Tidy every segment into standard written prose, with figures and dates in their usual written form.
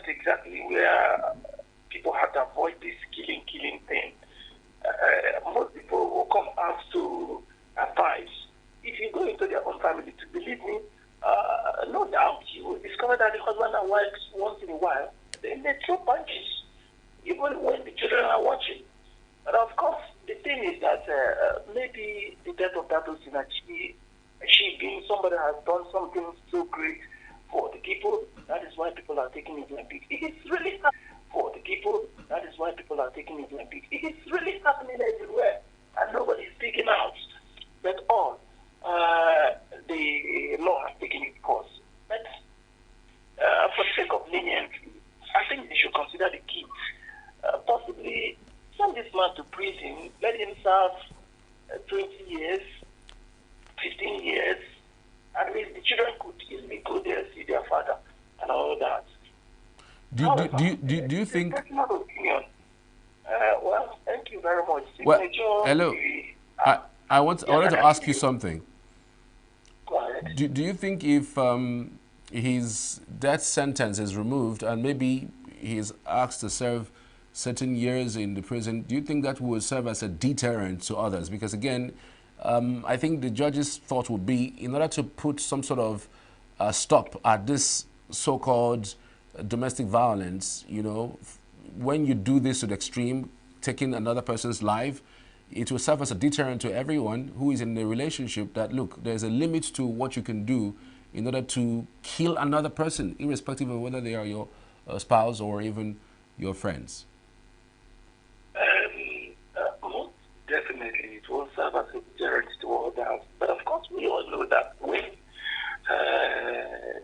that's exactly where people have to avoid this killing thing. Most people will come out to advise. If you go into their own family, to believe me, no doubt you will discover that the husband and wife once in a while, they throw punches, even when the children are watching. But of course, the thing is that maybe the death of that person, she being somebody has done something so great for the people, that is why people are taking it like big. It is really for the people, that is why people are taking it like big. It is really happening everywhere, and nobody is speaking out. But all the law has taken its course. But for the sake of leniency, I think they should consider the kids. Possibly send this man to prison, let him serve 20 years, 15 years. At least the children could easily go there, see their father, and all that. Do you think? Personal opinion. Well, thank you very much. Well, hello. I wanted to ask you something. Go ahead. Do you think if his death sentence is removed and maybe he's asked to serve certain years in the prison, do you think that will serve as a deterrent to others? Because again, I think the judge's thought would be, in order to put some sort of stop at this so-called domestic violence, you know, when you do this to the extreme, taking another person's life, it will serve as a deterrent to everyone who is in a relationship that, look, there's a limit to what you can do in order to kill another person, irrespective of whether they are your spouse or even your friends. Most definitely, it will serve as a deterrent to all that. But of course, we all know that when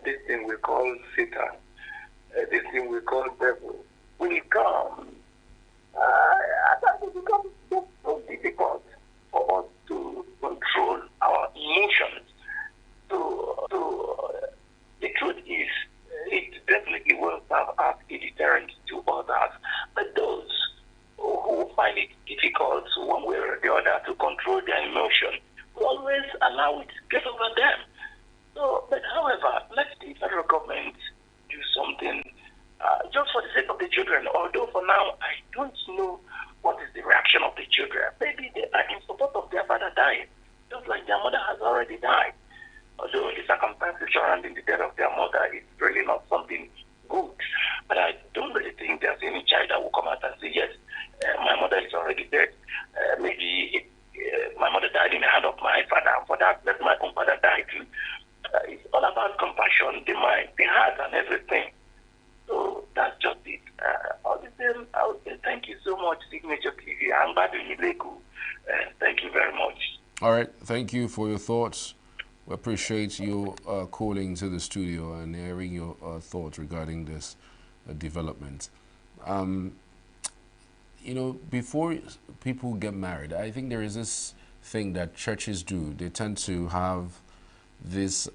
this thing we call Satan, this thing we call devil, will come, that will become so difficult for us to control our emotions. The truth is, it definitely will serve as a deterrent to others. But those who find it difficult one way or the other to control their emotion will always allow it to get over them. So, but however, let the federal government do something just for the sake of the children. Although for now, I don't know what is the reaction of the children. Maybe they are in support of their father dying, just like their mother has already died. Although the circumstances surrounding the death of their mother is really not something good. But I don't really think there's any child that will come out and say, yes, my mother is already dead. Maybe my mother died in the hand of my father. For that, let my own father die too. It's all about compassion, the mind, the heart, and everything. So that's just it. All the same, I would say thank you so much, Signaturetv. I'm back in ENUGU. Thank you very much. All right. Thank you for your thoughts. We appreciate you calling to the studio and airing your thoughts regarding this development. You know, before people get married, I think there is this thing that churches do. They tend to have these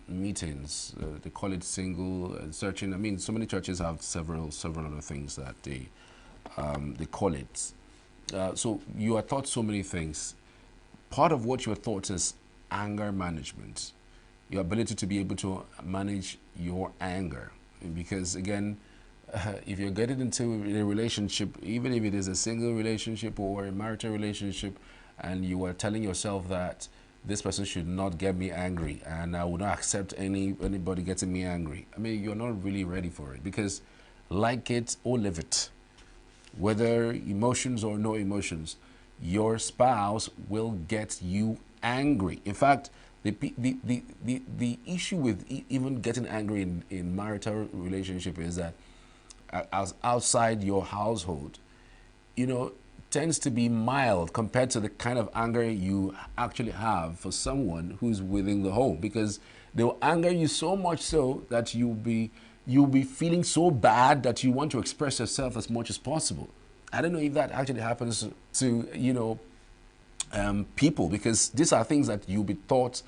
meetings. They call it single searching. I mean, so many churches have several other things that they call it. So you are taught so many things. Part of what you are taught is anger management, your ability to be able to manage your anger. Because again, if you're getting into a relationship, even if it is a single relationship or a marital relationship, and you are telling yourself that this person should not get me angry and I would not accept anybody getting me angry, I mean, you're not really ready for it, because like it or live it, whether emotions or no emotions, your spouse will get you angry. In fact, the issue with even getting angry in marital relationship is that as outside your household, you know, tends to be mild compared to the kind of anger you actually have for someone who's within the home, because they'll anger you so much so that you'll be feeling so bad that you want to express yourself as much as possible. I don't know if that actually happens to, you know, people, because these are things that you'll be taught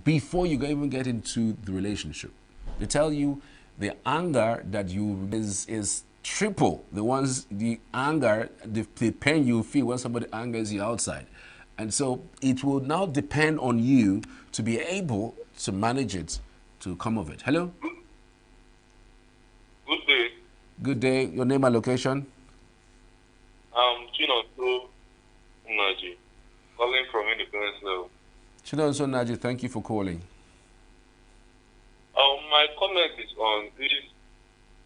before you even get into the relationship. They tell you the anger that you is triple the anger, the pain you feel when somebody angers you outside. And so it will now depend on you to be able to manage it, to come of it. Hello? Good day. Good day. Your name and location? Signaturetv, calling from Independence level. Chidonso Naji, thank you for calling. My comment is on this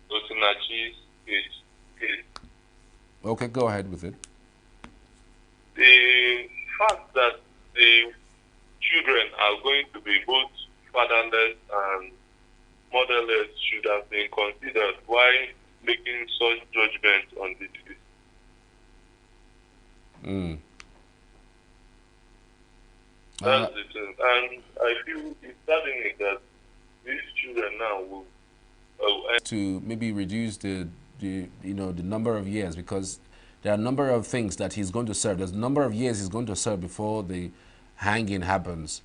Osinachi's case. Okay, go ahead with it. The fact that the children are going to be both fatherless and motherless should have been considered while making such judgments on the case. That's the thing. And I feel it's saddening that these children now will to maybe reduce the number of years, because there are a number of things that he's going to serve. There's a number of years he's going to serve before the hanging happens.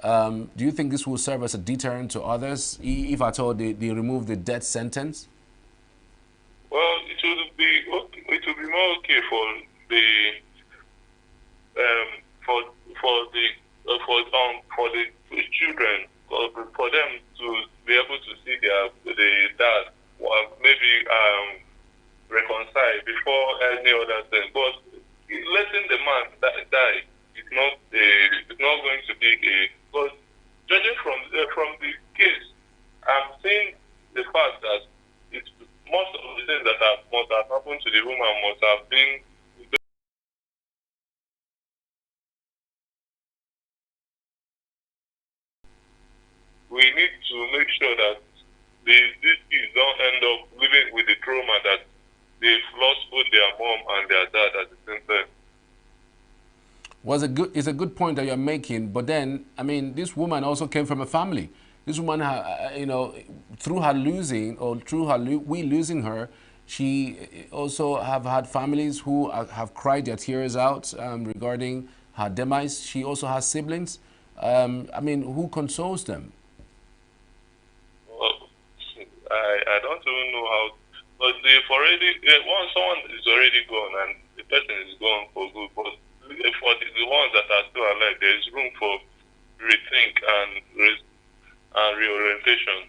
Do you think this will serve as a deterrent to others, if at all they remove the death sentence? Well, it will be okay. It will be more okay for the children, for them to be able to see the dad, maybe reconcile before any other thing. But letting the man die is not going to be a. Because judging from the case, I'm seeing the fact that most of the things that must have happened to the woman must have been. We need to make sure that these kids don't end up living with the trauma that they've lost both their mom and their dad at the same time. It's a good point that you're making, but then, I mean, this woman also came from a family. This woman, through her losing, or through her we losing her, she also have had families who have cried their tears out regarding her demise. She also has siblings. I mean, who consoles them? Well, I don't even know how, but they've already, once someone is already gone and the person is gone for good, but for the ones that are still alive, there is room for rethink and reorientation.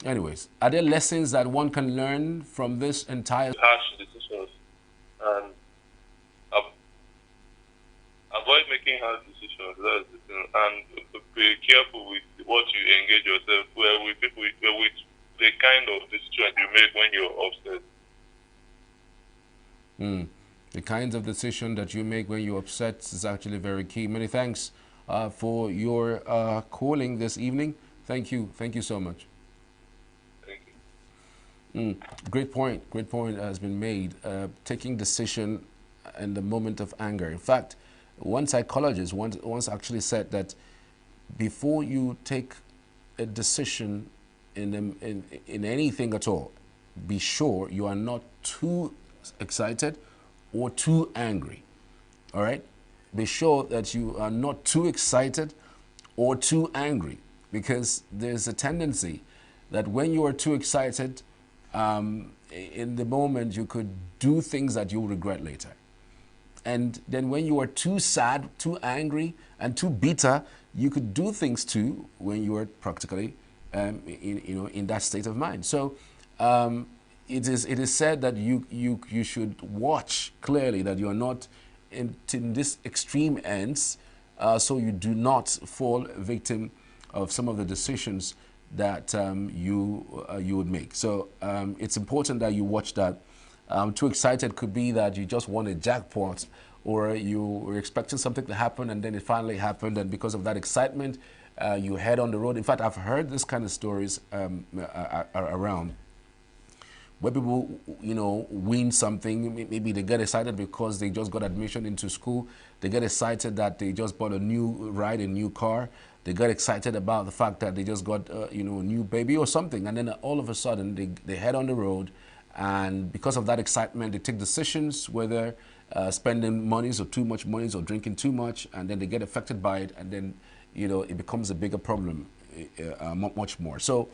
Anyways, are there lessons that one can learn from this entire harsh decisions and avoid making harsh decisions? That's the thing. And be careful with what you engage yourself with people with the kind of decision you make when you're upset. The kinds of decision that you make when you're upset is actually very key. Many thanks for your calling this evening. Thank you so much. Thank you. Great point has been made. Taking decision in the moment of anger. In fact, one psychologist once actually said that before you take a decision in anything at all, be sure you are not too excited or too angry. All right? Be sure that you are not too excited or too angry, because there's a tendency that when you are too excited, in the moment you could do things that you'll regret later. And then when you are too sad, too angry, and too bitter, you could do things too when you are practically in that state of mind. So it is said that you should watch clearly that you are not in this extreme ends, so you do not fall victim of some of the decisions that you would make. So it's important that you watch that. Too excited could be that you just won a jackpot, or you were expecting something to happen and then it finally happened, and because of that excitement, you head on the road. In fact, I've heard this kind of stories around, where people, win something. Maybe they get excited because they just got admission into school. They get excited that they just bought a new car. They get excited about the fact that they just got, a new baby or something. And then all of a sudden, they head on the road. And because of that excitement, they take decisions, whether spending monies or too much monies or drinking too much. And then they get affected by it. And then, it becomes a bigger problem, much more. So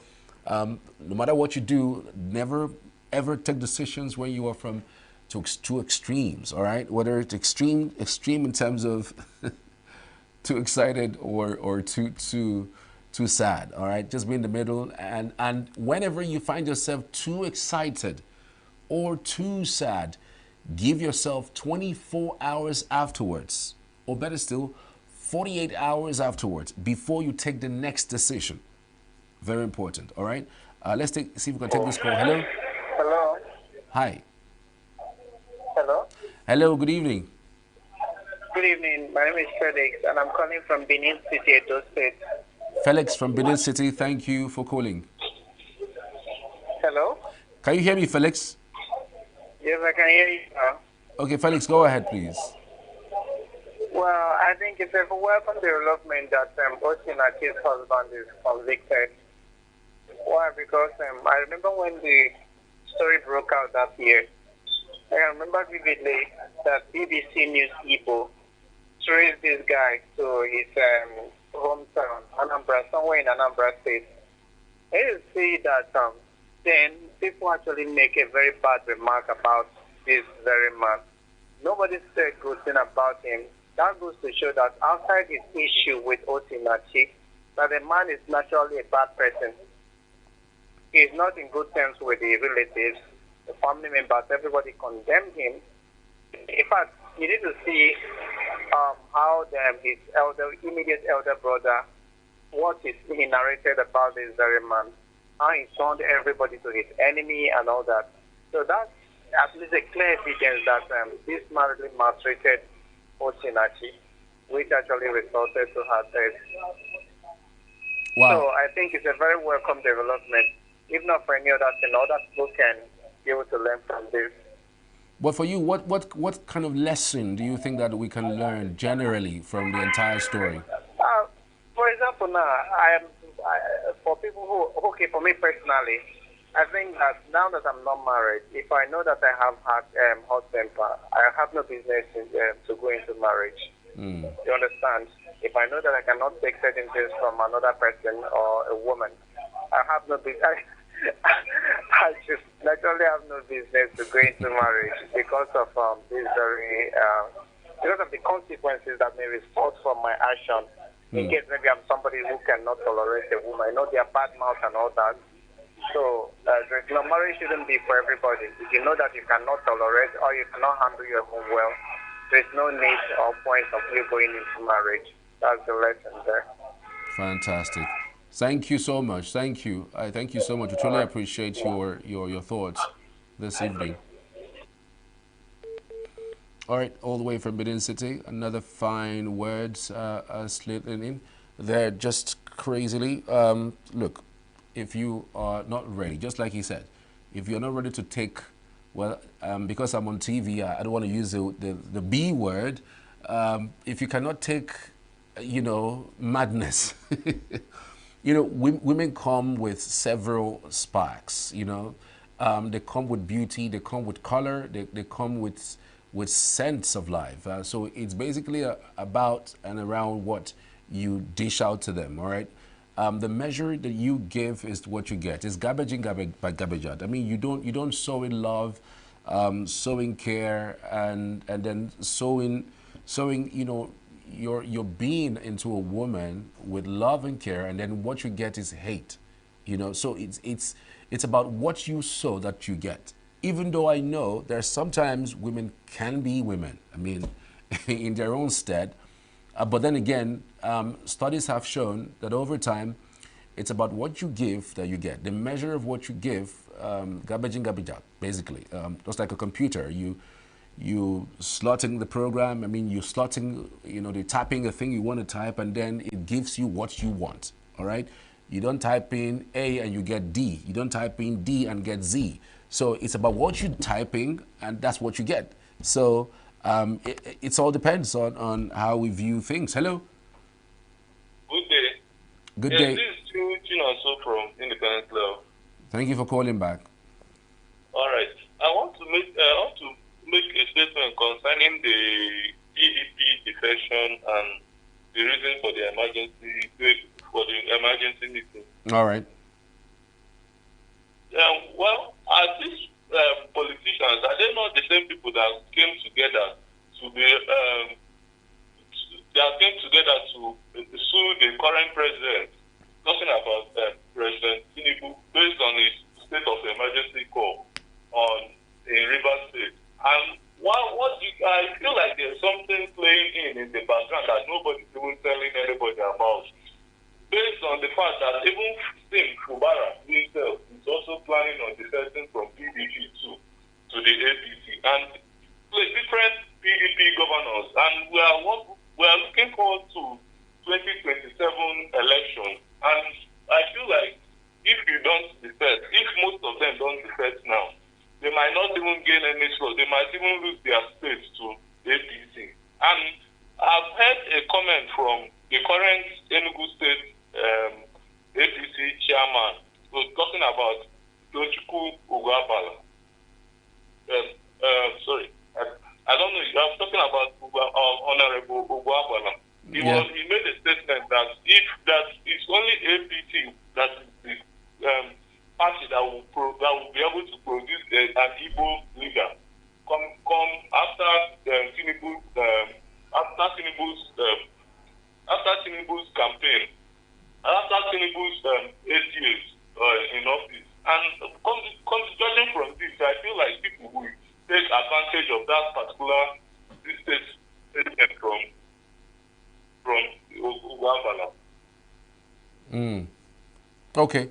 no matter what you do, never ever take decisions when you are from two extremes, all right? Whether it's extreme in terms of too excited or too too sad. All right, just be in the middle. And whenever you find yourself too excited or too sad, give yourself 24 hours afterwards, or better still, 48 hours afterwards before you take the next decision. Very important. All right. Let's see if we can take this call. Hello. Hello. Hi. Hello. Hello. Good evening. Good evening. My name is Felix, and I'm calling from Benin City, Edo State. Felix from Benin City. Thank you for calling. Hello. Can you hear me, Felix? Yes, I can hear you now. Okay, Felix, go ahead, please. Well, I think it's a welcome development that Osinachi's husband is convicted. Why? Because I remember when the story broke out that year. I remember vividly that BBC News Igbo traced this guy to his hometown, Anambra, somewhere in Anambra State. And you see that then people actually make a very bad remark about this very man. Nobody said good thing about him. That goes to show that outside his issue with Osinachi, that the man is naturally a bad person. He's not in good terms with the relatives, the family members, everybody condemned him. In fact, you need to see how his immediate elder brother, what he narrated about this very man, how he turned everybody to his enemy and all that. So that's at least a clear evidence that this man really maltreated Osinachi, which actually resulted to her death. Wow. So I think it's a very welcome development. If not for any other thing, other people can be able to learn from this. But for you, what kind of lesson do you think that we can learn generally from the entire story? For example, now, for people who, okay, for me personally, I think that now that I'm not married, if I know that I have had hot temper, I have no business to go into marriage. You understand? If I know that I cannot take certain things from another person or a woman, I have no business. I just naturally have no business to go into marriage because of this very because of the consequences that may result from my action. In case maybe I'm somebody who cannot tolerate a woman, I know they are bad mouth and all that. So marriage shouldn't be for everybody. If you know that you cannot tolerate or you cannot handle your home well, there's no need or point of you going into marriage. That's the lesson there. Fantastic. Thank you so much. Thank you. I thank you so much. I truly appreciate your thoughts this evening. All right, all the way from Benin City, another fine words slitting in. They're just crazily. Look, if you are not ready, just like he said, if you're not ready to take, well, because I'm on TV, I don't want to use the B word. If you cannot take, madness. Women come with several sparks, they come with beauty, they come with color, they come with sense of life. So it's basically about and around what you dish out to them, all right? The measure that you give is what you get. It's garbage in, garbage by garbage out. I mean, you don't sow in love, sow in care, and then sowing, your being into a woman with love and care, and then what you get is hate. So it's about what you sow that you get. Even though I know there's sometimes women can be women, I mean, in their own stead. But then again, studies have shown that over time, it's about what you give that you get. The measure of what you give, garbage in, garbage out, basically. Just like a computer, you slotting the program, I mean, you slotting, the tapping a thing you want to type, and then it gives you what you want, all right? You don't type in A and you get D. You don't type in D and get Z. So it's about what you're typing, and that's what you get. So it all depends on how we view things. Hello? Good day. Good day. This is Chino from Independent Level. Thank you for calling back. All right. I want to make a statement concerning the PEP defection and the reason for the emergency meeting. All right. Well, are these politicians, are they not the same people that came together to be they came together to sue the current president talking about President Tinubu based on his state of emergency call on in Rivers State. And I feel like there's something playing in the background that nobody's even telling anybody about. Based on the fact that even Sim Fubara himself is also planning on defecting from PDP to the APC, and different PDP governors, and we are looking forward to 2027 election. And I feel like if you don't defect, if most of them don't defect now, they might not even gain any slot. They might even lose their space to APC. And I've heard a comment from the current ENUGU State APC chairman who's talking about Tochukwu Ugwabala. Sorry, I don't know. I was talking about Honorable Ugwabala. He made a statement that if that it's only APC that is the party that will be able to produce an Igbo leader come after Tinubu's campaign, after Tinubu's 8 years in office. And judging from this, I feel like people will take advantage of that particular statement from Ugwabala. Okay.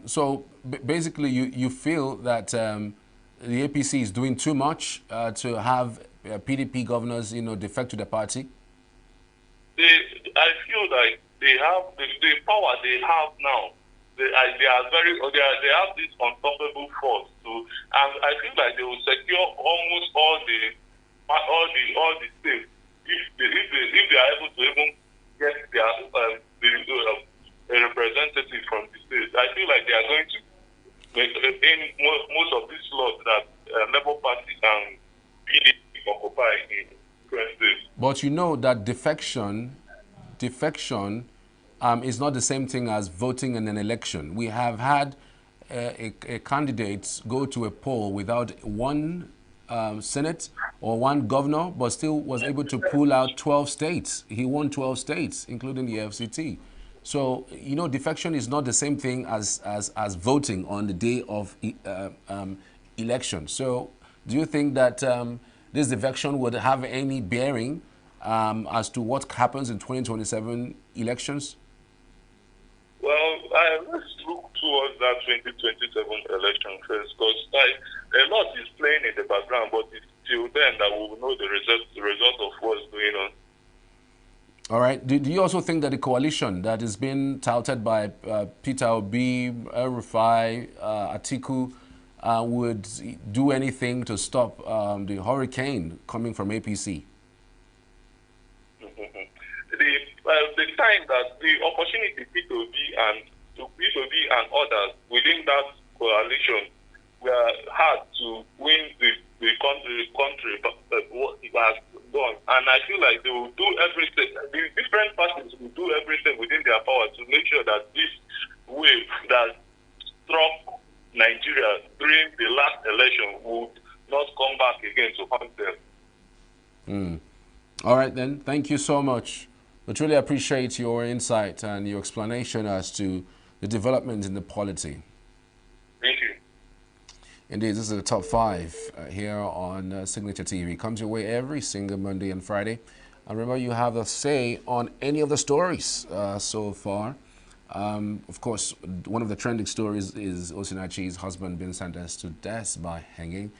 So basically, you feel that the APC is doing too much to have PDP governors, defect to the party? I feel like they have the power they have now. They have this unstoppable force and I feel like they will secure almost all the states if they are able to even get their representative from the states. I feel like they are going to gain most of these slots that Labour Party and PDP occupy in different states. But you know that defection is not the same thing as voting in an election. We have had a candidate go to a poll without one Senate or one governor, but still was able to pull out 12 states. He won 12 states, including the FCT. So, defection is not the same thing as voting on the day of election. So, do you think that this defection would have any bearing as to what happens in 2027 elections? Well, let's look towards that 2027 election first, because a lot is playing in the background, but it's till then that we will know the result of what's going on. All right. Do you also think that the coalition that is being touted by Peter Obi, El-Rufai, Atiku, would do anything to stop the hurricane coming from APC? The time that the opportunity Peter Obi and others within that coalition were hard to win the country, but what it has done. And I feel like they will do everything. The different parties will do everything within their power to make sure that this wave that struck Nigeria during the last election would not come back again to haunt them. All right, then. Thank you so much. We truly appreciate your insight and your explanation as to the development in the polity. Thank you. Indeed, this is the top 5 here on Signature TV. It comes your way every single Monday and Friday. And remember, you have a say on any of the stories so far. Of course, one of the trending stories is Osinachi's husband being sentenced to death by hanging.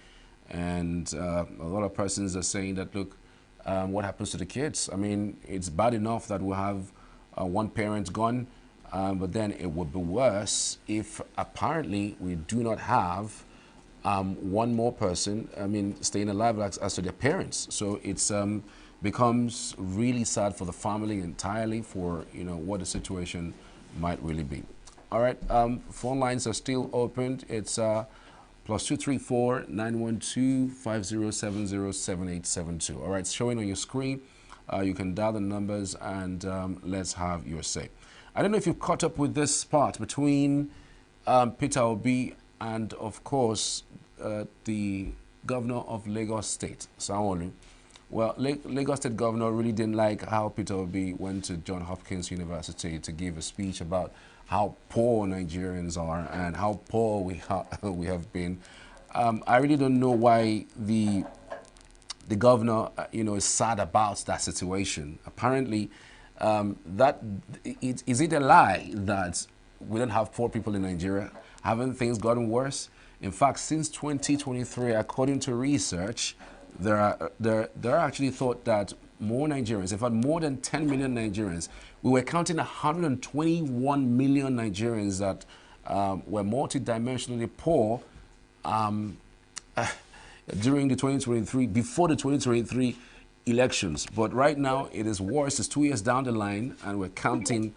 And a lot of persons are saying that, look, what happens to the kids? I mean, it's bad enough that we have one parent gone, but then it would be worse if apparently we do not have one more person, staying alive as to their parents. So it's becomes really sad for the family entirely for, what the situation might really be. All right, phone lines are still open. It's +234 912 5070 7872. All right, it's showing on your screen. You can dial the numbers and let's have your say. I don't know if you've caught up with this part between Peter Obi and, of course, the governor of Lagos State, Sanwo-Olu, Well, Lagos State Governor really didn't like how Peter Obi went to Johns Hopkins University to give a speech about how poor Nigerians are and how poor we have been. I really don't know why the governor, is sad about that situation. Apparently, is it a lie that we don't have poor people in Nigeria? Haven't things gotten worse? In fact, since 2023, according to research, there are actually thought that more Nigerians, in fact, more than 10 million Nigerians, we were counting 121 million Nigerians that were multidimensionally poor during the 2023, before the 2023 elections. But right now, it is worse. It's 2 years down the line, and we're counting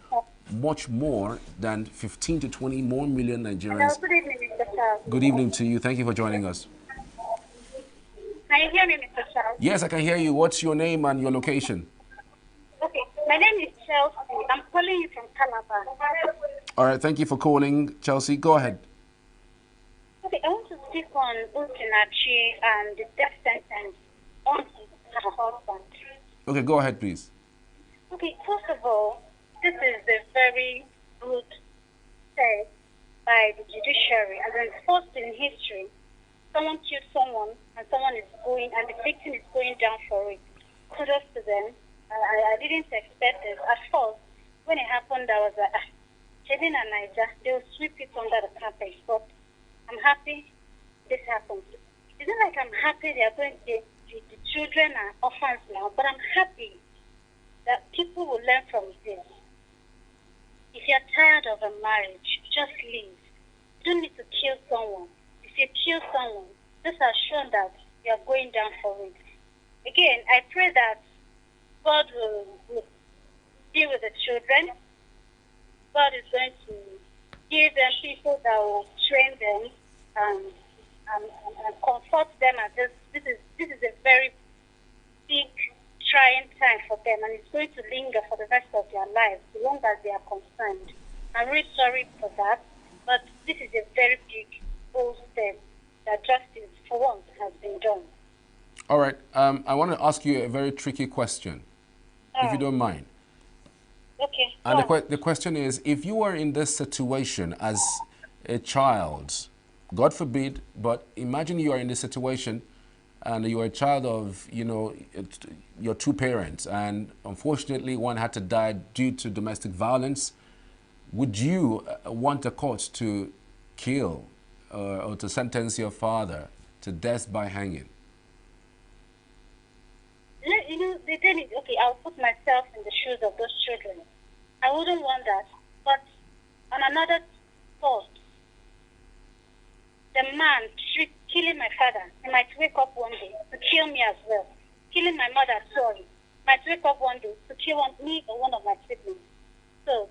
much more than 15 to 20 more million Nigerians. Good evening, Mr. Charles. Good evening to you. Thank you for joining us. Can you hear me, Mr. Charles? Yes, I can hear you. What's your name and your location? Okay, my name is Chelsea. I'm calling you from Calabar. All right, thank you for calling, Chelsea. Go ahead. Okay, I want to speak on Usinachi and the death sentence on her husband. Okay, go ahead, please. Okay, first of all, this is a very good step by the judiciary, as in first in history. Someone killed someone, and someone is going, and the victim is going down for it. Kudos to them. I didn't expect this. At first, when it happened, I was like, Jedin and Niger, they will sweep it under the carpet. But I'm happy this happened. It's not like I'm happy they are going, the children are orphans now, but I'm happy that people will learn from this. If you're tired of a marriage, just leave. You don't need to kill someone. If you kill someone, this has shown that you are going down for it. Again, I pray that God will deal with the children. God is going to give them people that will train them and comfort them. And this is a very big, trying time for them, and it's going to linger for the rest of their lives, as long as they are concerned. I'm really sorry for that, but this is a very big, bold step that justice, for once, has been done. All right. I want to ask you a very tricky question, if you don't mind. Okay. And the question is, if you were in this situation as a child, God forbid, but imagine you are in this situation and you are a child of, your two parents, and unfortunately one had to die due to domestic violence, would you want a court to kill or to sentence your father to death by hanging? The thing is, okay, I'll put myself in the shoes of those children. I wouldn't want that. But on another thought, the man killing my father, he might wake up one day to kill me as well. Killing my mother, sorry, might wake up one day to kill me or one of my siblings. So,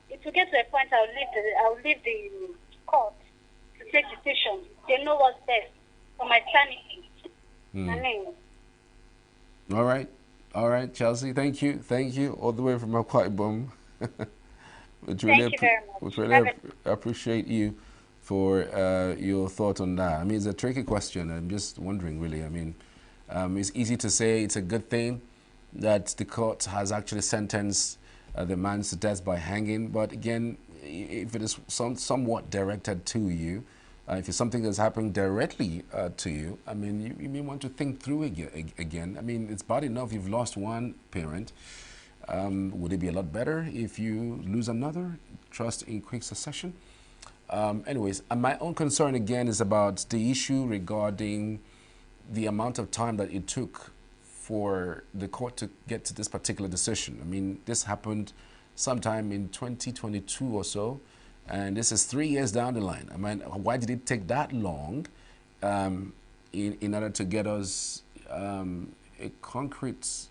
if we get to a point, I'll leave the court to take decisions. They know what's best for my sanity. I mean. All right, Chelsea. Thank you, all the way from Akwa Ibom. Thank you very much. Really appreciate you for your thought on that. I mean, it's a tricky question. I'm just wondering, really. I mean, it's easy to say it's a good thing that the court has actually sentenced the man to death by hanging. But again, if it is somewhat directed to you, if it's something that's happening directly to you, I mean, you may want to think through again. I mean, it's bad enough you've lost one parent. Would it be a lot better if you lose another? Trust in quick succession? Anyways, my own concern again is about the issue regarding the amount of time that it took for the court to get to this particular decision. I mean, this happened sometime in 2022 or so, and this is 3 years down the line. I mean, why did it take that long in order to get us a concrete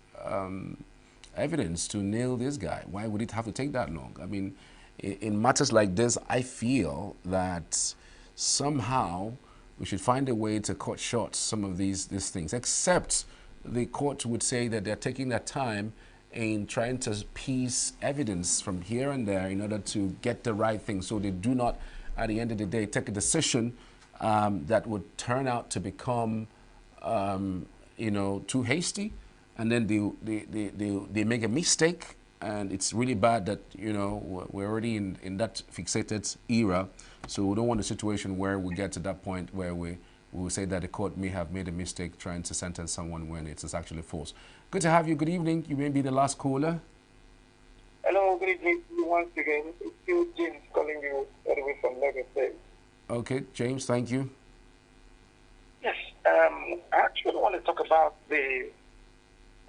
evidence to nail this guy? Why would it have to take that long? I mean, in matters like this, I feel that somehow we should find a way to cut short some of these things, except the court would say that they're taking their time in trying to piece evidence from here and there in order to get the right thing, so they do not, at the end of the day, take a decision that would turn out to become, too hasty, and then they make a mistake, and it's really bad that we're already in that fixated era. So we don't want a situation where we get to that point where we will say that the court may have made a mistake trying to sentence someone when it is actually false. Good to have you. Good evening. You may be the last caller. Hello, good evening once again. It's still James calling you all the way from Lagos State. Okay, James, thank you. Yes, I actually want to talk about the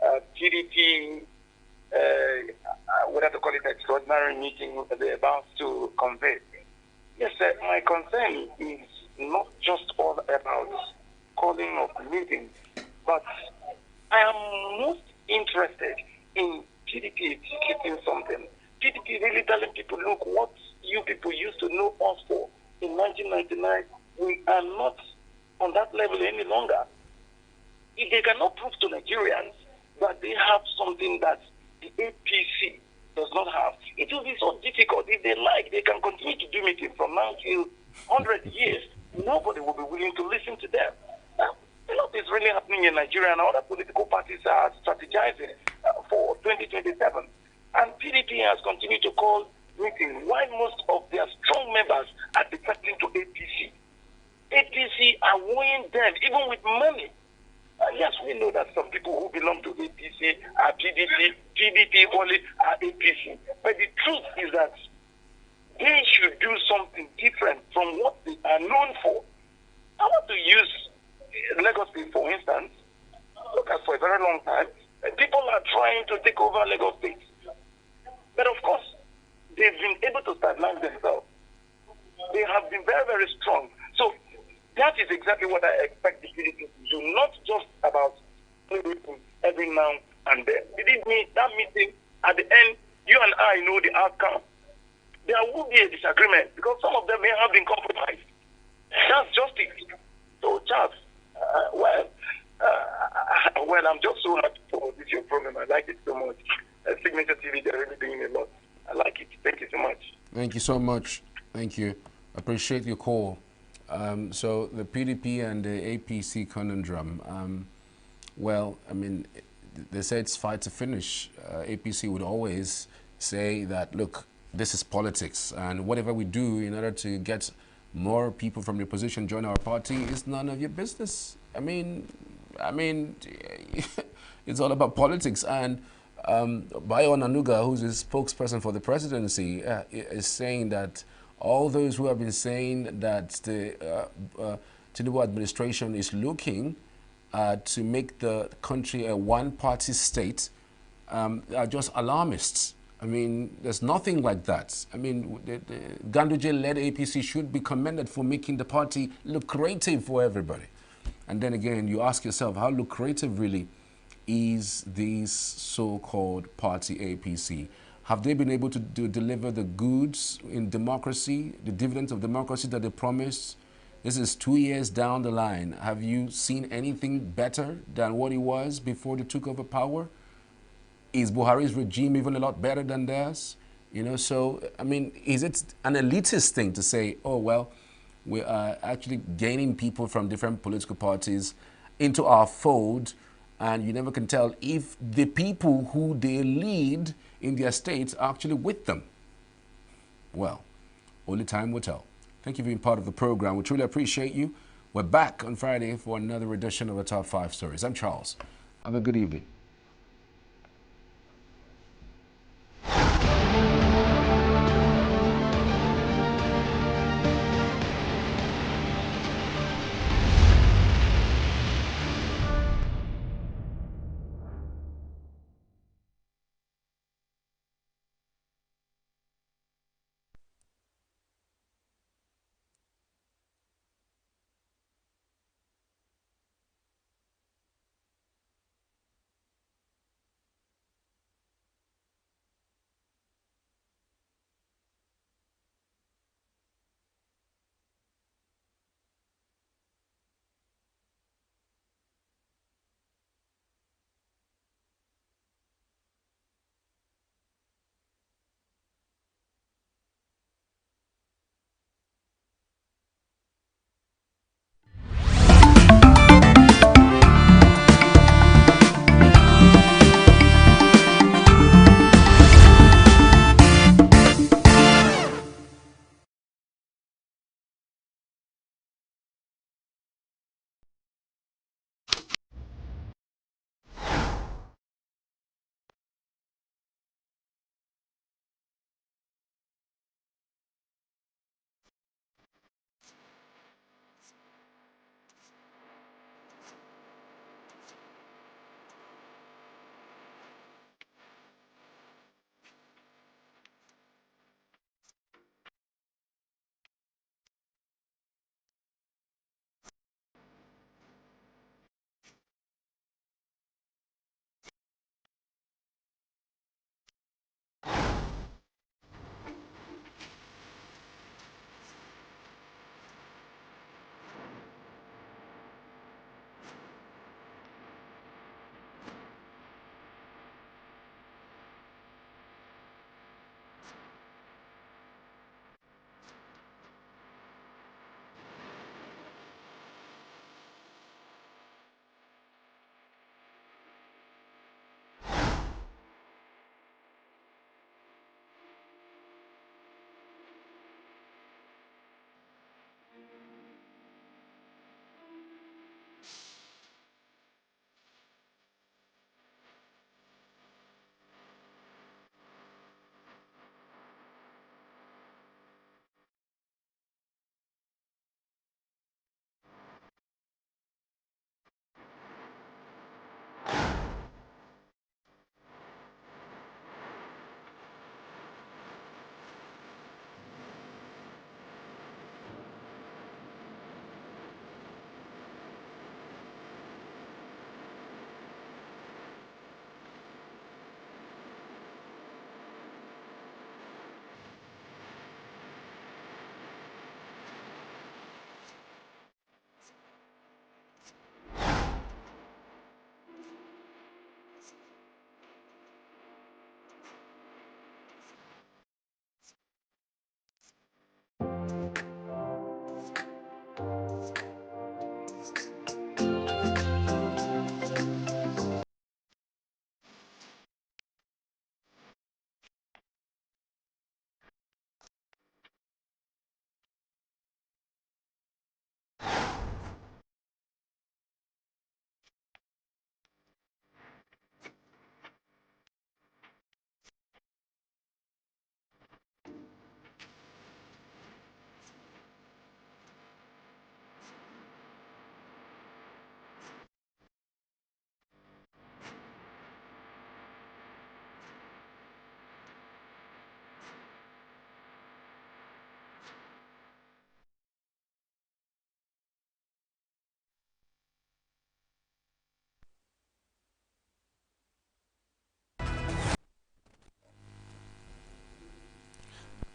PDP, whatever to call it, extraordinary meeting they're about to convene. Yes, my concern is not just all about calling of meetings, but I am most interested in PDP executing something. PDP really telling people, look, what you people used to know us for in 1999, we are not on that level any longer. If they cannot prove to Nigerians that they have something that the APC does not have, it will be so difficult. If they like, they can continue to do meetings from now till 100 years. Nobody will be willing to listen to them. Now, a lot is really happening in Nigeria, and other political parties are strategizing for 2027. And PDP has continued to call meetings, while most of their strong members are defecting to APC. APC are wooing them, even with money. Yes, we know that some people who belong to APC are PDP, PDP only are APC. But the truth is that they should do something different from what they are known for. I want to use Lagos State, for instance. Look, at for a very long time, people are trying to take over Lagos State. But of course, they've been able to stabilize themselves. They have been very, very strong. So that is exactly what I expect the PDP to do, not just about every now and then. Believe me, that meeting, at the end, you and I know the outcome. There will be a disagreement because some of them may have been compromised. That's justice. So, Charles, I'm just so happy for this your program. I like it so much. Signaturetv, they're really doing a lot. I like it. Thank you so much. Thank you so much. Thank you. Appreciate your call. So the PDP and the APC conundrum. Well, I mean, they say it's fight to finish. APC would always say that, look, this is politics, and whatever we do in order to get more people from the opposition join our party is none of your business. I mean, it's all about politics. And Bayo ENUGU, who's the spokesperson for the presidency, is saying that all those who have been saying that the Tinubu administration is looking to make the country a one-party state are just alarmists. I mean, there's nothing like that. I mean, the Ganduje-led APC should be commended for making the party lucrative for everybody. And then again, you ask yourself, how lucrative really is this so-called party APC? Have they been able to deliver the goods in democracy, the dividends of democracy that they promised? This is 2 years down the line. Have you seen anything better than what it was before they took over power? Is Buhari's regime even a lot better than theirs? So, I mean, is it an elitist thing to say, oh, well, we are actually gaining people from different political parties into our fold, and you never can tell if the people who they lead in their states are actually with them? Well, only time will tell. Thank you for being part of the program. We truly appreciate you. We're back on Friday for another edition of the Top 5 Stories. I'm Charles. Have a good evening.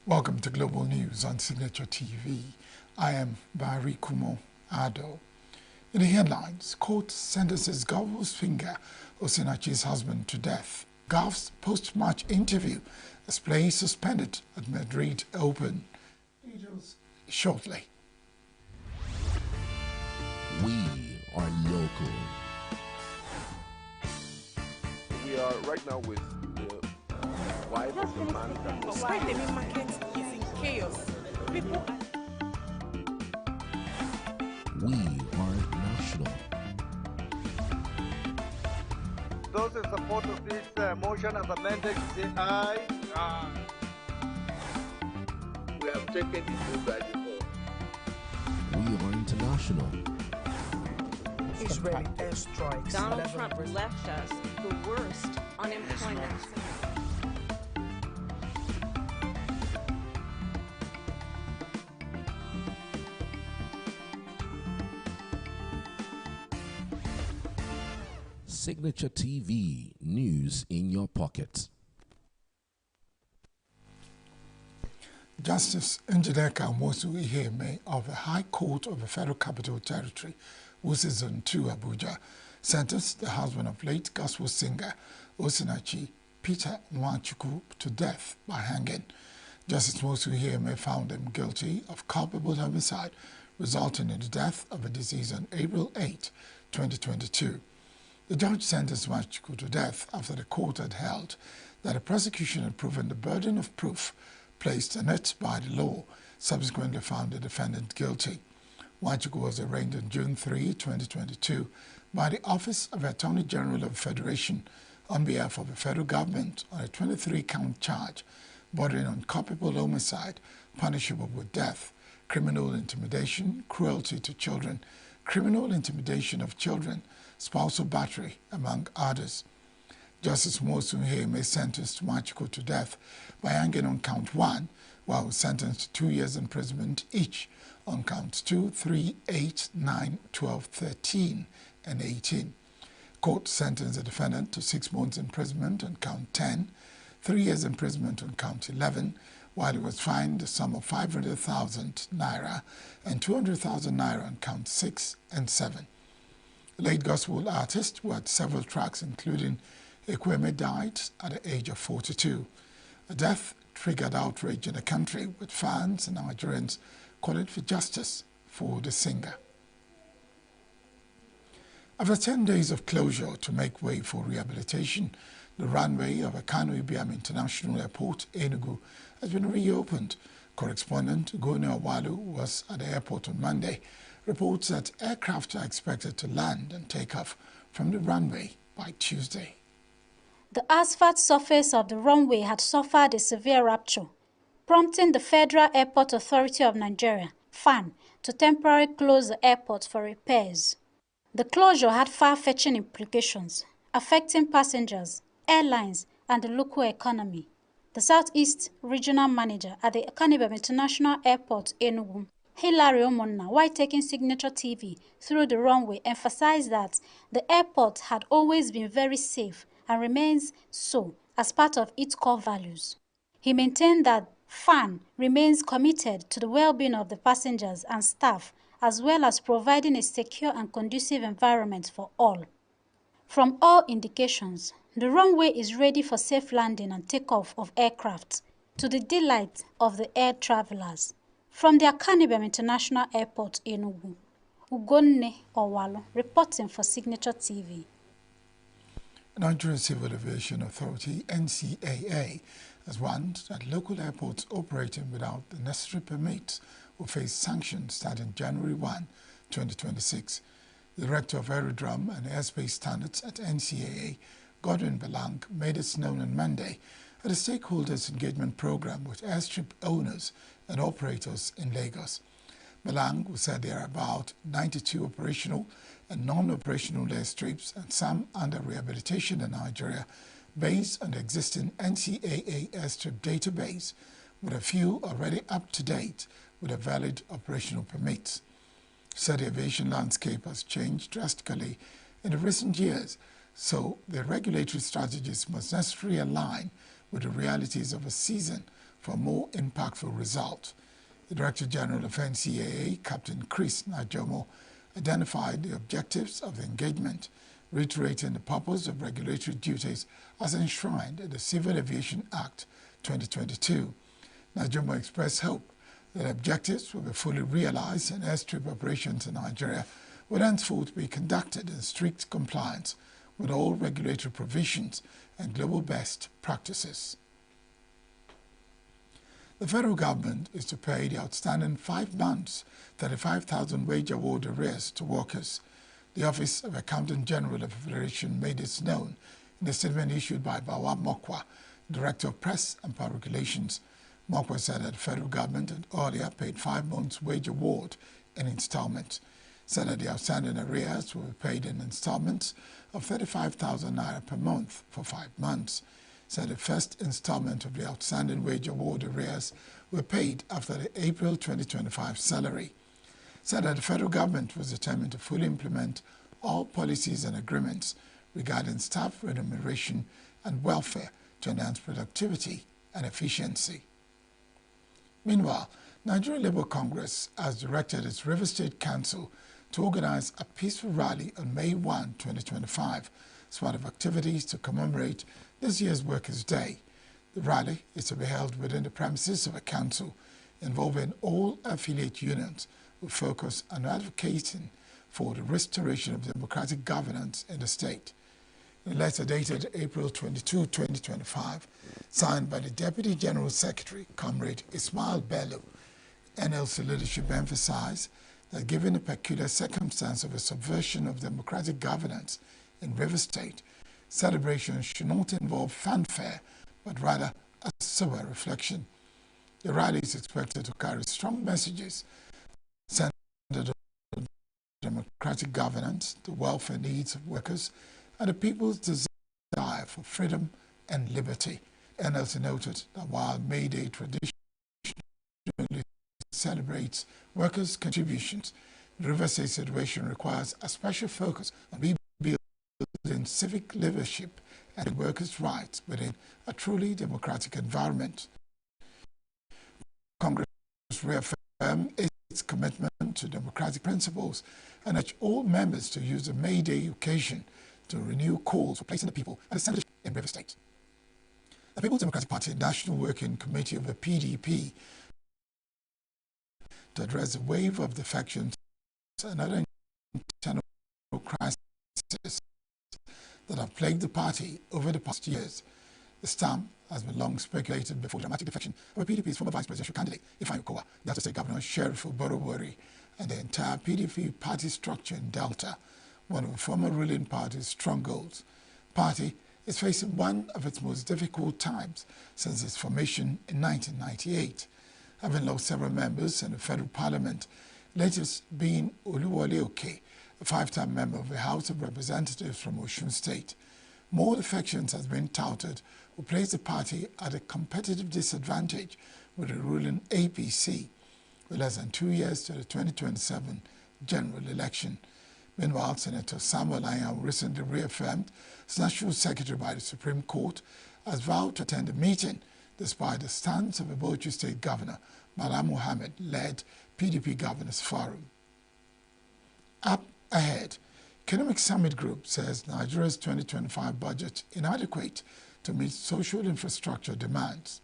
Welcome to Global News on Signature TV. I am Barry Kumo Ado. In the headlines, court sentences Gov's finger Osinachi's husband to death. Gov's post-match interview as play suspended at Madrid Open. Details shortly. We are local. We are right now with the wife of the man that was... Why the main market is in chaos. People... We are national. Those in support of this motion as amended, say aye. Aye. We have taken it to by default. We are international. Israeli airstrikes. Donald Trump left us the worst unemployment. Signature TV, news in your pocket. Justice Njideka Mosu Iheme of the High Court of the Federal Capital Territory, Wusi Zone 2, Abuja, sentenced the husband of late gospel singer Osinachi, Peter Nwachukwu, to death by hanging. Justice Mosu Iheme found him guilty of culpable homicide, resulting in the death of a deceased on April 8, 2022. The judge sentenced Nwachukwu to death after the court had held that the prosecution had proven the burden of proof placed on it by the law, subsequently found the defendant guilty. Nwachukwu was arraigned on June 3, 2022 by the Office of Attorney General of the Federation on behalf of the federal government on a 23-count charge bordering on culpable homicide, punishable with death, criminal intimidation, cruelty to children, criminal intimidation of children, spousal battery, among others. Justice Mosu Iheme sentenced Nwachukwu to death by hanging on count 1, while he was sentenced to 2 years imprisonment each on counts 2, 3, 8, 9, 12, 13, and 18. Court sentenced the defendant to 6 months imprisonment on count 10, 3 years imprisonment on count 11, while he was fined the sum of 500,000 naira and 200,000 naira on count 6 and 7. The late gospel artist, who had several tracks, including Ekweme, died at the age of 42. The death triggered outrage in the country, with fans and Nigerians calling for justice for the singer. After 10 days of closure to make way for rehabilitation, the runway of Akanu Ibiam International Airport, ENUGU, has been reopened. Correspondent Goni Awalu was at the airport on Monday, reports that aircraft are expected to land and take off from the runway by Tuesday. The asphalt surface of the runway had suffered a severe rupture, prompting the Federal Airport Authority of Nigeria, FAN, to temporarily close the airport for repairs. The closure had far-fetching implications, affecting passengers, airlines, and the local economy. The Southeast Regional Manager at the Akanu International Airport, ENUGU, Hilary Omonna, while taking Signature TV through the runway, emphasized that the airport had always been very safe and remains so as part of its core values. He maintained that FAN remains committed to the well-being of the passengers and staff, as well as providing a secure and conducive environment for all. From all indications, the runway is ready for safe landing and takeoff of aircraft, to the delight of the air travelers. From the Akanu International Airport, Enugu, Ugonne Owalo, reporting for Signature TV. Nigerian Civil Aviation Authority, NCAA, has warned that local airports operating without the necessary permits will face sanctions starting January 1, 2026. The Director of Aerodrome and Airspace Standards at NCAA, Godwin Belang, made this known on Monday at a stakeholders engagement program with airstrip owners and operators in Lagos. Belang, who said there are about 92 operational and non-operational airstrips and some under rehabilitation in Nigeria, based on the existing NCAA airstrip database, with a few already up to date with a valid operational permits. Said the aviation landscape has changed drastically in the recent years, so the regulatory strategies must necessarily align with the realities of a season for a more impactful result. The Director General of NCAA, Captain Chris Najomo, identified the objectives of the engagement, reiterating the purpose of regulatory duties as enshrined in the Civil Aviation Act 2022. Najomo expressed hope that objectives will be fully realized and airstrip operations in Nigeria will henceforth be conducted in strict compliance with all regulatory provisions and global best practices. The federal government is to pay the outstanding 5 months, 35,000 wage award arrears to workers. The Office of Accountant General of the Federation made this known in a statement issued by Bawa Mokwa, Director of Press and Public Relations. Mokwa said that the federal government had earlier paid 5 months' wage award in installments. Said that the outstanding arrears will be paid in installments of 35,000 naira per month for 5 months. Said the first installment of the outstanding wage award arrears were paid after the April 2025 salary. Said that the federal government was determined to fully implement all policies and agreements regarding staff remuneration and welfare to enhance productivity and efficiency. Meanwhile, Nigeria Labour Congress has directed its River State Council to organize a peaceful rally on May 1, 2025, as part of activities to commemorate this year's Workers' Day. The rally is to be held within the premises of a council involving all affiliate unions who focus on advocating for the restoration of democratic governance in the state. In a letter dated April 22, 2025, signed by the Deputy General Secretary, Comrade Ismail Bello, NLC leadership emphasized that given the peculiar circumstance of a subversion of democratic governance in River State, celebrations should not involve fanfare, but rather a sober reflection. The rally is expected to carry strong messages centered on democratic governance, the welfare needs of workers, and the people's desire for freedom and liberty. NLC noted that while May Day traditionally celebrates workers' contributions, the River State situation requires a special focus on rebuilding civic leadership and workers' rights within a truly democratic environment. Congress reaffirmed its commitment to democratic principles and urged all members to use the May Day occasion to renew calls for placing the people at the center in River State. The People's Democratic Party National Working Committee of the PDP to address the wave of defections and other internal crises that have plagued the party over the past years. The stamp has been long speculated before dramatic defection of the PDP's former vice presidential candidate, Ifeanyi Okowa, Delta State Governor Sheriff Oborowori, and the entire PDP party structure in Delta, one of the former ruling party's strongholds. Party is facing one of its most difficult times since its formation in 1998, having lost several members in the federal parliament, latest being Oluwole Oke, a 5-time member of the House of Representatives from Osun State. More defections has been touted, who place the party at a competitive disadvantage with the ruling APC, with less than 2 years to the 2027 general election. Meanwhile, Senator Samuel Anyang recently reaffirmed as National Secretary by the Supreme Court has vowed to attend the meeting despite the stance of the Bauchi State Governor, Bala Mohammed-led PDP Governors Forum. Up ahead, Economic Summit Group says Nigeria's 2025 budget inadequate to meet social infrastructure demands.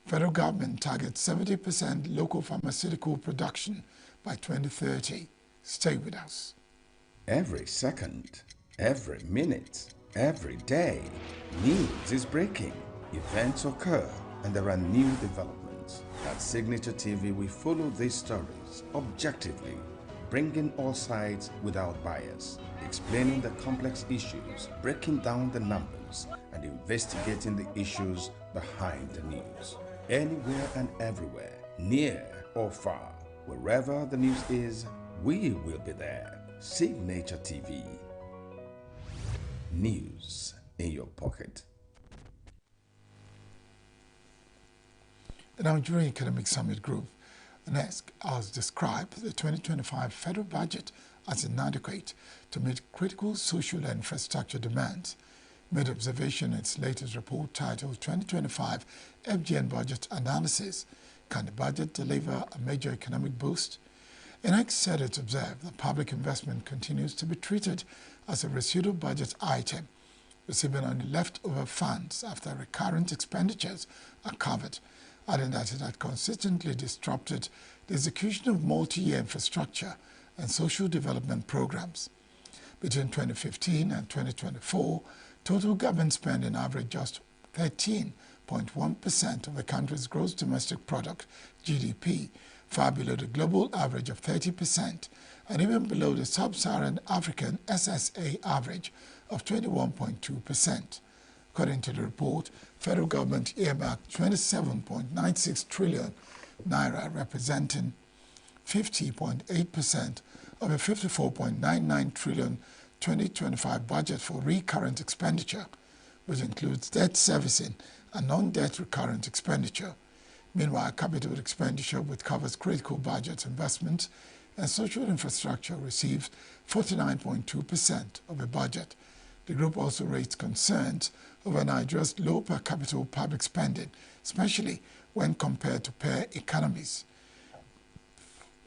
Federal government targets 70% local pharmaceutical production by 2030. Stay with us. Every second, every minute, every day, news is breaking. Events occur and there are new developments. At Signaturetv, we follow these stories objectively, bringing all sides without bias, explaining the complex issues, breaking down the numbers, and investigating the issues behind the news. Anywhere and everywhere, near or far, wherever the news is, we will be there. Signaturetv. News in your pocket. The Nigerian Economic Summit Group, NESC, has described the 2025 federal budget as inadequate to meet critical social and infrastructure demands. made observation in its latest report titled 2025 FGN Budget Analysis. Can the budget deliver a major economic boost? ENUGU said it observed that public investment continues to be treated as a residual budget item, receiving only leftover funds after recurrent expenditures are covered, adding that it had consistently disrupted the execution of multi-year infrastructure and social development programs. Between 2015 and 2024, total government spending averaged just 13.1% of the country's gross domestic product, GDP, far below the global average of 30% and even below the sub-Saharan African SSA average of 21.2%. According to the report, federal government earmarked 27.96 trillion naira, representing 50.8% of a 54.99 trillion 2025 budget for recurrent expenditure, which includes debt servicing and non-debt recurrent expenditure. Meanwhile, capital expenditure, which covers critical budget investments and social infrastructure, received 49.2% of the budget. The group also raised concerns over Nigeria's low per capita public spending, especially when compared to peer economies.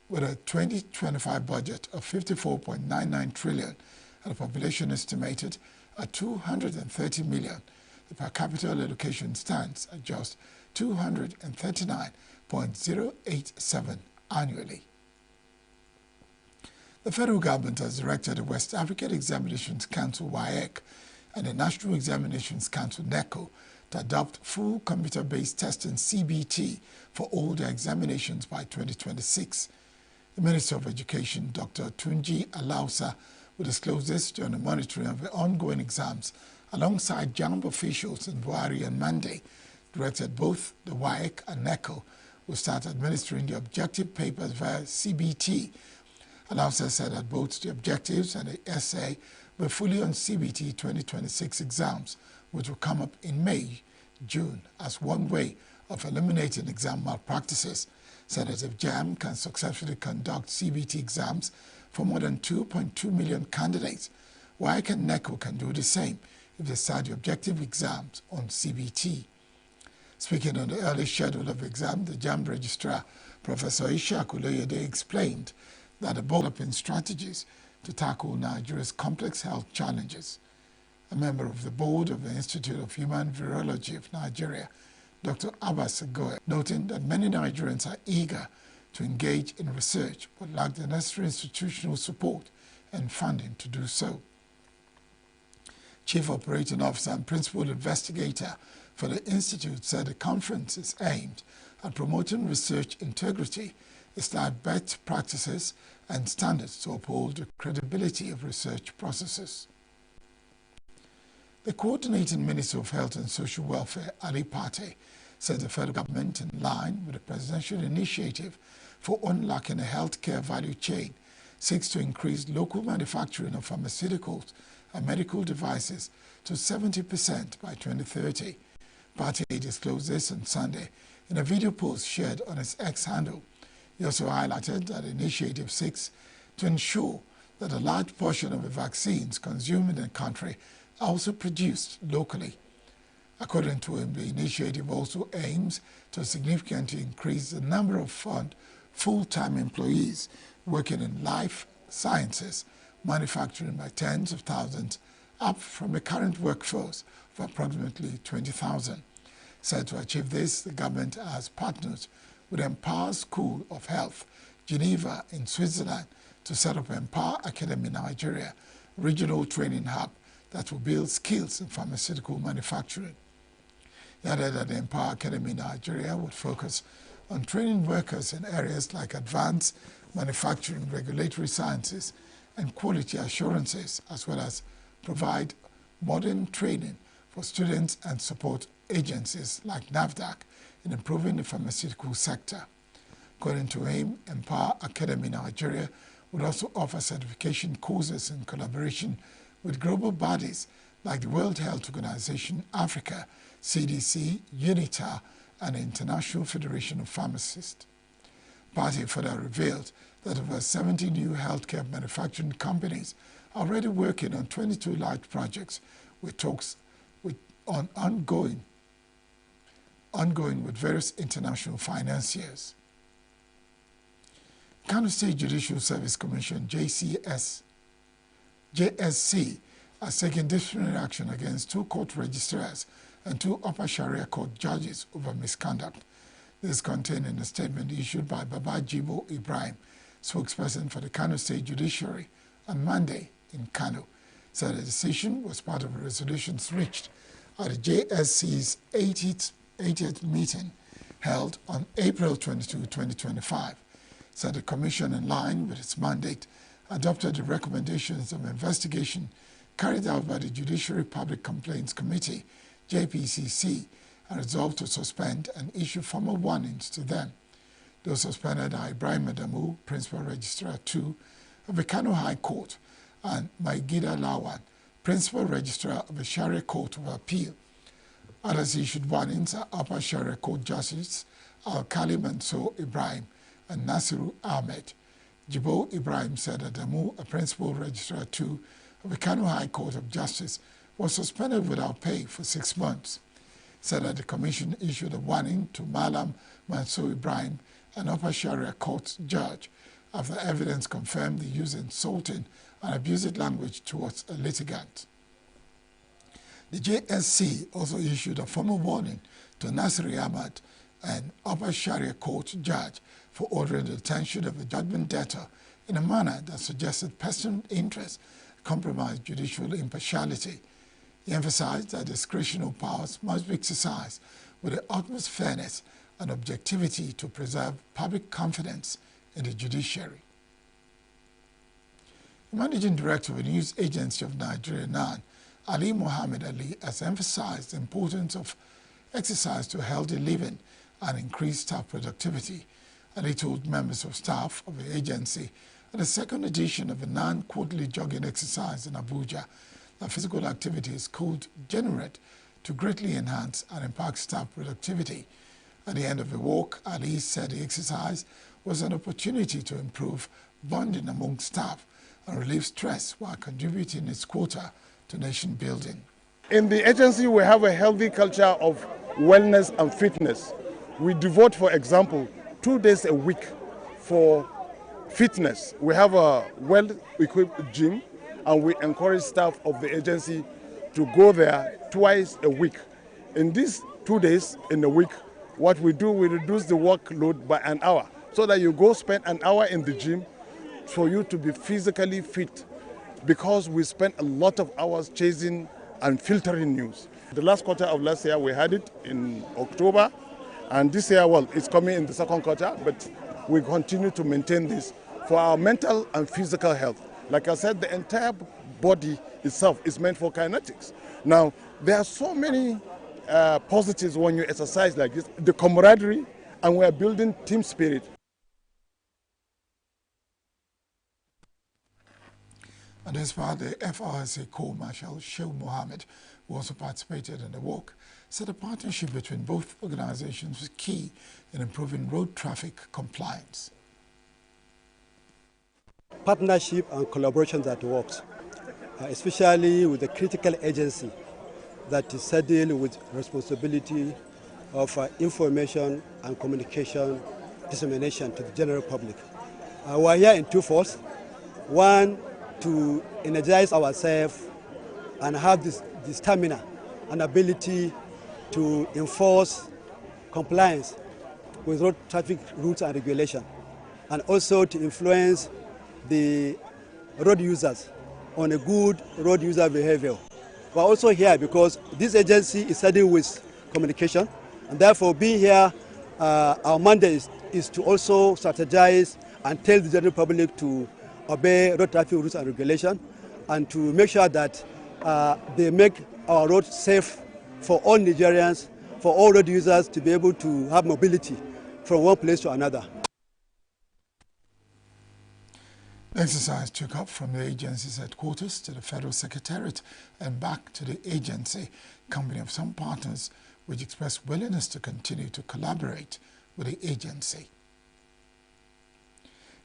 With a 2025 budget of 54.99 trillion and a population estimated at 230 million, the per capita allocation stands at just 239.087 annually. The federal government has directed the West African Examinations Council (WAEC) and the National Examinations Council (NECO) to adopt full computer-based testing (CBT) for all their examinations by 2026. The Minister of Education, Dr. Tunji Alausa, will disclose this during the monitoring of the ongoing exams alongside JAMB officials in Buhari and Monday, directed both the WAEC and NECO will start administering the objective papers via CBT. Alausa said that both the objectives and the essay were fully on CBT 2026 exams, which will come up in May, June, as one way of eliminating exam malpractices. Said that if JAMB can successfully conduct CBT exams for more than 2.2 million candidates, WAEC and NECO can do the same if they start the objective exams on CBT. Speaking on the early schedule of the exam, the JAMB registrar, Professor Ishaq Oloyede, explained that the board developing strategies to tackle Nigeria's complex health challenges. A member of the board of the Institute of Human Virology of Nigeria, Dr. Abbas Agoy, noting that many Nigerians are eager to engage in research but lack the necessary institutional support and funding to do so. Chief Operating Officer and Principal Investigator for the Institute said the conference is aimed at promoting research integrity, establish best practices and standards to uphold the credibility of research processes. The Coordinating Minister of Health and Social Welfare, Ali Pate, said the federal government, in line with the presidential initiative for unlocking a healthcare value chain, seeks to increase local manufacturing of pharmaceuticals and medical devices to 70% by 2030. Pate disclosed this on Sunday in a video post shared on his X handle. He also highlighted that the initiative seeks to ensure that a large portion of the vaccines consumed in the country are also produced locally. According to him, the initiative also aims to significantly increase the number of full-time employees working in life sciences, manufacturing by tens of thousands, up from the current workforce of approximately 20,000. Said to achieve this, the government has partnered with Empower School of Health, Geneva in Switzerland, to set up Empower Academy Nigeria, a regional training hub that will build skills in pharmaceutical manufacturing. He added that the Empower Academy Nigeria would focus on training workers in areas like advanced manufacturing, regulatory sciences, and quality assurances, as well as provide modern training for students and support agencies like NAFDAC in improving the pharmaceutical sector. According to him, Empower Academy Nigeria would also offer certification courses in collaboration with global bodies like the World Health Organization Africa, CDC, UNITA, and the International Federation of Pharmacists. Party further revealed that over 70 new healthcare manufacturing companies are already working on 22 large projects, with talks ongoing with various international financiers. Kano State Judicial Service Commission, JSC, has taken disciplinary action against 2 court registrars and 2 Upper Sharia Court judges over misconduct. This is contained in a statement issued by Babajibo Ibrahim, spokesperson for the Kano State Judiciary, on Monday in Kano. Said the decision was part of the resolutions reached at the JSC's 80th meeting held on April 22, 2025. Said the Commission, in line with its mandate, adopted the recommendations of investigation carried out by the Judiciary Public Complaints Committee, JPCC, and resolved to suspend and issue formal warnings to them. Those suspended are Ibrahim Adamu, Principal Registrar 2 of the Kano High Court, and Maigida Lawan, Principal Registrar of the Sharia Court of Appeal. Others issued warnings are Upper Sharia Court Justice Al-Kali Mansour Ibrahim and Nasiru Ahmed. Jibo Ibrahim said Adamu, a Principal Registrar 2 of the Kano High Court of Justice, was suspended without pay for 6 months. Said that the Commission issued a warning to Malam Mansour Ibrahim, an Upper Sharia Court judge, after evidence confirmed the use of insulting and abusive language towards a litigant. The JSC also issued a formal warning to Nasir Ahmad, an Upper Sharia Court judge, for ordering the detention of a judgment debtor in a manner that suggested personal interest, compromised judicial impartiality. He emphasized that discretional powers must be exercised with the utmost fairness and objectivity to preserve public confidence in the judiciary. The Managing Director of the News Agency of Nigeria, NAN, Ali Mohammed Ali, has emphasized the importance of exercise to healthy living and increased staff productivity. Ali told members of staff of the agency at the second edition of the NAN quarterly jogging exercise in Abuja that physical activity is called generate to greatly enhance and impact staff productivity. At the end of the walk, Ali said the exercise was an opportunity to improve bonding among staff and relieve stress while contributing its quota to nation building. In the agency, we have a healthy culture of wellness and fitness. We devote, for example, 2 days a week for fitness. We have a well-equipped gym, and we encourage staff of the agency to go there twice a week. In these 2 days in a week, what we do, we reduce the workload by an hour, so that you go spend an hour in the gym for you to be physically fit, because we spent a lot of hours chasing and filtering news. The last quarter of last year, we had it in October, and this year, well, it's coming in the second quarter, but we continue to maintain this for our mental and physical health. Like I said, the entire body itself is meant for kinetics. Now, there are so many positives when you exercise like this, the camaraderie, and we are building team spirit. And as part of the FRSA Co-Marshal Sheikh Mohammed, who also participated in the walk, said the partnership between both organizations was key in improving road traffic compliance. Partnership and collaboration that works, especially with the critical agency that is saddled with responsibility of information and communication dissemination to the general public. We are here in 2 folds. One, to energize ourselves and have the stamina and ability to enforce compliance with road traffic rules and regulation, and also to influence the road users on a good road user behavior. We're also here because this agency is saddled with communication, and therefore being here, our mandate is to also strategize and tell the general public to obey road traffic rules and regulation, and to make sure that they make our roads safe for all Nigerians, for all road users to be able to have mobility from one place to another. The exercise took up from the agency's headquarters to the Federal Secretariat and back to the agency, company of some partners which expressed willingness to continue to collaborate with the agency.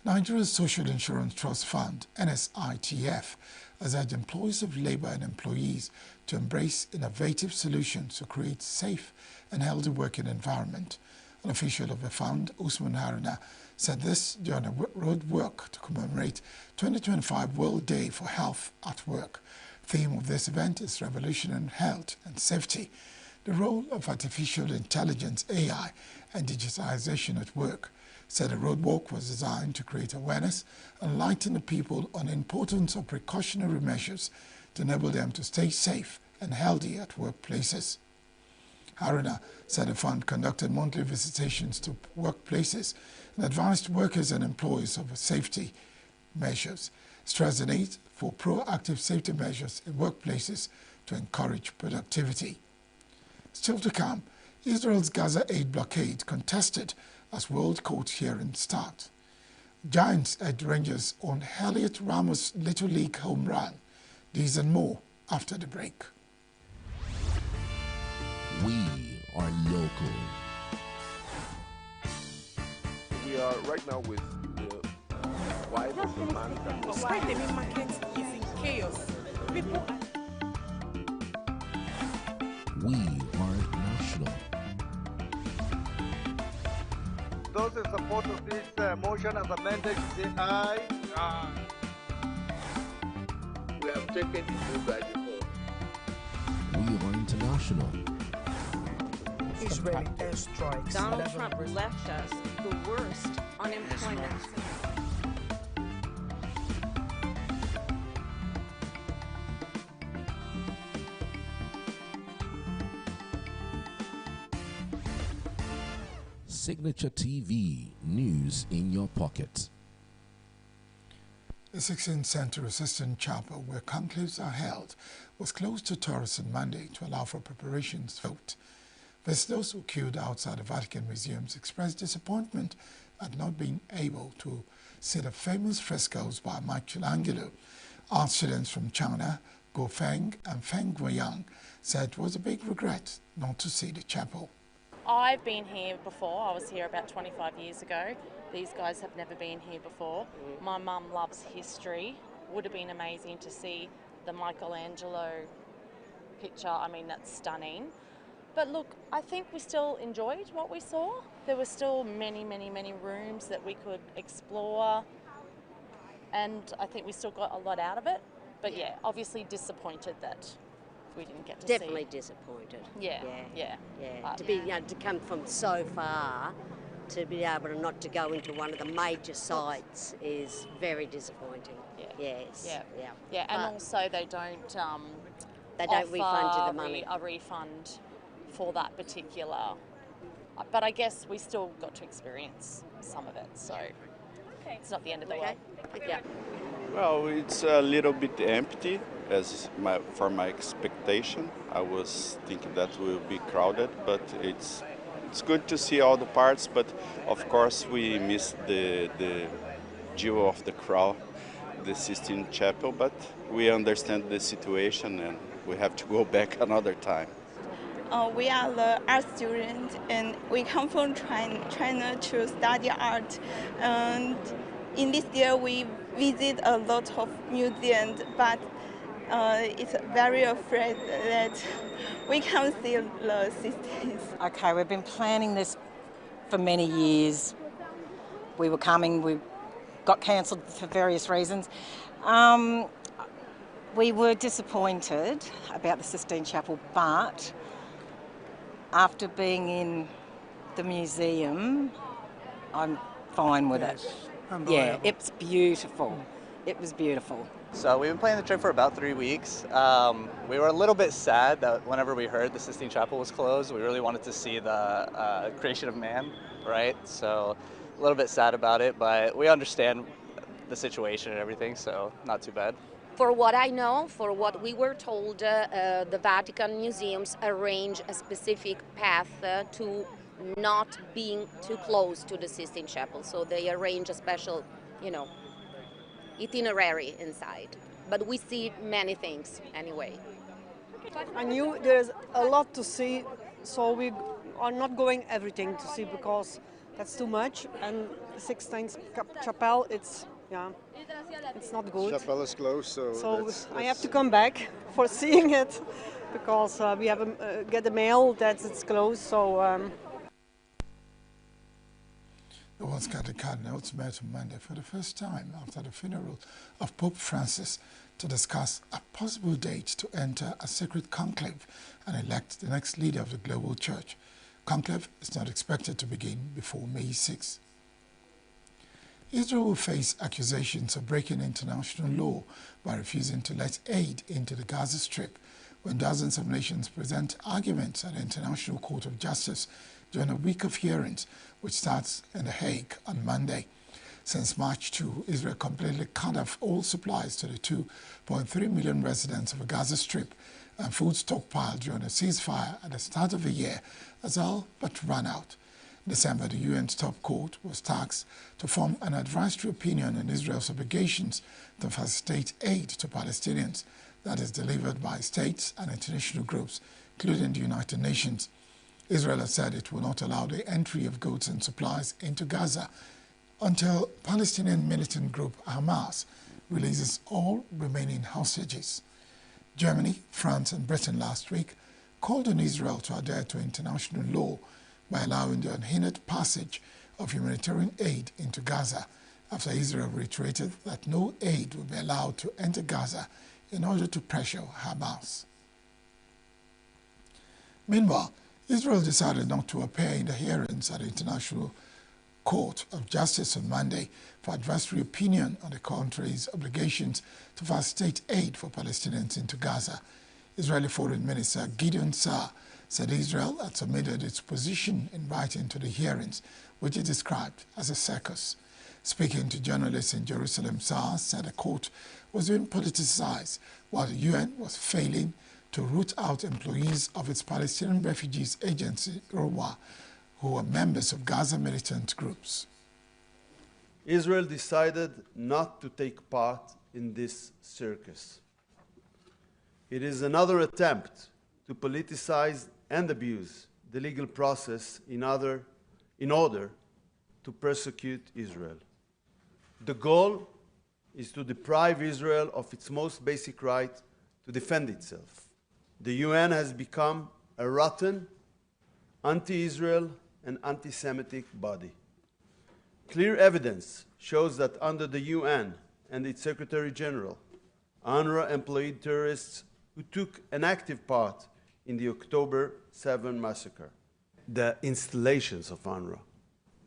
Nigeria's Social Insurance Trust Fund, NSITF, has urged employers of labour and employees to embrace innovative solutions to create safe and healthy working environment. An official of the fund, Usman Haruna, said this during a road work to commemorate 2025 World Day for Health at Work. The theme of this event is Revolution in Health and Safety, the role of artificial intelligence, AI, and digitization at work. Said the road walk was designed to create awareness and enlighten the people on the importance of precautionary measures to enable them to stay safe and healthy at workplaces. Haruna said the fund conducted monthly visitations to workplaces and advised workers and employees of safety measures, stressed the need for proactive safety measures in workplaces to encourage productivity. Still to come, Israel's Gaza aid blockade contested as World Court hearings start. Giants edge Rangers on Elliot Ramos' Little League home run. These and more after the break. We are local. We are right now with the wife of the man that was Why the main market is in chaos. People are... We are national. Those in support of this motion as amended, say aye. Aye. we have taken the by default. We are international. Israeli airstrikes. Donald Trump left us the worst unemployment. Signature TV, news in your pocket. The 16th century Sistine Chapel, where conclaves are held, was closed to tourists on Monday to allow for preparations for vote. Visitors who queued outside the Vatican museums expressed disappointment at not being able to see the famous frescoes by Michelangelo. Art students from China, Go Feng and Feng Guiyang, said it was a big regret not to see the chapel. I've been here before. I was here about 25 years ago. These guys have never been here before. My mum loves history. Would have been amazing to see the Michelangelo picture. I mean, that's stunning. But look, I think we still enjoyed what we saw. There were still many, many, many rooms that we could explore. And I think we still got a lot out of it. But yeah, obviously disappointed that we didn't get to Definitely see. disappointed. Yeah. To be, to come from so far, to be able to not to go into one of the major sites is very disappointing. Yeah. Yes. Yeah, and also they don't refund you the money. A refund for that particular. But I guess we still got to experience some of it, so it's not the end of the world. Yeah. Well, it's a little bit empty for my expectation. I was thinking that will be crowded, but it's good to see all the parts. But of course, we missed the jewel of the crown, the Sistine Chapel. But we understand the situation, and we have to go back another time. We are the art students, and we come from China to study art. And in this year, we visit a lot of museums, but it's very afraid that we can't see the Sistine. Okay, we've been planning this for many years. We were coming, we got cancelled for various reasons. We were disappointed about the Sistine Chapel, but after being in the museum, I'm fine with it. Yeah, it's beautiful. It was beautiful. So we've been planning the trip for about 3 weeks. We were a little bit sad that whenever we heard the Sistine Chapel was closed, we really wanted to see the creation of man, right? So a little bit sad about it, but we understand the situation and everything, so not too bad. For what I know, for what we were told, the Vatican museums arrange a specific path to not being too close to the Sistine Chapel. So they arrange a special, itinerary inside. But we see many things anyway. I knew there's a lot to see, so we are not going everything to see because that's too much. And Sixtine Chapel, it's yeah, it's not good. Chapel is closed, so I have to come back for seeing it because we have get a mail that it's closed. So. The once Catholic cardinals met on Monday for the first time after the funeral of Pope Francis to discuss a possible date to enter a sacred conclave and elect the next leader of the global church. Conclave is not expected to begin before May 6. Israel will face accusations of breaking international law by refusing to let aid into the Gaza Strip when dozens of nations present arguments at the International Court of Justice during a week of hearings which starts in The Hague on Monday. Since March 2, Israel completely cut off all supplies to the 2.3 million residents of the Gaza Strip, and food stockpile during a ceasefire at the start of the year has all but run out. In December, the UN's top court was tasked to form an advisory opinion on Israel's obligations to facilitate aid to Palestinians that is delivered by states and international groups, including the United Nations. Israel has said it will not allow the entry of goods and supplies into Gaza until Palestinian militant group Hamas releases all remaining hostages. Germany, France and Britain last week called on Israel to adhere to international law by allowing the unhindered passage of humanitarian aid into Gaza after Israel reiterated that no aid will be allowed to enter Gaza in order to pressure Hamas. Meanwhile, Israel decided not to appear in the hearings at the International Court of Justice on Monday for advisory opinion on the country's obligations to facilitate aid for Palestinians into Gaza. Israeli Foreign Minister Gideon Saar said Israel had submitted its position in writing to the hearings, which he described as a circus. Speaking to journalists in Jerusalem, Saar said the court was being politicized while the UN was failing to root out employees of its Palestinian Refugees Agency, UNRWA, who are members of Gaza militant groups. Israel decided not to take part in this circus. It is another attempt to politicize and abuse the legal process in order to persecute Israel. The goal is to deprive Israel of its most basic right to defend itself. The UN has become a rotten, anti-Israel and anti-Semitic body. Clear evidence shows that under the UN and its Secretary General, UNRWA employed terrorists who took an active part in the October 7 massacre. The installations of UNRWA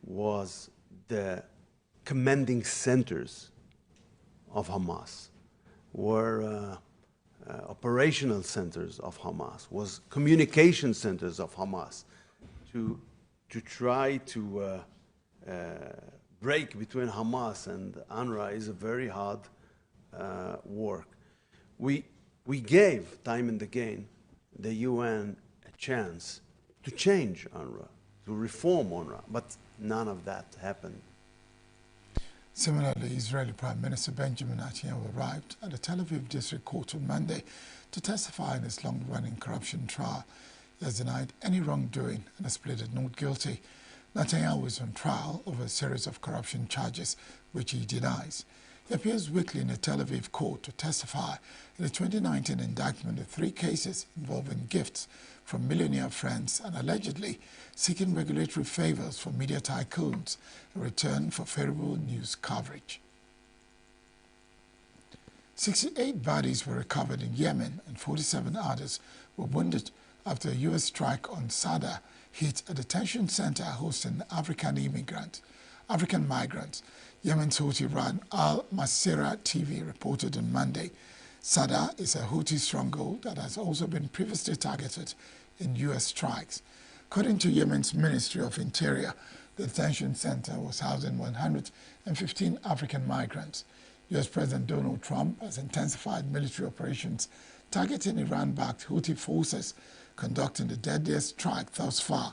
was the commanding centers of Hamas, were operational centers of Hamas, was communication centers of Hamas, to try to break between Hamas and UNRWA is a very hard work. We gave time and again the UN a chance to change UNRWA, to reform UNRWA, but none of that happened. Similarly, Israeli Prime Minister Benjamin Netanyahu arrived at the Tel Aviv District Court on Monday to testify in his long-running corruption trial. He has denied any wrongdoing and has pleaded not guilty. Netanyahu is on trial over a series of corruption charges, which he denies. He appears weekly in the Tel Aviv court to testify in the 2019 indictment of 3 cases involving gifts from millionaire friends and allegedly seeking regulatory favors from media tycoons in return for favorable news coverage. 68 bodies were recovered in Yemen and 47 others were wounded after a U.S. strike on Sada hit a detention center hosting African migrants. Yemen's Houthi-run Al Masirah TV reported on Monday. Sada is a Houthi stronghold that has also been previously targeted in U.S. strikes. According to Yemen's Ministry of Interior, the detention center was housing 115 African migrants. U.S. President Donald Trump has intensified military operations targeting Iran-backed Houthi forces, conducting the deadliest strike thus far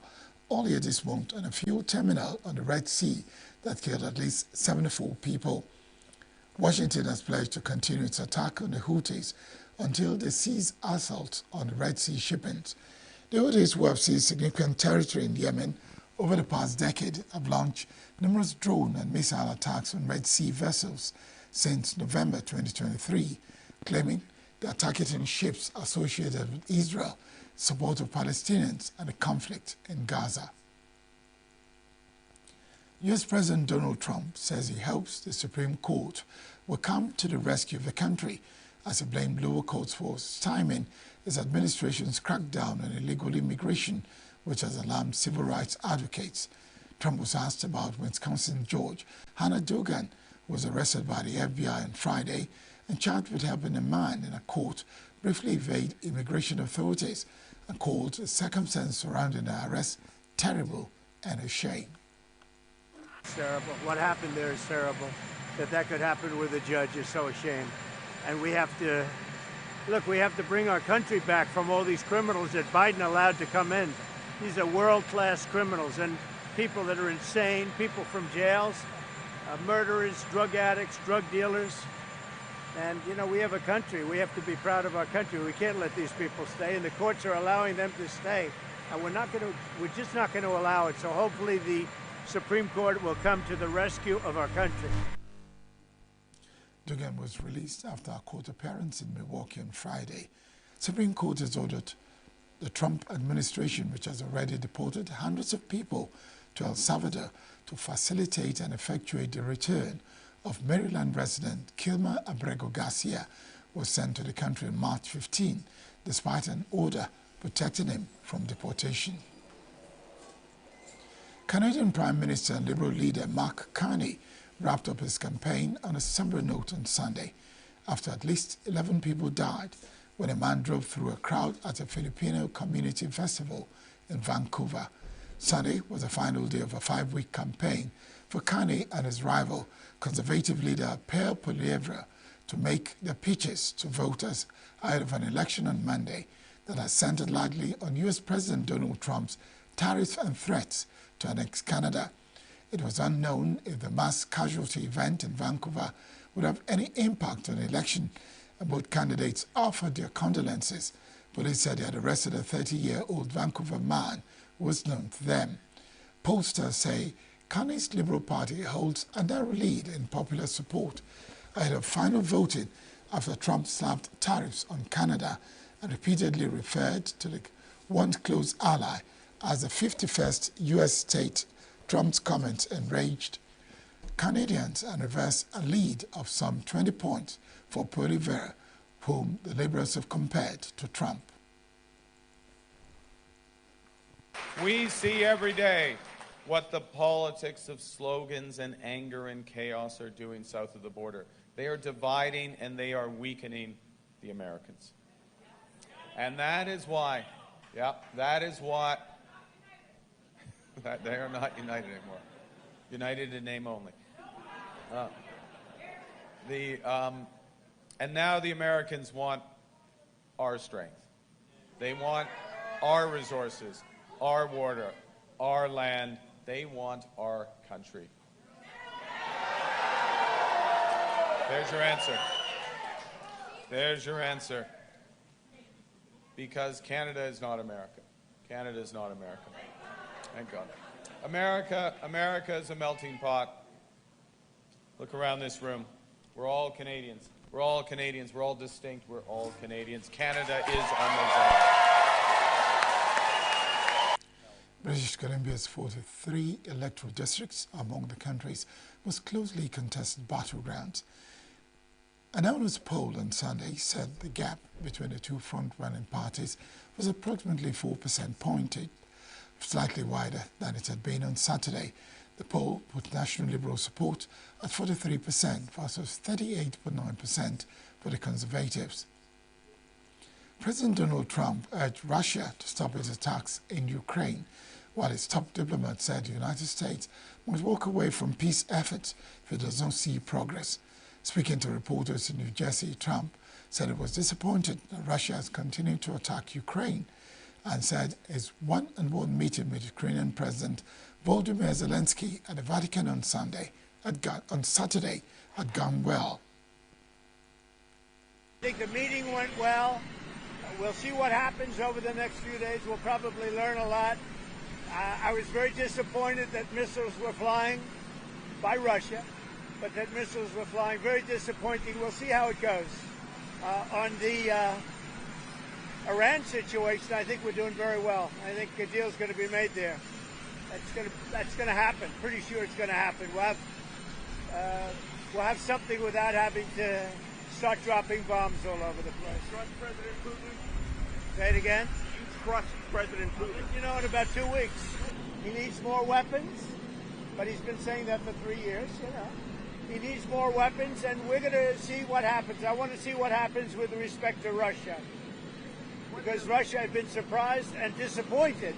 earlier this month on a fuel terminal on the Red Sea that killed at least 74 people. Washington has pledged to continue its attack on the Houthis until they cease assaults on the Red Sea shipments. The Houthis, who have seized significant territory in Yemen, over the past decade have launched numerous drone and missile attacks on Red Sea vessels since November 2023, claiming they are targeting ships associated with Israel, support of Palestinians, and the conflict in Gaza. U.S. President Donald Trump says he hopes the Supreme Court will come to the rescue of the country as he blamed lower courts for stymieing his administration's crackdown on illegal immigration, which has alarmed civil rights advocates. Trump was asked about Wisconsin Judge Hannah Duggan, who was arrested by the FBI on Friday and charged with helping a man in a court briefly evade immigration authorities, and called the circumstances surrounding the arrest terrible and a shame. It's terrible. What happened there is terrible. That could happen with a judge is so a shame. And we have to, look, we have to bring our country back from all these criminals that Biden allowed to come in. These are world-class criminals and people that are insane, people from jails, murderers, drug addicts, drug dealers. And, you know, we have a country. We have to be proud of our country. We can't let these people stay, and the courts are allowing them to stay. And we're just not going to allow it. So hopefully the Supreme Court will come to the rescue of our country. Duggan was released after a court appearance in Milwaukee on Friday. Supreme Court has ordered the Trump administration, which has already deported hundreds of people to El Salvador, to facilitate and effectuate the return of Maryland resident Kilmer Abrego Garcia, who was sent to the country on March 15, despite an order protecting him from deportation. Canadian Prime Minister and Liberal leader Mark Carney wrapped up his campaign on a somber note on Sunday, after at least 11 people died when a man drove through a crowd at a Filipino community festival in Vancouver. Sunday was the final day of a 5-week campaign for Carney and his rival, Conservative leader Pierre Poilievre, to make their pitches to voters ahead of an election on Monday that has centered largely on U.S. President Donald Trump's tariffs and threats to annex Canada. It was unknown if the mass casualty event in Vancouver would have any impact on the election, and both candidates offered their condolences. Police said they had arrested a 30-year-old Vancouver man who was known to them. Pollsters say Carney's Liberal Party holds a narrow lead in popular support ahead of final voting after Trump slapped tariffs on Canada and repeatedly referred to the once close ally as the 51st U.S. state. Trump's comments enraged Canadians and reversed a lead of some 20 points for Poilievre, whom the Liberals have compared to Trump. We see every day what the politics of slogans and anger and chaos are doing south of the border. They are dividing and they are weakening the Americans. And that is why, that is what, they are not united anymore. United in name only. And now the Americans want our strength. They want our resources, our water, our land. They want our country. There's your answer. There's your answer. Because Canada is not America. Canada is not America. Thank God. America is a melting pot. Look around this room. We're all Canadians. We're all Canadians. We're all distinct. We're all Canadians. Canada is our mosaic. British Columbia's 43 electoral districts are among the country's most closely contested battlegrounds. An honest poll on Sunday said the gap between the two front-running parties was approximately 4% pointed, slightly wider than it had been on Saturday. The poll put National Liberal support at 43% versus 38.9% for the Conservatives. President Donald Trump urged Russia to stop its attacks in Ukraine, while his top diplomat said the United States must walk away from peace efforts if it does not see progress. Speaking to reporters in New Jersey, Trump said it was disappointed that Russia has continued to attack Ukraine, and said his one-on-one meeting with Ukrainian President Volodymyr Zelensky at the Vatican on Saturday had gone well. I think the meeting went well. We'll see what happens over the next few days. We'll probably learn a lot. I was very disappointed that missiles were flying by Russia, but that missiles were flying. Very disappointing. We'll see how it goes. On the Iran situation, I think we're doing very well. I think a deal's going to be made there. That's going to happen. Pretty sure it's going to happen. We'll have something without having to start dropping bombs all over the place. Trust President Putin? Say it again. You trust President Putin? You know, in about 2 weeks. He needs more weapons, but he's been saying that for 3 years, you know. He needs more weapons, and we're going to see what happens. I want to see what happens with respect to Russia. Because Russia had been surprised and disappointed,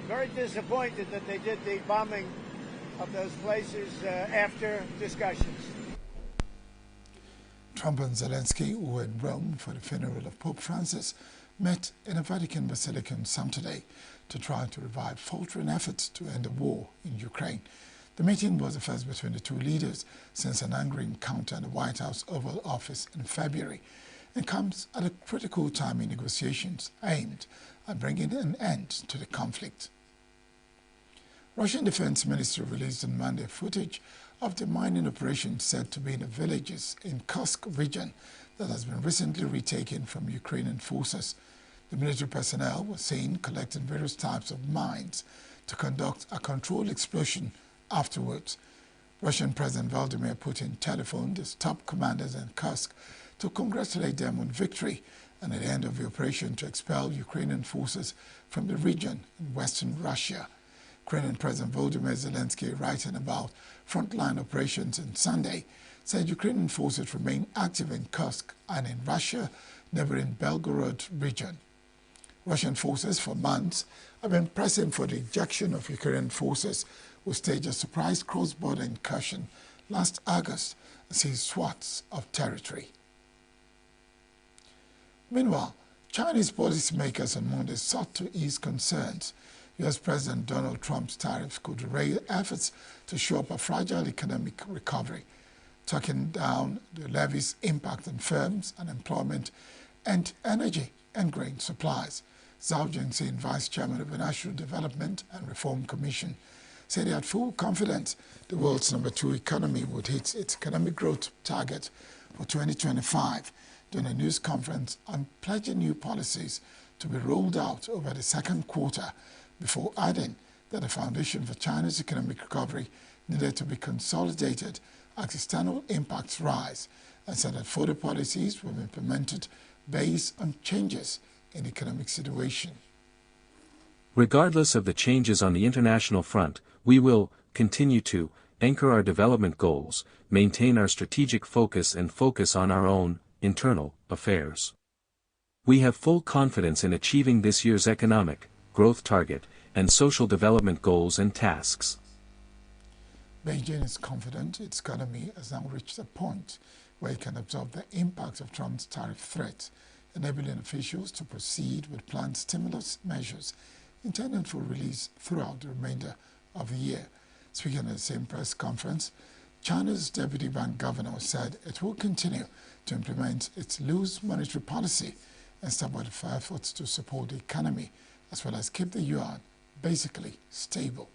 very disappointed that they did the bombing of those places after discussions. Trump and Zelensky, who were in Rome for the funeral of Pope Francis, met in a Vatican basilica on Saturday to try to revive faltering efforts to end the war in Ukraine. The meeting was the first between the two leaders since an angry encounter in the White House Oval Office in February, and comes at a critical time in negotiations aimed at bringing an end to the conflict. Russian Defense Ministry released on Monday footage of the mining operation said to be in the villages in Kursk region that has been recently retaken from Ukrainian forces. The military personnel were seen collecting various types of mines to conduct a controlled explosion afterwards. Russian President Vladimir Putin telephoned his top commanders in Kursk to congratulate them on victory and at the end of the operation to expel Ukrainian forces from the region in western Russia. Ukrainian President Volodymyr Zelensky, writing about frontline operations on Sunday, said Ukrainian forces remain active in Kursk and in Russia, neighboring Belgorod region. Russian forces for months have been pressing for the ejection of Ukrainian forces, who staged a surprise cross-border incursion last August and seized swaths of territory. Meanwhile, Chinese policymakers on Monday sought to ease concerns U.S. President Donald Trump's tariffs could derail efforts to shore up a fragile economic recovery, talking down the levy's impact on firms and employment and energy and grain supplies. Zhao Jianxin, Vice Chairman of the National Development and Reform Commission, said he had full confidence the world's number 2 economy would hit its economic growth target for 2025 during a news conference on pledging new policies to be rolled out over the second quarter, before adding that the foundation for China's economic recovery needed to be consolidated as external impacts rise, and said that further policies will be implemented based on changes in the economic situation. Regardless of the changes on the international front, we will continue to anchor our development goals, maintain our strategic focus and focus on our own internal affairs. We have full confidence in achieving this year's economic growth target and social development goals and tasks. Beijing is confident its economy has now reached a point where it can absorb the impact of Trump's tariff threat, enabling officials to proceed with planned stimulus measures intended for release throughout the remainder of the year. Speaking at the same press conference, China's Deputy Bank Governor said it will continue to implement its loose monetary policy and step up efforts to support the economy, as well as keep the yuan basically stable.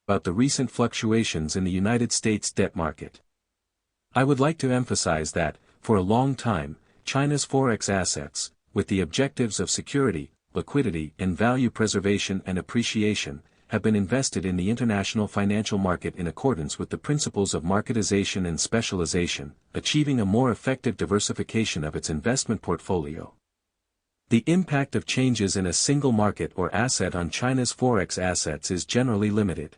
About the recent fluctuations in the United States debt market. I would like to emphasize that, for a long time, China's forex assets, with the objectives of security, liquidity, and value preservation and appreciation, have been invested in the international financial market in accordance with the principles of marketization and specialization, achieving a more effective diversification of its investment portfolio. The impact of changes in a single market or asset on China's forex assets is generally limited.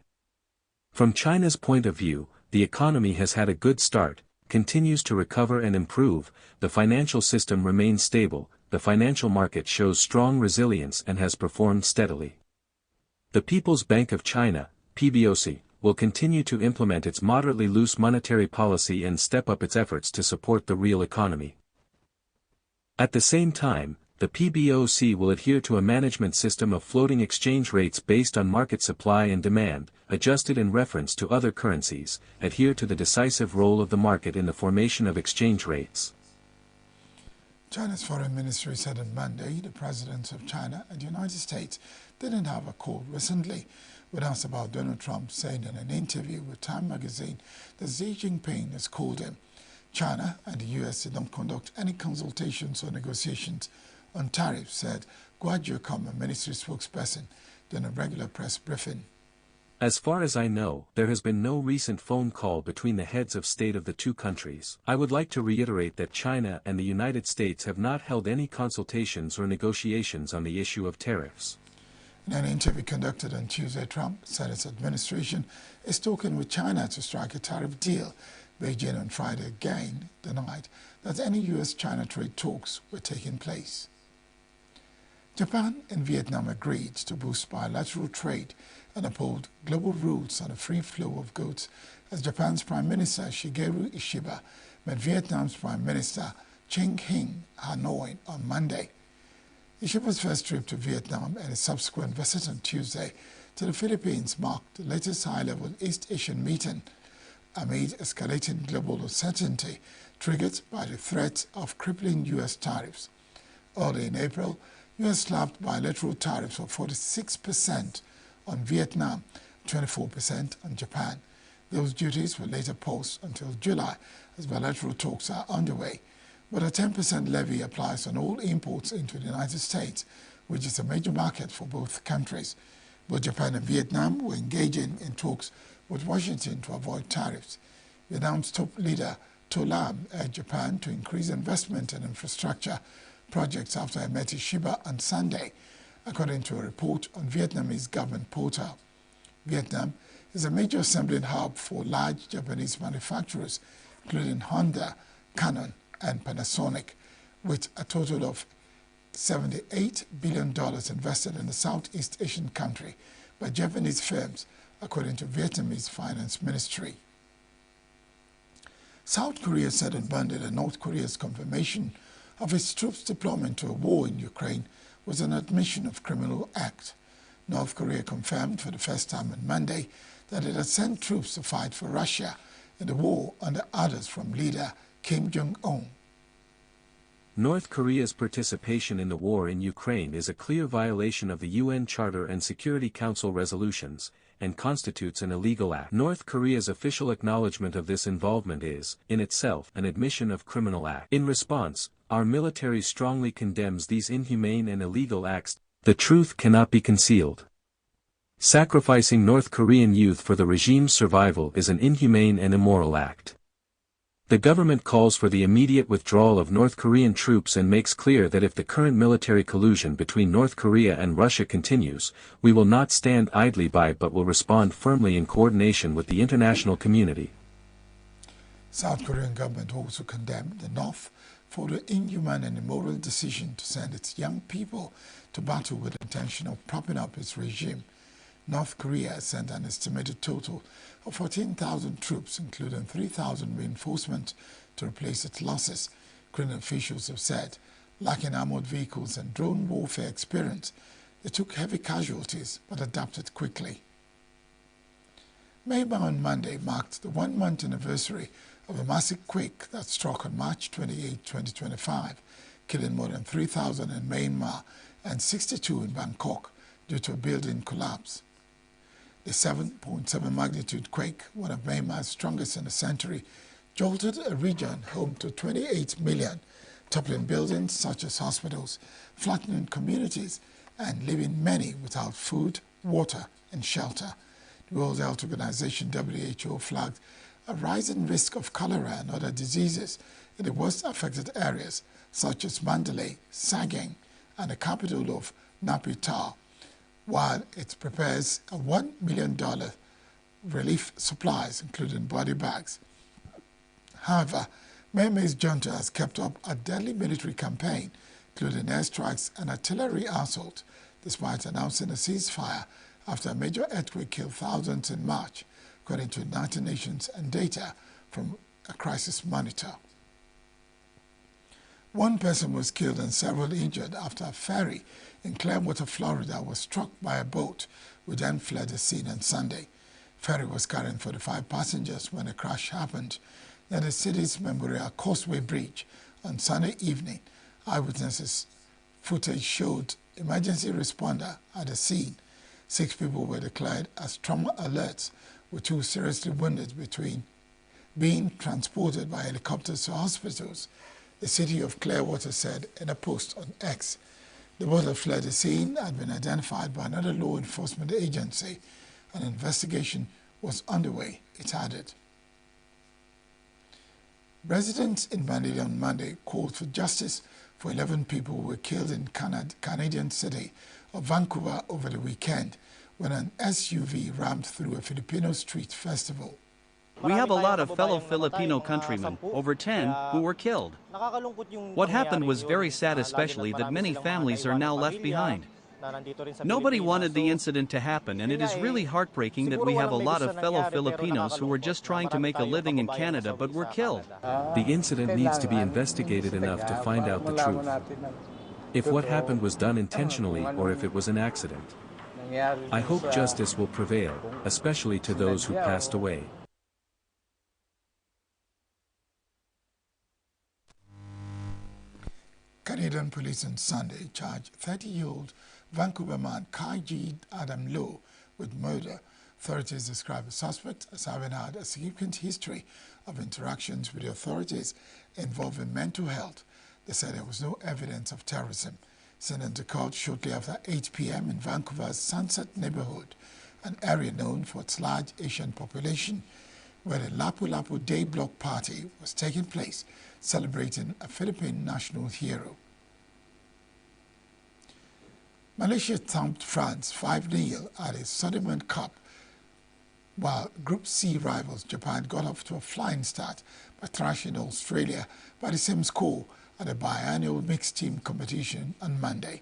From China's point of view, the economy has had a good start, continues to recover and improve, the financial system remains stable, the financial market shows strong resilience and has performed steadily. The People's Bank of China, PBOC, will continue to implement its moderately loose monetary policy and step up its efforts to support the real economy. At the same time, the PBOC will adhere to a management system of floating exchange rates based on market supply and demand, adjusted in reference to other currencies, adhere to the decisive role of the market in the formation of exchange rates. China's foreign ministry said on Monday the presidents of China and the United States didn't have a cold recently. When asked about Donald Trump saying in an interview with Time magazine that Xi Jinping has called him, China and the U.S. did not conduct any consultations or negotiations on tariffs, said Guo Jiakun, ministry spokesperson, during a regular press briefing. As far as I know, there has been no recent phone call between the heads of state of the two countries. I would like to reiterate that China and the United States have not held any consultations or negotiations on the issue of tariffs. In an interview conducted on Tuesday, Trump said his administration is talking with China to strike a tariff deal. Beijing on Friday again denied that any U.S.-China trade talks were taking place. Japan and Vietnam agreed to boost bilateral trade and uphold global rules on the free flow of goods as Japan's Prime Minister Shigeru Ishiba met Vietnam's Prime Minister Chinh Hinh Hanoi on Monday. Ishiba's first trip to Vietnam and his subsequent visit on Tuesday to the Philippines marked the latest high-level East Asian meeting amid escalating global uncertainty triggered by the threat of crippling U.S. tariffs. Early in April, U.S. slapped bilateral tariffs of 46% on Vietnam, 24% on Japan. Those duties were later paused until July as bilateral talks are underway. But a 10% levy applies on all imports into the United States, which is a major market for both countries. Both Japan and Vietnam were engaging in talks with Washington to avoid tariffs. Vietnam's top leader, To Lam, urged Japan to increase investment in infrastructure projects after he met Ishiba on Sunday, according to a report on Vietnamese government portal. Vietnam is a major assembling hub for large Japanese manufacturers, including Honda, Canon, and Panasonic, with a total of $78 billion invested in the Southeast Asian country by Japanese firms, according to Vietnamese Finance Ministry. South Korea said on Monday that North Korea's confirmation of its troops' deployment to a war in Ukraine was an admission of criminal act. North Korea confirmed for the first time on Monday that it had sent troops to fight for Russia in the war under orders from leader Kim Jong-un. North Korea's participation in the war in Ukraine is a clear violation of the UN Charter and Security Council resolutions, and constitutes an illegal act. North Korea's official acknowledgement of this involvement is, in itself, an admission of criminal act. In response, our military strongly condemns these inhumane and illegal acts. The truth cannot be concealed. Sacrificing North Korean youth for the regime's survival is an inhumane and immoral act. The government calls for the immediate withdrawal of North Korean troops and makes clear that if the current military collusion between North Korea and Russia continues, we will not stand idly by but will respond firmly in coordination with the international community. South Korean government also condemned the North for the inhuman and immoral decision to send its young people to battle with the intention of propping up its regime. North Korea sent an estimated total of 14,000 troops, including 3,000 reinforcements, to replace its losses. Korean officials have said, lacking armored vehicles and drone warfare experience, they took heavy casualties but adapted quickly. Myanmar on Monday marked the one-month anniversary of a massive quake that struck on March 28, 2025, killing more than 3,000 in Myanmar and 62 in Bangkok due to a building collapse. The 7.7 magnitude quake, one of Myanmar's strongest in a century, jolted a region home to 28 million, toppling buildings such as hospitals, flattening communities, and leaving many without food, water, and shelter. The World Health Organization (WHO) flagged a rising risk of cholera and other diseases in the worst affected areas such as Mandalay, Sagaing, and the capital of Naypyidaw, while it prepares a $1 million relief supplies, including body bags. However, Myanmar's junta has kept up a deadly military campaign, including airstrikes and artillery assault, despite announcing a ceasefire after a major earthquake killed thousands in March, according to United Nations and data from a crisis monitor. One person was killed and several injured after a ferry in Clearwater, Florida was struck by a boat, which then fled the scene on Sunday. The ferry was carrying 45 passengers when the crash happened near the city's Memorial Causeway Bridge on Sunday evening. Eyewitnesses footage showed emergency responder at the scene. 6 people were declared as trauma alerts, with 2 seriously wounded between being transported by helicopters to hospitals, the city of Clearwater said in a post on X. The boat that fled the scene had been identified by another law enforcement agency. An investigation was underway, it added. Residents in Mandalay on Monday called for justice for 11 people who were killed in Canadian city of Vancouver over the weekend when an SUV rammed through a Filipino street festival. We have a lot of fellow Filipino countrymen, over 10, who were killed. What happened was very sad, especially that many families are now left behind. Nobody wanted the incident to happen, and it is really heartbreaking that we have a lot of fellow Filipinos who were just trying to make a living in Canada but were killed. The incident needs to be investigated enough to find out the truth. If what happened was done intentionally or if it was an accident. I hope justice will prevail, especially to those who passed away. Canadian police on Sunday charged 30-year-old Vancouver man Kai G. Adam Low with murder. Authorities describe the suspect as having had a significant history of interactions with the authorities involving mental health. They said there was no evidence of terrorism. Incident occurred shortly after 8 p.m. in Vancouver's Sunset neighborhood, an area known for its large Asian population, where the Lapu-Lapu Day Block Party was taking place, celebrating a Philippine national hero. Malaysia thumped France 5-0 at the Sudirman Cup, while Group C rivals Japan got off to a flying start by thrashing Australia by the same score at the biannual mixed team competition on Monday.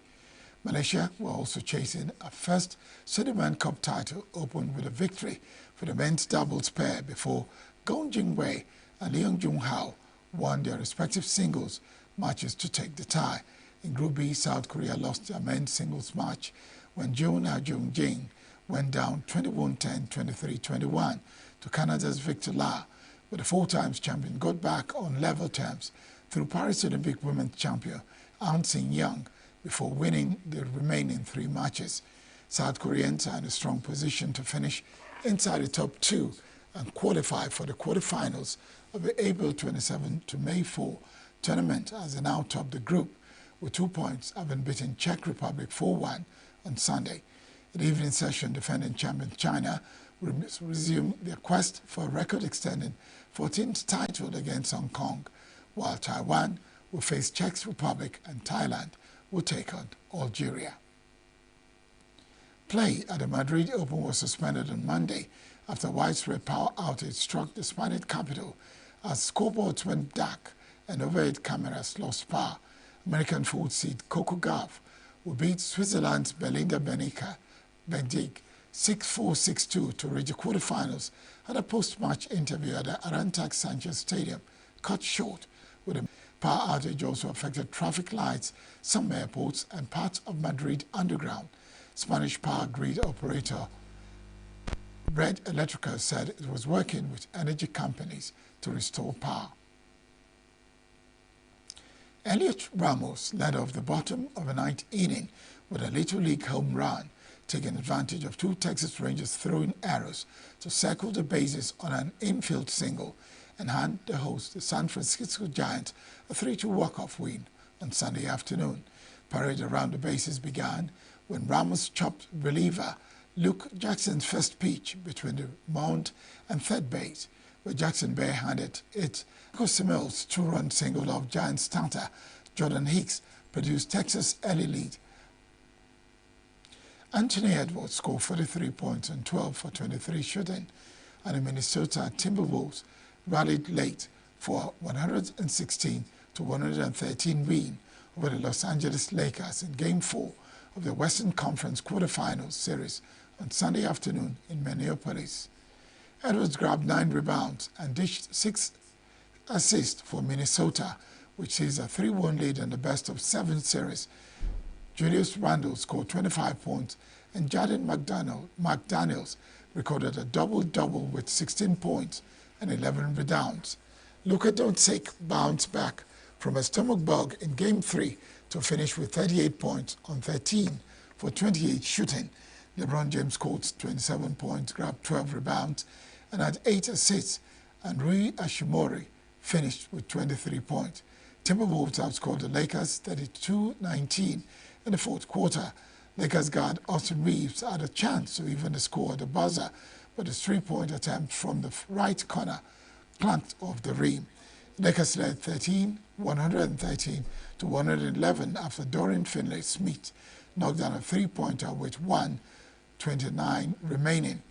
Malaysia were also chasing a first Sudirman Cup title, opened with a victory for the men's doubles pair before Gong Jingwei and Leong Junghao won their respective singles matches to take the tie. In Group B, South Korea lost their men's singles match when Jeon Ha-jung-jin went down 21-10, 23-21 to Canada's Victor La, but the 4-times champion got back on level terms through Paris Olympic women's champion Ahn Sin-young before winning the remaining 3 matches. South Koreans are in a strong position to finish inside the top 2 and qualify for the quarterfinals of the April 27 to May 4 tournament as they now top the group with 2 points, having beaten Czech Republic 4-1 on Sunday. In the evening session, defending champion China resumed their quest for a record-extending 14th title against Hong Kong, while Taiwan will face Czech Republic and Thailand will take on Algeria. Play at the Madrid Open was suspended on Monday after widespread power outage struck the Spanish capital as scoreboards went dark and overhead cameras lost power. American fourth seed Coco Gauff will beat Switzerland's Belinda Bencic 6-4, 6-2 to reach the quarterfinals at a post-match interview at the Arantac Sanchez Stadium, cut short with a power outage also affected traffic lights, some airports, and parts of Madrid underground. Spanish power grid operator Red Electrica said it was working with energy companies to restore power. Elliot Ramos led off the bottom of a ninth inning with a Little League home run, taking advantage of 2 Texas Rangers throwing arrows to circle the bases on an infield single and hand the host, the San Francisco Giants, a 3-2 walk-off win on Sunday afternoon. Parade around the bases began when Ramos chopped reliever Luke Jackson's first pitch between the mound and third base, where Jackson barehanded it. Cosimell's 2-run single off Giants starter Jordan Hicks produced Texas' early lead. Anthony Edwards scored 43 points on 12 for 23 shooting, and the Minnesota Timberwolves rallied late for 116-113 win over the Los Angeles Lakers in Game 4 of the Western Conference quarterfinals series on Sunday afternoon in Minneapolis. Edwards grabbed 9 rebounds and dished 6 assists for Minnesota, which sees a 3-1 lead in the best-of-7 series. Julius Randle scored 25 points, and Jaden McDaniels recorded a double-double with 16 points and 11 rebounds. Luka Doncic bounced back from a stomach bug in Game 3 to finish with 38 points on 13 for 28 shooting. LeBron James scored 27 points, grabbed 12 rebounds, and had 8 assists, and Rui Hachimura finished with 23 points. Timberwolves outscored the Lakers 32-19 in the fourth quarter. Lakers guard Austin Reeves had a chance to even the score at the buzzer, but a three-point attempt from the right corner clanked off the rim. Lakers led 113 to 111 after Dorian Finney-Smith knocked down a three-pointer with 1:29 remaining.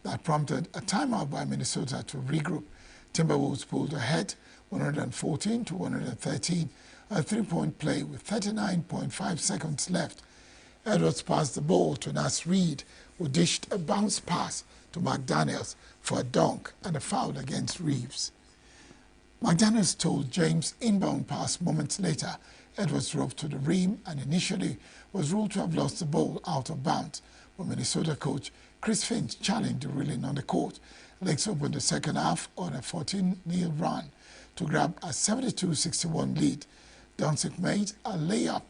That prompted a timeout by Minnesota to regroup. Timberwolves pulled ahead 114 to 113, a three-point play with 39.5 seconds left. Edwards passed the ball to Nas Reed, who dished a bounce pass to McDaniels for a dunk and a foul against Reeves. McDaniels told James inbound pass moments later. Edwards drove to the rim and initially was ruled to have lost the ball out of bounds, but Minnesota coach Chris Finch challenged the ruling on the court. Lakers opened the second half on a 14-0 run to grab a 72-61 lead. Doncic made a layup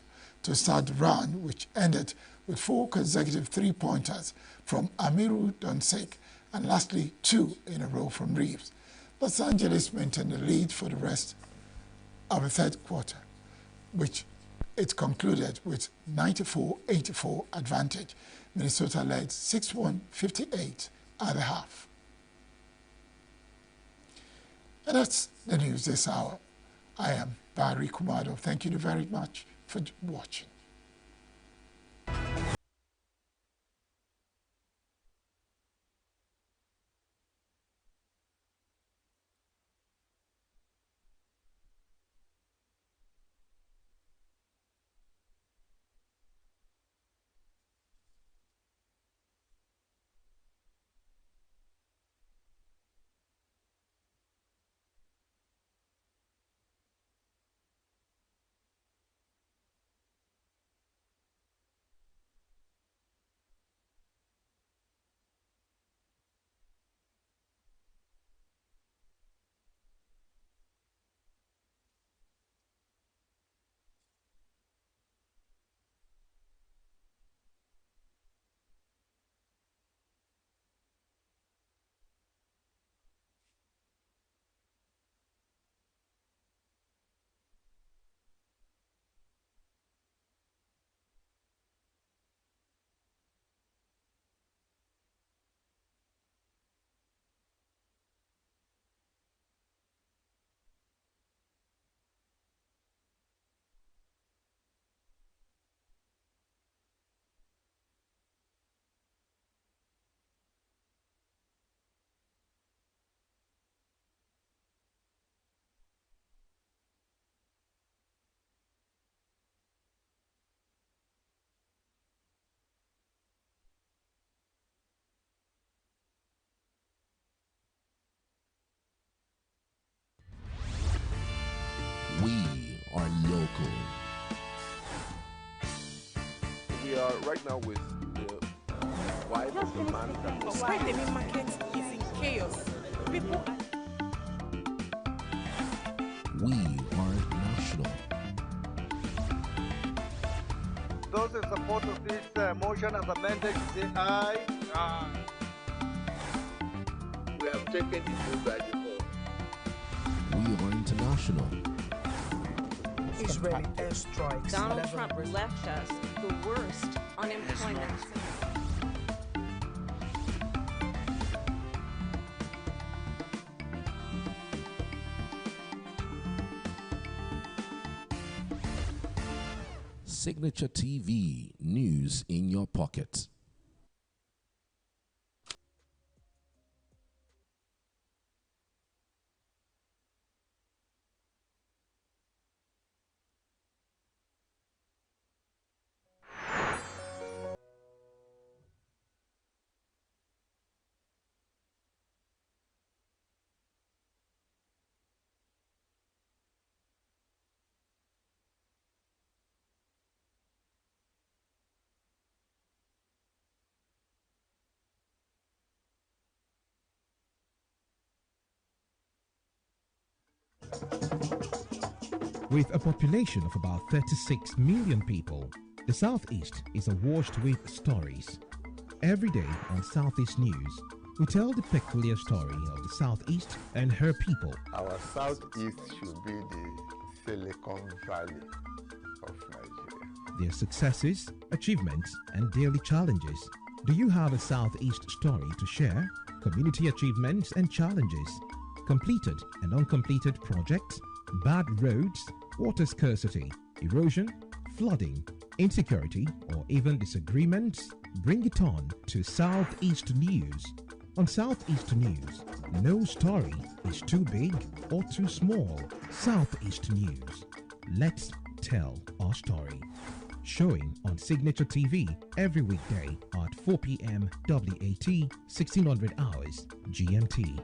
to start the run, which ended with 4 consecutive three-pointers from Amiru Doncic and lastly 2 in a row from Reeves. Los Angeles maintained the lead for the rest of the third quarter, which it concluded with 94-84 advantage. Minnesota led 61-58 at the half. And that's the news this hour. I am Barry Kumado. Thank you very much for watching. We are local. We are right now with the wife of the man that was Why the main market is in chaos. People are... We are national. Those in support of this motion as amended, say aye. Aye. We have taken the vote by default. We are international. Israeli airstrikes. Donald Trump left us the worst unemployment. Signature TV, news in your pocket. With a population of about 36 million people, the Southeast is awash with stories. Every day on Southeast News, we tell the peculiar story of the Southeast and her people. Our Southeast should be the Silicon Valley of Nigeria. Their successes, achievements, and daily challenges. Do you have a Southeast story to share? Community achievements and challenges, completed and uncompleted projects, bad roads, water scarcity, erosion, flooding, insecurity, or even disagreements? Bring it on to Southeast News. On Southeast News, no story is too big or too small. Southeast News. Let's tell our story. Showing on Signaturetv every weekday at 4 p.m. WAT, 1600 hours GMT.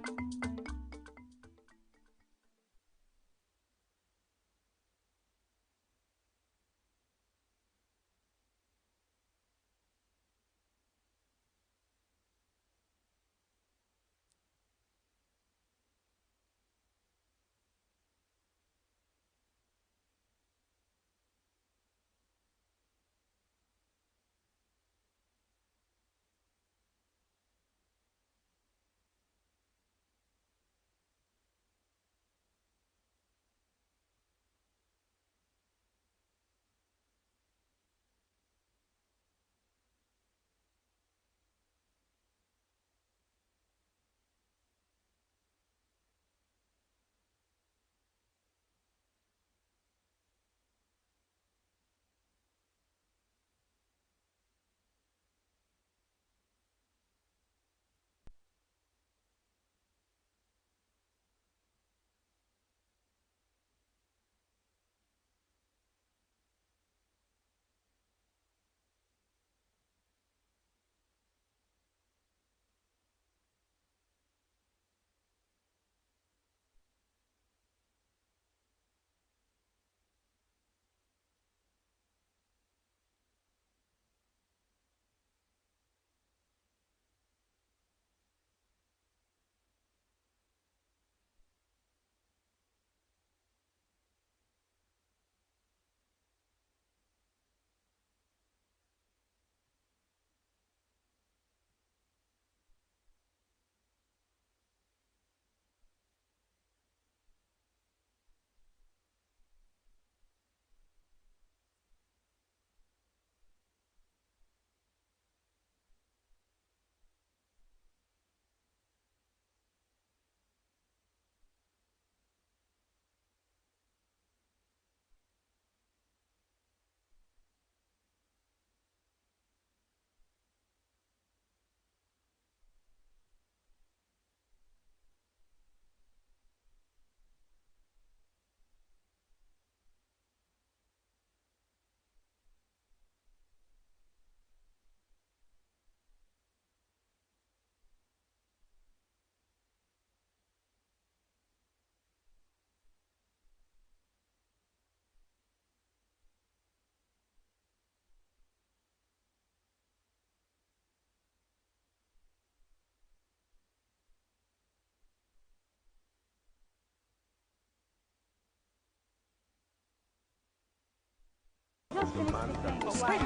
When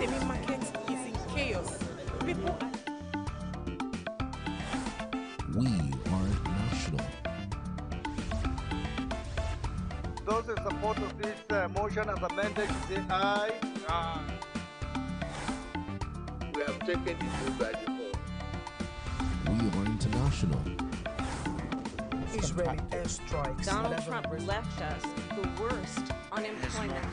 the main market is in chaos, people. We are national. Those in support of this motion as amended, say aye. Aye. We have taken the vote by default. We are international. Israeli airstrikes. Donald Trump left us the worst unemployment.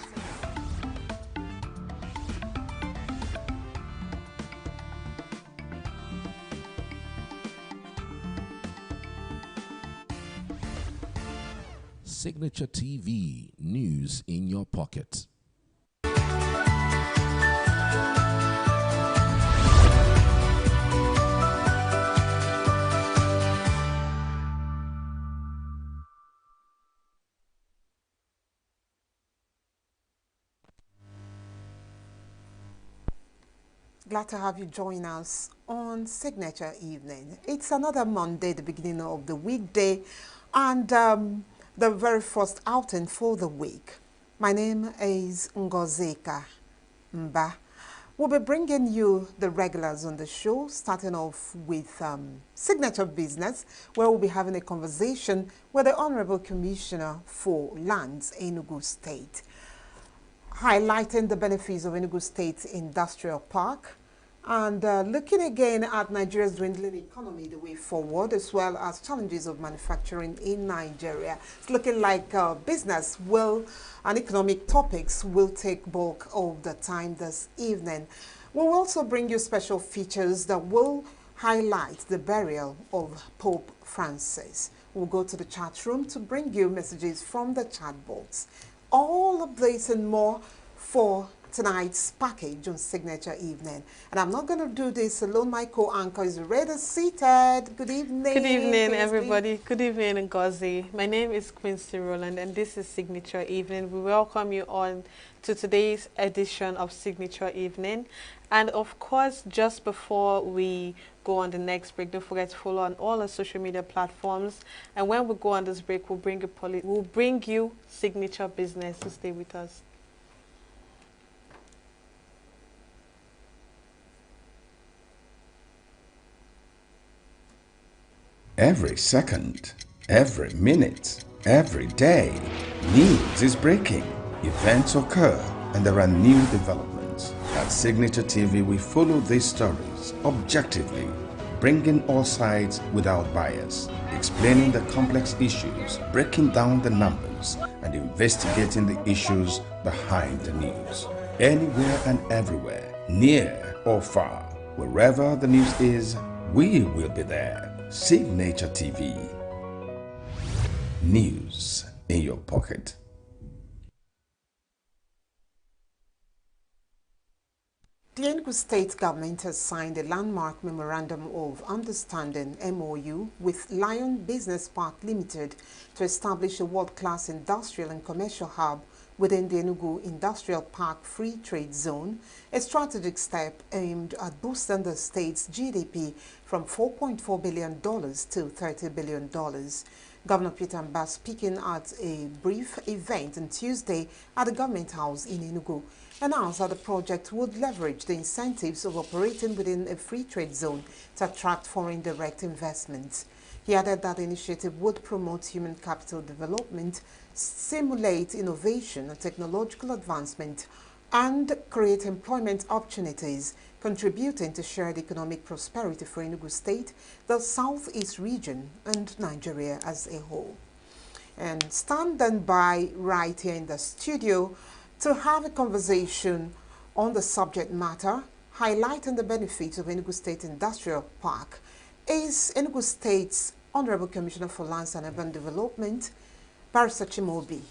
Signaturetv News in your pocket. Glad to have you join us on Signature Evening. It's another Monday, the beginning of the weekday, and the very first outing for the week. My name is Ngozeka Mba. We'll be bringing you the regulars on the show, starting off with Signature Business, where we'll be having a conversation with the Honorable Commissioner for Lands, ENUGU State, highlighting the benefits of ENUGU State Industrial Park, and looking again at Nigeria's dwindling economy, the way forward, as well as challenges of manufacturing in Nigeria. It's looking like business and economic topics will take bulk of the time this evening. We'll also bring you special features that will highlight the burial of Pope Francis. We'll go to the chat room to bring you messages from the chat box. All of this and more for tonight's package on Signature Evening. And I'm not going to do this alone. My co-anchor is already seated. Good evening. Good evening, everybody. Good evening, Ngozi. My name is Quincy Roland, and this is Signature Evening. We welcome you on to today's edition of Signature Evening. And of course, just before we go on the next break, don't forget to follow on all our social media platforms. And when we go on this break, we'll bring you Signature Business. So stay with us. Every second, every minute, every day, news is breaking, events occur, and there are new developments. At Signature TV, we follow these stories objectively, bringing all sides without bias, explaining the complex issues, breaking down the numbers, and investigating the issues behind the news. Anywhere and everywhere, near or far, wherever the news is, we will be there. Signature TV. News in your pocket. The ENUGU State Government has signed a landmark Memorandum of Understanding MOU with Lion Business Park Limited to establish a world-class industrial and commercial hub within the ENUGU Industrial Park Free Trade Zone, a strategic step aimed at boosting the state's GDP from $4.4 billion to $30 billion. Governor Peter Mbah, speaking at a brief event on Tuesday at the Government House in ENUGU, announced that the project would leverage the incentives of operating within a free trade zone to attract foreign direct investments. He added that the initiative would promote human capital development, stimulate innovation and technological advancement, and create employment opportunities, contributing to shared economic prosperity for ENUGU State, the Southeast region, and Nigeria as a whole. And standing by right here in the studio to have a conversation on the subject matter, highlighting the benefits of ENUGU State Industrial Park, is ENUGU State's Honorable Commissioner for Lands and Urban Development, Barrister Chimobi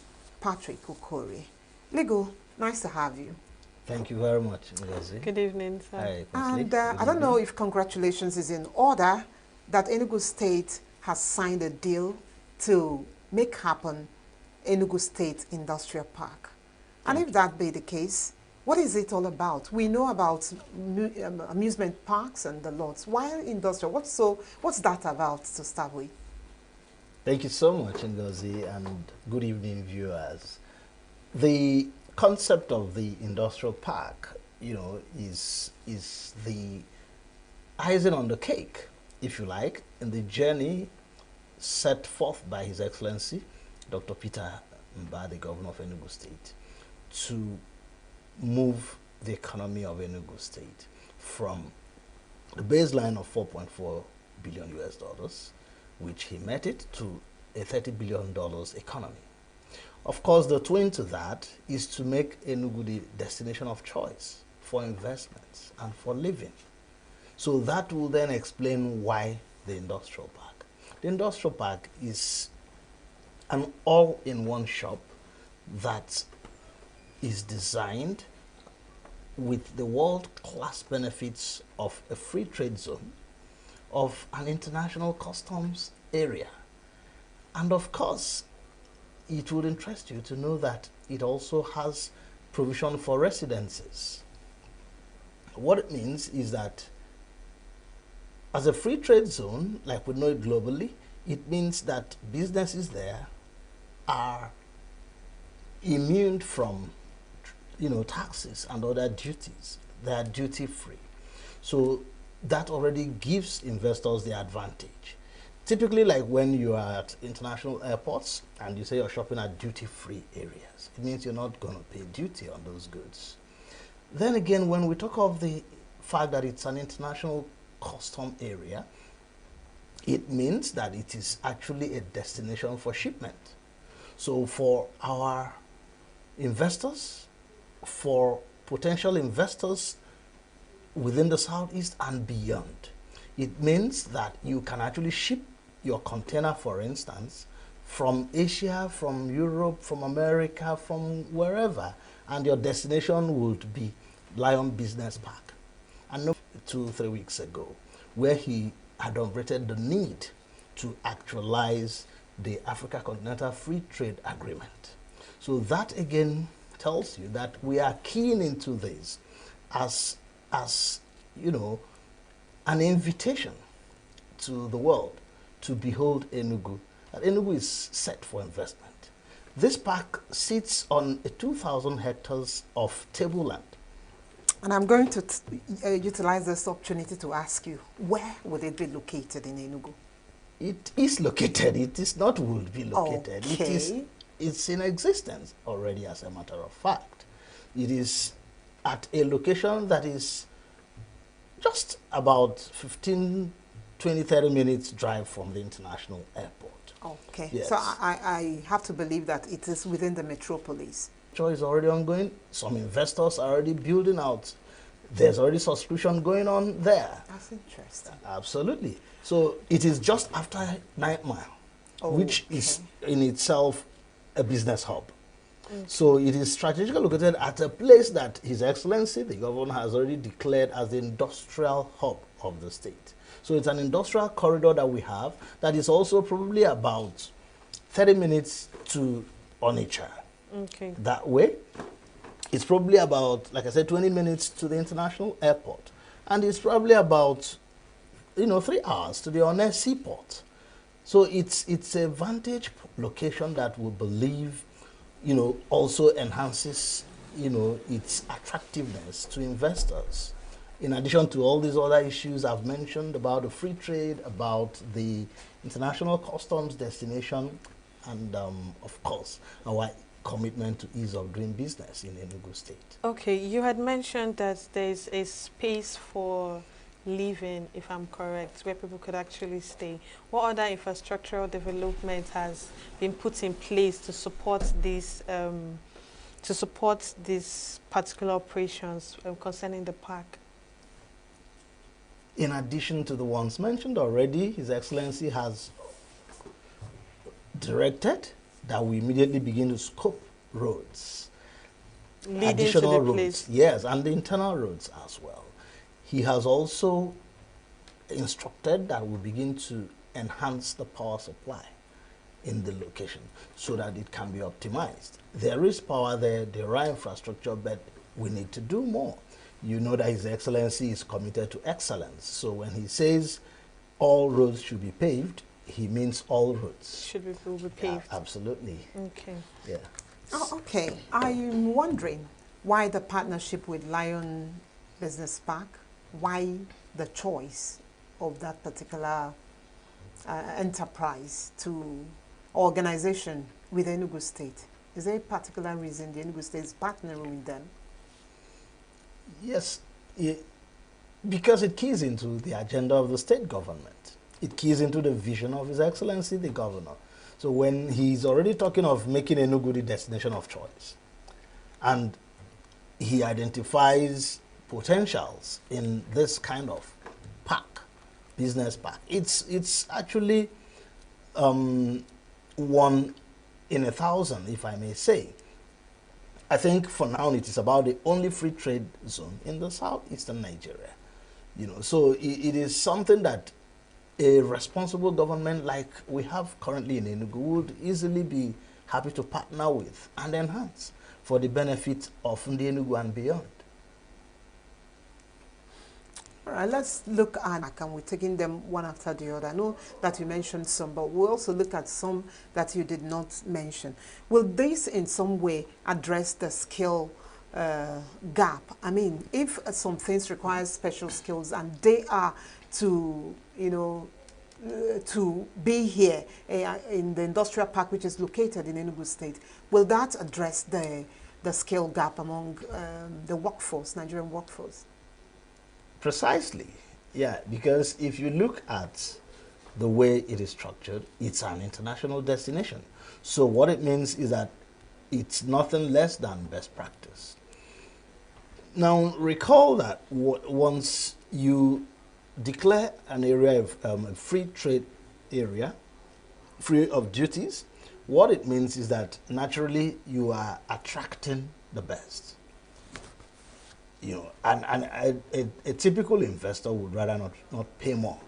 Patrick Okori. Lego, nice to have you. Thank you very much, Ngozi. Good evening, sir. Hi, and I don't know if congratulations is in order that ENUGU State has signed a deal to make happen ENUGU State Industrial Park. And if that be the case, what is it all about? We know about amusement parks and the lots. Why industrial? What's that about to start with? Thank you so much, Ngozi, and good evening, viewers. The concept of the industrial park, is the icing on the cake, if you like, in the journey set forth by His Excellency, Dr. Peter Mbah, the Governor of ENUGU State, to move the economy of ENUGU State from the baseline of $4.4 billion US, which he met it, to a $30 billion economy. Of course, the twin to that is to make ENUGU the destination of choice for investments and for living. So that will then explain why the industrial park. The industrial park is an all-in-one shop that is designed with the world-class benefits of a free trade zone, of an international customs area. And of course, it would interest you to know that it also has provision for residences. What it means is that as a free trade zone, like we know it globally, it means that businesses there are immune from, taxes and other duties. They are duty free. So that already gives investors the advantage. Typically, like when you are at international airports and you say you're shopping at duty-free areas, it means you're not going to pay duty on those goods. Then again, when we talk of the fact that it's an international custom area, it means that it is actually a destination for shipment. So for our investors, for potential investors within the Southeast and beyond, it means that you can actually ship your container, for instance, from Asia, from Europe, from America, from wherever, and your destination would be Lion Business Park. And 2-3 weeks ago, where he adumbrated the need to actualize the Africa Continental Free Trade Agreement. So that again tells you that we are keen into this as an invitation to the world to behold ENUGU. That ENUGU is set for investment. This park sits on 2,000 hectares of tableland. And I'm going to utilize this opportunity to ask you, where would it be located in ENUGU? It is located. It is not would be located. Okay. It's in existence already, as a matter of fact. It is at a location that is just about 15, 20, 30 minutes drive from the international airport. Okay. Yes. So I have to believe that it is within the metropolis. Is already ongoing. Some investors are already building out. There's already subscription going on there. That's interesting. Absolutely. So it is just after 9 Mile, which is in itself a business hub. So it is strategically located at a place that His Excellency, the governor, has already declared as the industrial hub of the state. So it's an industrial corridor that we have that is also probably about 30 minutes to Onitsha. Okay. That way, it's probably about, like I said, 20 minutes to the international airport. And it's probably about, 3 hours to the Onitsha seaport. So it's a vantage location that we believe, also enhances, its attractiveness to investors. In addition to all these other issues I've mentioned about the free trade, about the international customs destination, and of course, our commitment to ease of doing business in Enugu State. Okay, you had mentioned that there's a space for living, if I'm correct, where people could actually stay. What other infrastructural development has been put in place to support these particular operations concerning the park? In addition to the ones mentioned already, His Excellency has directed that we immediately begin to scope roads, leading additional to the roads, place. yes, and the internal roads as well. He has also instructed that we begin to enhance the power supply in the location so that it can be optimized. There is power there, there are infrastructure, but we need to do more. You know that His Excellency is committed to excellence. So when he says all roads should be paved, he means all roads. Will be paved. Yeah, absolutely. Okay. Yeah. Oh, okay. I'm wondering why the partnership with Lion Business Park? Why the choice of that particular enterprise to organization with Enugu State? Is there a particular reason the Enugu State is partnering with them? Yes, because it keys into the agenda of the state government. It keys into the vision of His Excellency, the governor. So when he's already talking of making Enugu the destination of choice, and he identifies potentials in this kind of park, business park, it's actually 1 in 1,000, if I may say. I think for now it is about the only free trade zone in the southeastern Nigeria. So it is something that a responsible government like we have currently in Enugu would easily be happy to partner with and enhance for the benefit of Enugu and beyond. All right, let's look at, and we're taking them one after the other. I know that you mentioned some, but we'll also look at some that you did not mention. Will this in some way address the skill gap? I mean, if some things require special skills and they are to, you know, to be here in the industrial park, which is located in Enugu State, will that address the skill gap among the workforce, Nigerian workforce? Precisely, yeah, because if you look at the way it is structured, it's an international destination. So what it means is that it's nothing less than best practice. Now, recall that once you declare an area of a free trade area, free of duties, what it means is that naturally you are attracting the best. You know, and a typical investor would rather not pay more.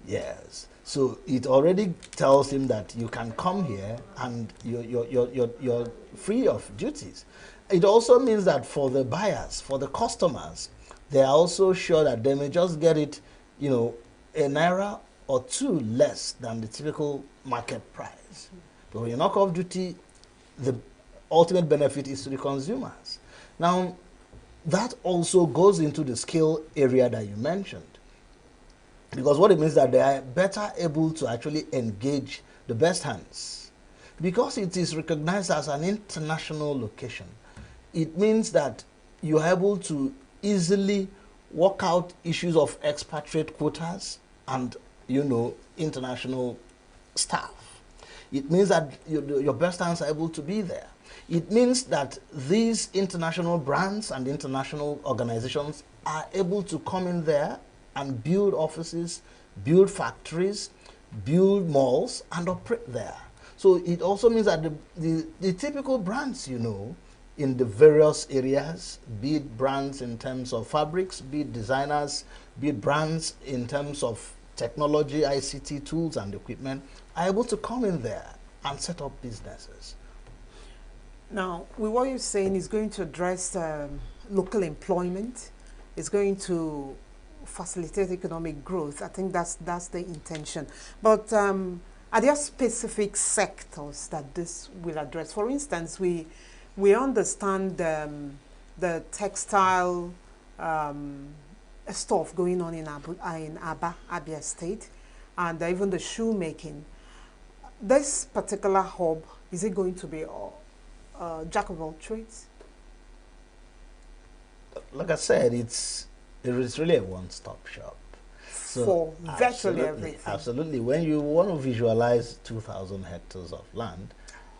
Yes. So it already tells him that you can come here and you're free of duties. It also means that for the buyers, for the customers, they are also sure that they may just get it, you know, a naira or two less than the typical market price. But when you knock off duty, the ultimate benefit is to the consumers. Now, that also goes into the skill area that you mentioned. Because what it means is that they are better able to actually engage the best hands. Because it is recognized as an international location, it means that you are able to easily work out issues of expatriate quotas and, you know, international staff. It means that your best hands are able to be there. It means that these international brands and international organizations are able to come in there and build offices, build factories, build malls, and operate there. So it also means that the typical brands, you know, in the various areas, be it brands in terms of fabrics, be it designers, be it brands in terms of technology, ICT tools and equipment, are able to come in there and set up businesses. Now, with what you're saying is going to address local employment, it's going to facilitate economic growth. I think that's the intention. But are there specific sectors that this will address? For instance, we understand the textile stuff going on in Abia State, and even the shoemaking. This particular hub, is it going to be jack of all trades? Like I said, it's really a one-stop shop. So for virtually everything. Absolutely. When you want to visualize 2,000 hectares of land,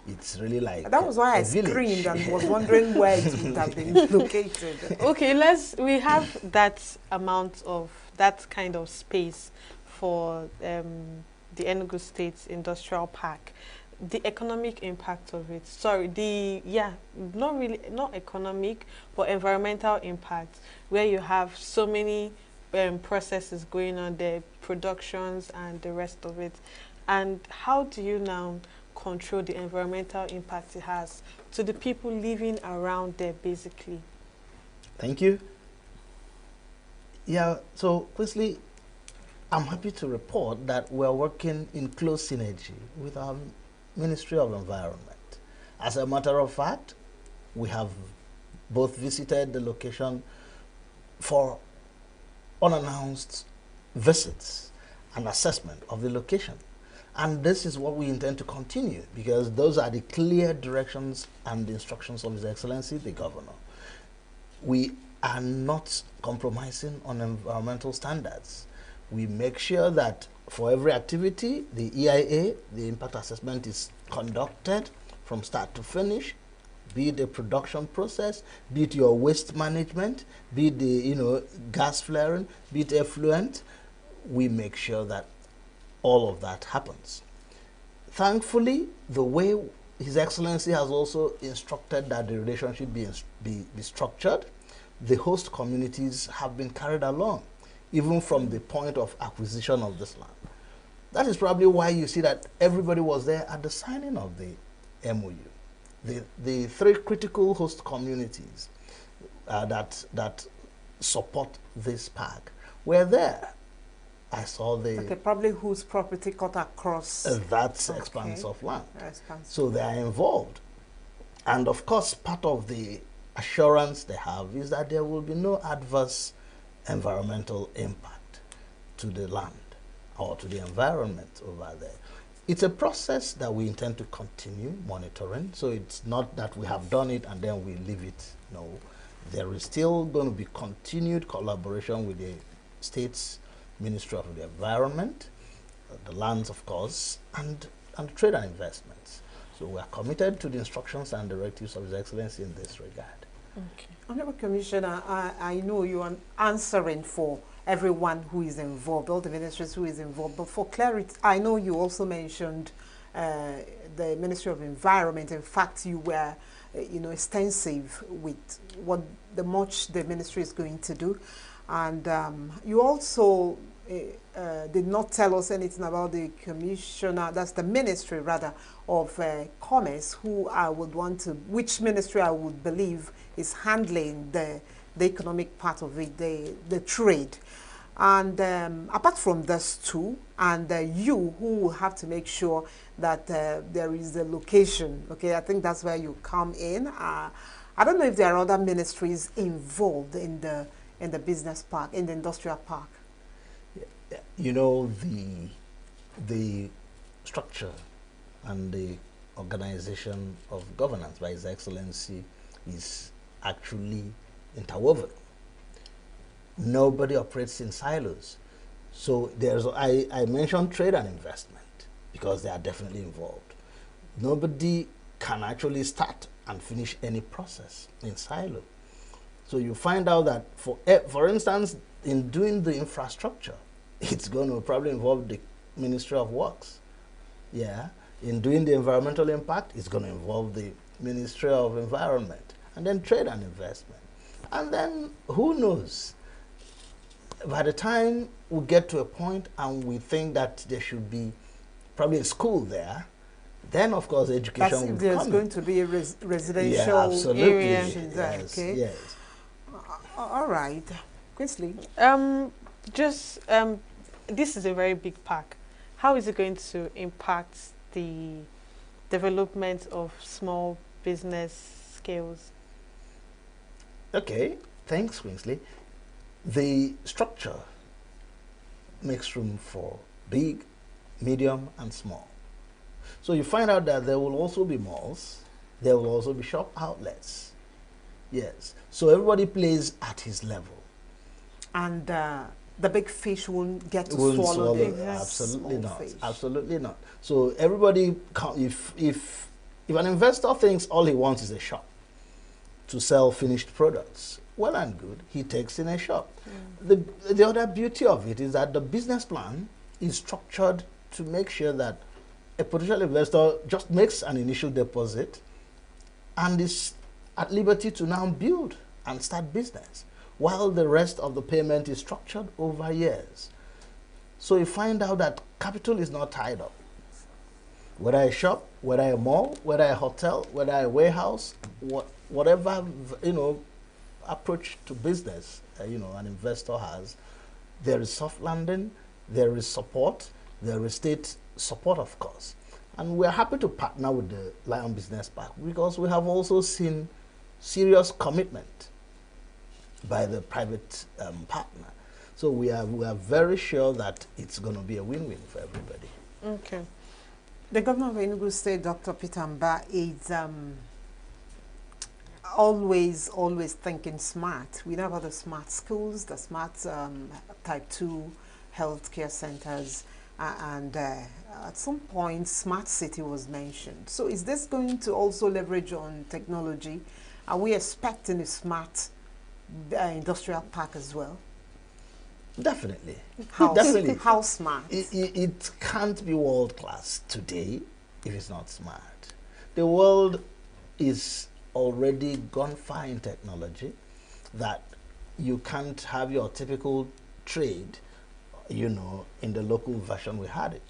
it's really like that was why I screamed and was wondering where it would have been located. Okay, we have that amount of that kind of space for the Enugu State Industrial Park. The economic impact of it, not economic, but environmental impact, where you have so many processes going on there, productions and the rest of it. And how do you now control the environmental impact it has to the people living around there, basically? Thank you. Yeah, so firstly, I'm happy to report that we're working in close synergy with our Ministry of Environment. As a matter of fact, we have both visited the location for unannounced visits and assessment of the location. And this is what we intend to continue, because those are the clear directions and the instructions of His Excellency, the Governor. We are not compromising on environmental standards. We make sure that for every activity, the EIA, the impact assessment, is conducted from start to finish, be it a production process, be it your waste management, be it the gas flaring, be it effluent. We make sure that all of that happens. Thankfully, the way His Excellency has also instructed that the relationship be structured, the host communities have been carried along, even from the point of acquisition of this land. That is probably why you see that everybody was there at the signing of the MOU. The three critical host communities that support this park were there. I saw the... Okay, probably whose property cut across... that expanse of land. So they are involved. And of course, part of the assurance they have is that there will be no adverse environmental impact to the land or to the environment over there. It's a process that we intend to continue monitoring. So it's not that we have done it and then we leave it. No, there is still going to be continued collaboration with the state's Ministry of the Environment, the lands, of course, and trade and investments. So we are committed to the instructions and directives of His Excellency in this regard. Okay. Honorable Commissioner, I know you are answering for everyone who is involved, all the ministries who is involved, but for clarity, I know you also mentioned the Ministry of Environment. In fact, you were extensive with much the ministry is going to do. And you also did not tell us anything about the commissioner, that's the ministry rather, of commerce, who I would want to, which ministry I would believe is handling the economic part of it, the trade. And apart from this too, and you who will have to make sure that there is a location, okay, I think that's where you come in. I don't know if there are other ministries involved in the business park, in the industrial park. You know, the structure and the organization of governance by His Excellency is actually interwoven. Nobody operates in silos. So I mentioned trade and investment because they are definitely involved. Nobody can actually start and finish any process in silo. So you find out that, for instance, in doing the infrastructure, it's going to probably involve the Ministry of Works. Yeah. In doing the environmental impact, it's going to involve the Ministry of Environment, and then trade and investment. And then, who knows? By the time we get to a point and we think that there should be probably a school there, then of course education will come. There's going to be a residential area. Yes, okay. Yes. All right. Quinsley. This is a very big park. How is it going to impact the development of small business scales? Okay, thanks, Quinsley. The structure makes room for big, medium, and small. So you find out that there will also be malls, there will also be shop outlets. Yes, so everybody plays at his level. And the big fish won't get to swallow the absolutely not. fish. Absolutely not. So everybody, if an investor thinks all he wants is a shop to sell finished products, well and good, he takes in a shop. The other beauty of it is that the business plan is structured to make sure that a potential investor just makes an initial deposit and is at liberty to now build and start business, while the rest of the payment is structured over years. So you find out that capital is not tied up. Whether a shop, whether a mall, whether a hotel, whether a warehouse, whatever approach to business an investor has, there is soft landing, there is support, there is state support, of course. And we're happy to partner with the Lion Business Park because we have also seen serious commitment by the private partner. So we are very sure that it's going to be a win-win for everybody. Okay. The governor of ENUGU State, Dr. Peter Mba, is always thinking smart. We know about the smart schools, the smart type 2 healthcare centers, and at some point, smart city was mentioned. So is this going to also leverage on technology? Are we expecting a smart industrial park as well? Definitely. Definitely. How smart? It can't be world class today if it's not smart. The world is already gone far in technology that you can't have your typical trade, in the local version we had it.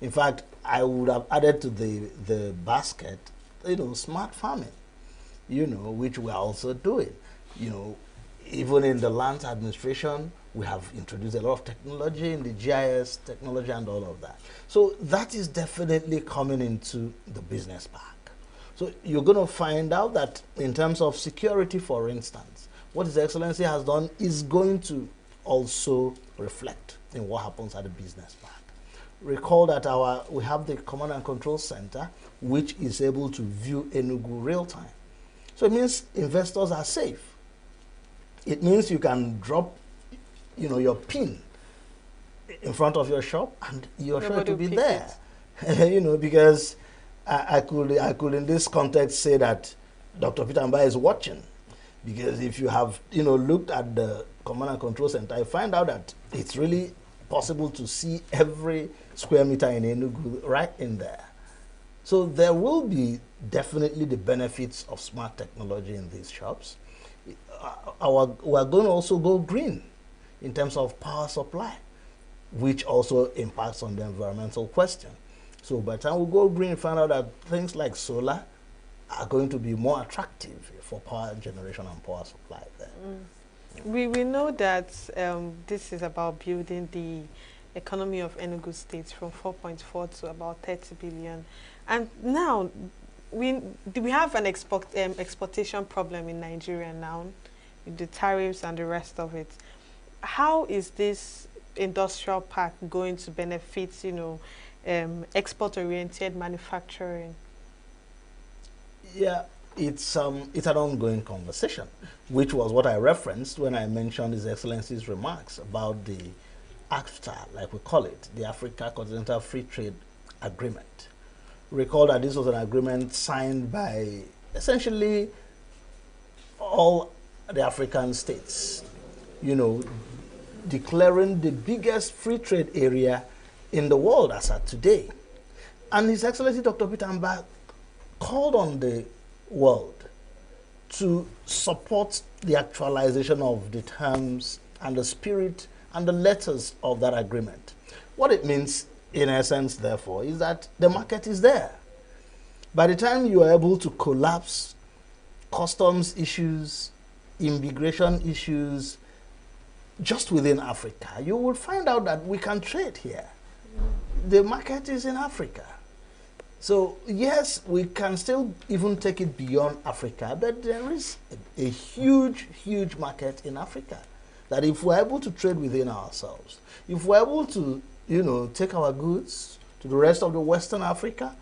In fact, I would have added to the basket, smart farming, which we are also doing. Even in the land administration, We have introduced a lot of technology in the GIS technology and all of that. So that is definitely coming into the business park. So you're going to find out that in terms of security, for instance, what His Excellency has done is going to also reflect in what happens at the business park. Recall that we have the Command and Control Center, which is able to view ENUGU real time. So it means investors are safe. It means you can drop, your pin in front of your shop and you're sure to be there. Because I could in this context say that Dr. Peter Mbai is watching, because if you have looked at the Command and Control Center, you find out that it's really possible to see every square meter in ENUGU right in there. So there will be definitely the benefits of smart technology in these shops. We're going to also go green in terms of power supply, which also impacts on the environmental question. So by the time we go green, find out that things like solar are going to be more attractive for power generation and power supply there. We know that this is about building the economy of Enugu State from 4.4 to about 30 billion. And now, we have an exportation problem in Nigeria now, with the tariffs and the rest of it. How is this industrial park going to benefit, export-oriented manufacturing? Yeah, it's an ongoing conversation, which was what I referenced when I mentioned His Excellency's remarks about the AFTA, like we call it, the Africa Continental Free Trade Agreement. Recall that this was an agreement signed by essentially all the African states, declaring the biggest free trade area in the world as at today. And His Excellency Dr. Peter Mbai called on the world to support the actualization of the terms and the spirit and the letters of that agreement. What it means, in essence, therefore, is that the market is there. By the time you are able to collapse customs issues, immigration issues, just within Africa, you will find out that we can trade here. The market is in Africa. So yes, we can still even take it beyond Africa, but there is a huge, huge market in Africa that if we're able to trade within ourselves, if we're able to, take our goods to the rest of the Western Africa,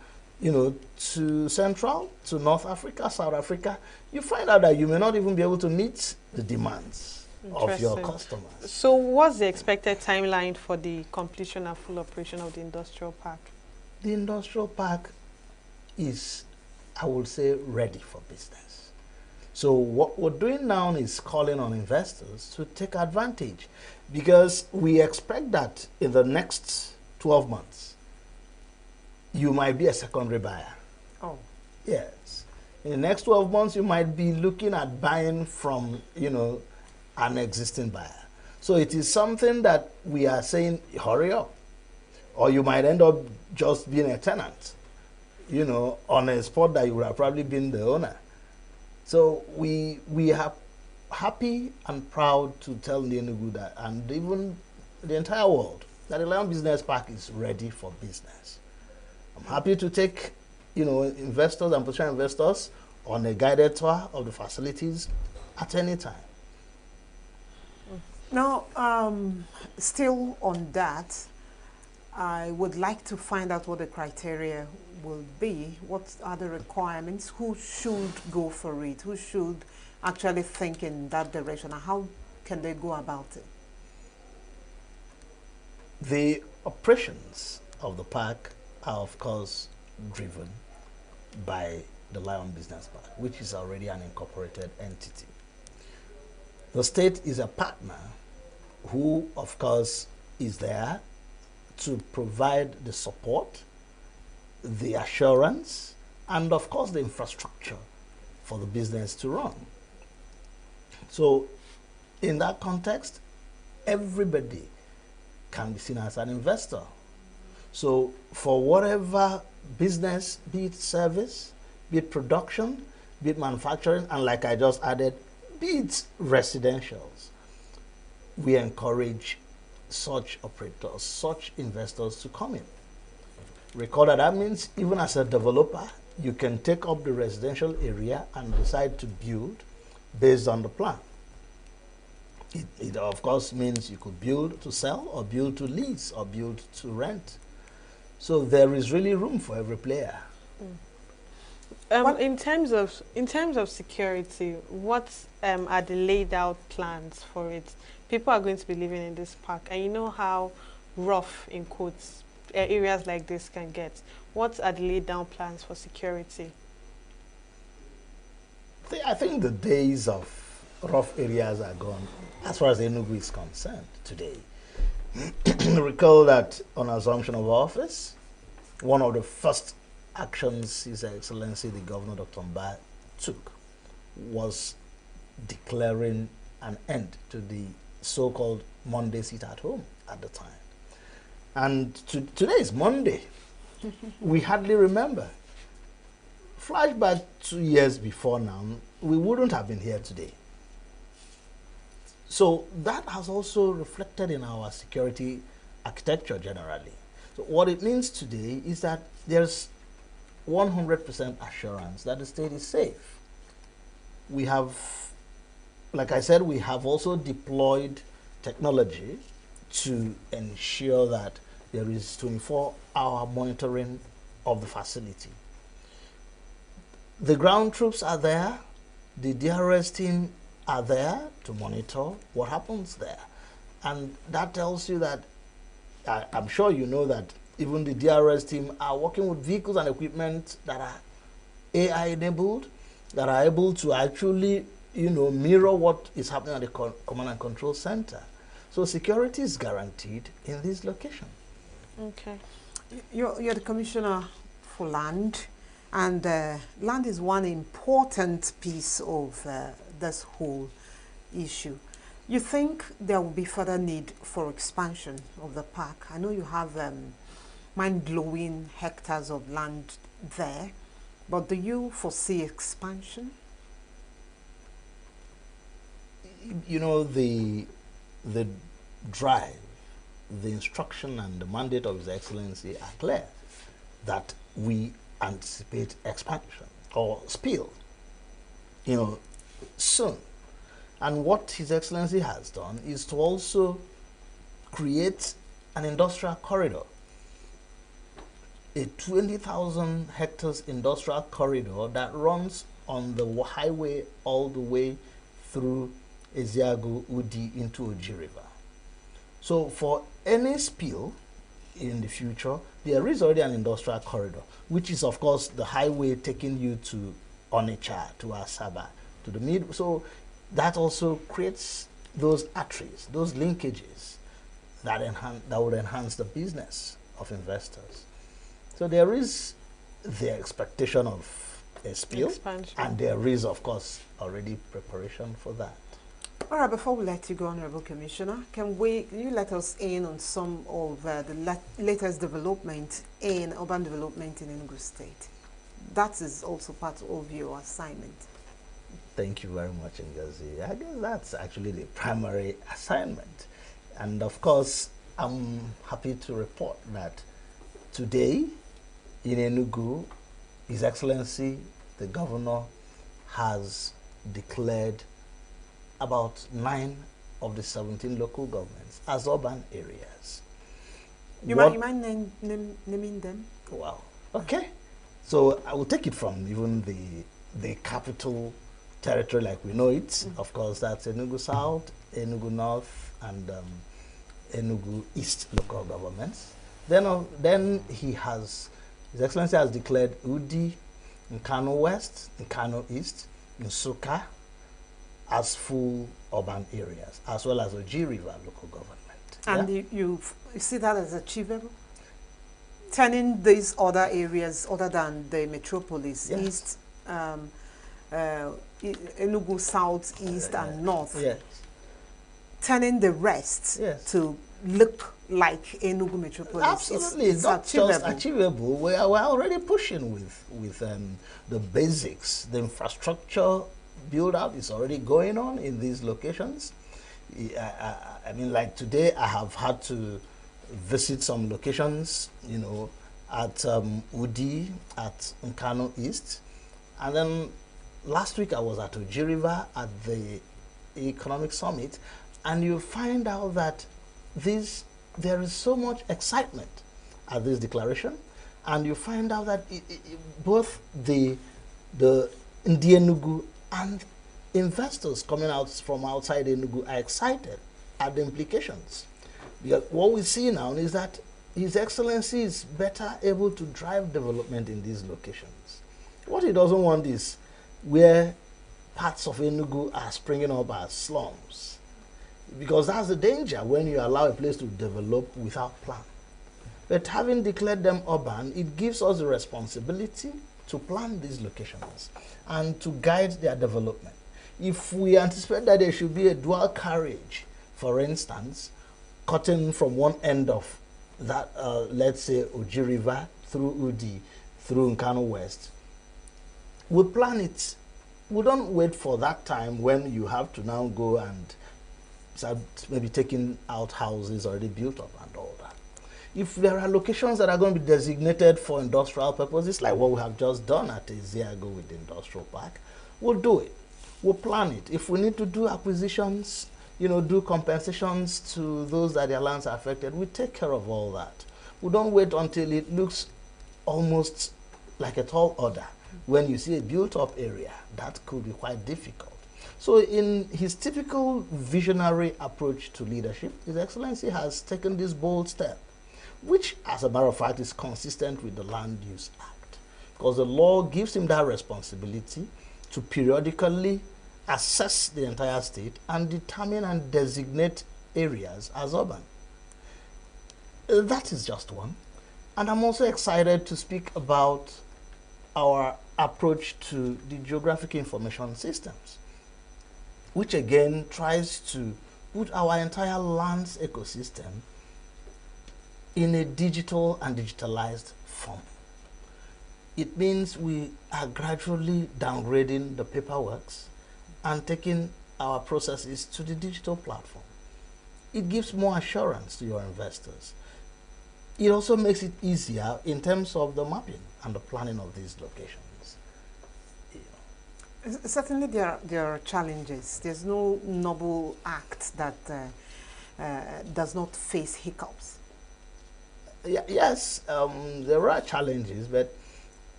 to Central, to North Africa, South Africa, you find out that you may not even be able to meet the demands of your customers. So what's the expected timeline for the completion and full operation of the industrial park? The industrial park is, I would say, ready for business. So what we're doing now is calling on investors to take advantage, because we expect that in the next 12 months, you might be a secondary buyer. Oh. Yes. In the next 12 months, you might be looking at buying from, an existing buyer. So it is something that we are saying, hurry up. Or you might end up just being a tenant, on a spot that you would have probably been the owner. So we are happy and proud to tell the ENUGU that, and even the entire world, that the Lion Business Park is ready for business. I'm happy to take, investors and potential investors on a guided tour of the facilities at any time. Now, still on that, I would like to find out what the criteria will be. What are the requirements? Who should go for it? Who should actually think in that direction? And how can they go about it? The operations of the park are, of course, driven by the Lion Business Park, which is already an incorporated entity. The state is a partner who, of course, is there to provide the support, the assurance, and of course the infrastructure for the business to run. So in that context, everybody can be seen as an investor. So for whatever business, be it service, be it production, be it manufacturing, and like I just added, be it residentials, we encourage such operators, such investors to come in. Recall that means even as a developer, you can take up the residential area and decide to build based on the plan. It of course means you could build to sell or build to lease or build to rent. So there is really room for every player. In terms of security, what are the laid out plans for it? People are going to be living in this park, and you know how rough, in quotes, areas like this can get. What are the laid down plans for security? I think the days of rough areas are gone as far as ENUGU is concerned today. Recall that on assumption of office, one of the first actions His Excellency the Governor Dr. Mba took was declaring an end to the so-called Monday sit at home at the time. And today is Monday. We hardly remember. Flashback 2 years before now, we wouldn't have been here today. So that has also reflected in our security architecture generally. So what it means today is that there's 100% assurance that the state is safe. We have, like I said, we have also deployed technology to ensure that there is 24-hour monitoring of the facility. The ground troops are there, the DRS team are there to monitor what happens there. And that tells you that, I'm sure you know that even the DRS team are working with vehicles and equipment that are AI enabled, that are able to actually, mirror what is happening at the command and control center. So security is guaranteed in this location. Okay. You're the commissioner for land, and land is one important piece of this whole issue. You think there will be further need for expansion of the park? I know you have mind-blowing hectares of land there, but do you foresee expansion? The drive, the instruction and the mandate of His Excellency are clear that we anticipate expansion or spill, soon. And what His Excellency has done is to also create an industrial corridor, a 20,000 hectares industrial corridor that runs on the highway all the way through Eziagu, Udi into Oji River. So for any spill in the future, there is already an industrial corridor, which is of course the highway taking you to Onitsha, to Asaba, to the mid. So that also creates those arteries, those linkages that would enhance the business of investors. So there is the expectation of a spill, expansion. And there is of course already preparation for that. All right, before we let you go, Honorable Commissioner, can you let us in on some of the latest development in urban development in ENUGU State? That is also part of your assignment. Thank you very much, Ngozi. I guess that's actually the primary assignment. And of course, I'm happy to report that today in ENUGU, His Excellency, the Governor, has declared about 9 of the 17 local governments as urban areas. You mind naming them? Wow. Okay. So I will take it from even the capital territory like we know it. Of course, that's ENUGU South, ENUGU North, and ENUGU East local governments. Then His Excellency has declared Udi, Nkano West, Nkano East, Nsukka as full urban areas, as well as Oji River local government. And you see that as achievable? Turning these other areas, other than the metropolis, yes. East, Enugu South, East, and North, yes. Turning the rest yes. to look like Enugu metropolis. Absolutely, it's not achievable. Just achievable. We're already pushing with the basics. The infrastructure build-out is already going on in these locations. I mean, like today, I have had to visit some locations, you know, at Udi, at Nkano East, and then last week I was at Oji River at the Economic Summit, and you find out that there is so much excitement at this declaration, and you find out that both the ENUGU and investors coming out from outside ENUGU are excited at the implications. Because what we see now is that His Excellency is better able to drive development in these locations. What he doesn't want is where parts of ENUGU are springing up as slums. Because that's the danger when you allow a place to develop without plan. But having declared them urban, it gives us the responsibility to plan these locations and to guide their development. If we anticipate that there should be a dual carriage, for instance, cutting from one end of that, let's say, Oji River through Udi, through Nkano West, we plan it. We don't wait for that time when you have to now go and start maybe taking out houses already built up and all that. If there are locations that are going to be designated for industrial purposes, like what we have just done at Eziago with the industrial park, we'll do it. We'll plan it. If we need to do acquisitions, you know, do compensations to those that their lands are affected, we take care of all that. We don't wait until it looks almost like a tall order. When you see a built-up area, that could be quite difficult. So in his typical visionary approach to leadership, His Excellency has taken this bold step, which, as a matter of fact, is consistent with the Land Use Act, because the law gives him that responsibility to periodically assess the entire state and determine and designate areas as urban. That is just one. And I'm also excited to speak about our approach to the geographic information systems, which again tries to put our entire lands ecosystem in a digital and digitalized form. It means we are gradually downgrading the paperworks and taking our processes to the digital platform. It gives more assurance to your investors. It also makes it easier in terms of the mapping and the planning of these locations. Certainly there are challenges. There's no noble act that does not face hiccups. Yes, there are challenges, but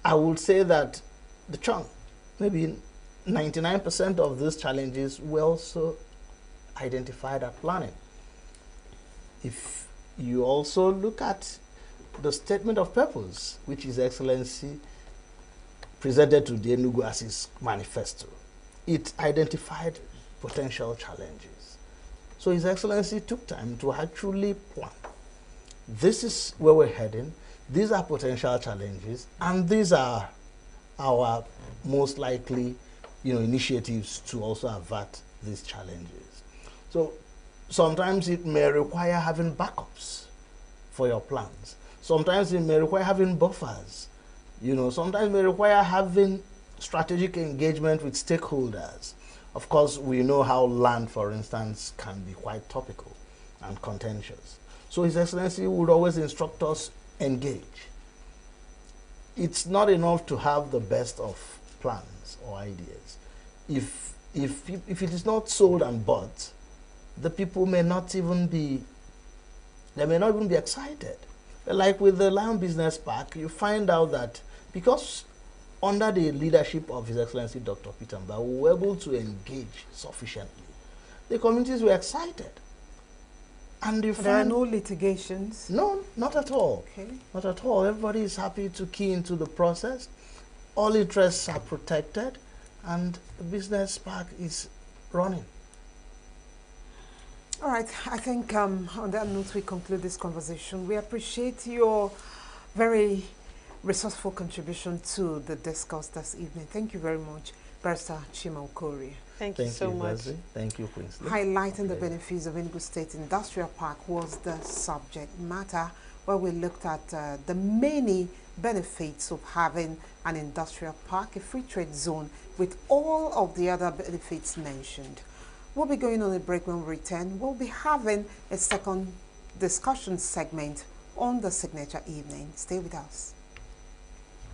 I would say that the chunk, maybe 99% of these challenges were also identified at planning. If you also look at the statement of purpose, which His Excellency presented to the ENUGU as his manifesto, it identified potential challenges. So His Excellency took time to actually plan. This is where we're heading. These are potential challenges, and these are our most likely, initiatives to also avert these challenges. So sometimes it may require having backups for your plans. Sometimes it may require having buffers. Sometimes it may require having strategic engagement with stakeholders. Of course, we know how land, for instance, can be quite topical and contentious. So His Excellency would always instruct us, engage. It's not enough to have the best of plans or ideas. If it is not sold and bought, the people may not even be excited. Like with the Lion Business Park, you find out that because under the leadership of His Excellency Dr. Peter Mba, we were able to engage sufficiently. The communities were excited. And there are no litigations? No, not at all. Okay. Not at all. Everybody is happy to key into the process. All interests are protected, and the business park is running. All right. I think on that note, we conclude this conversation. We appreciate your very resourceful contribution to the discourse this evening. Thank you very much, Barrister Chima Okorie. Thank you so much. Thank you, Queensley. Highlighting the benefits of ENUGU State Industrial Park was the subject matter, where we looked at the many benefits of having an industrial park, a free trade zone, with all of the other benefits mentioned. We'll be going on a break. When we return, we'll be having a second discussion segment on the Signature Evening. Stay with us.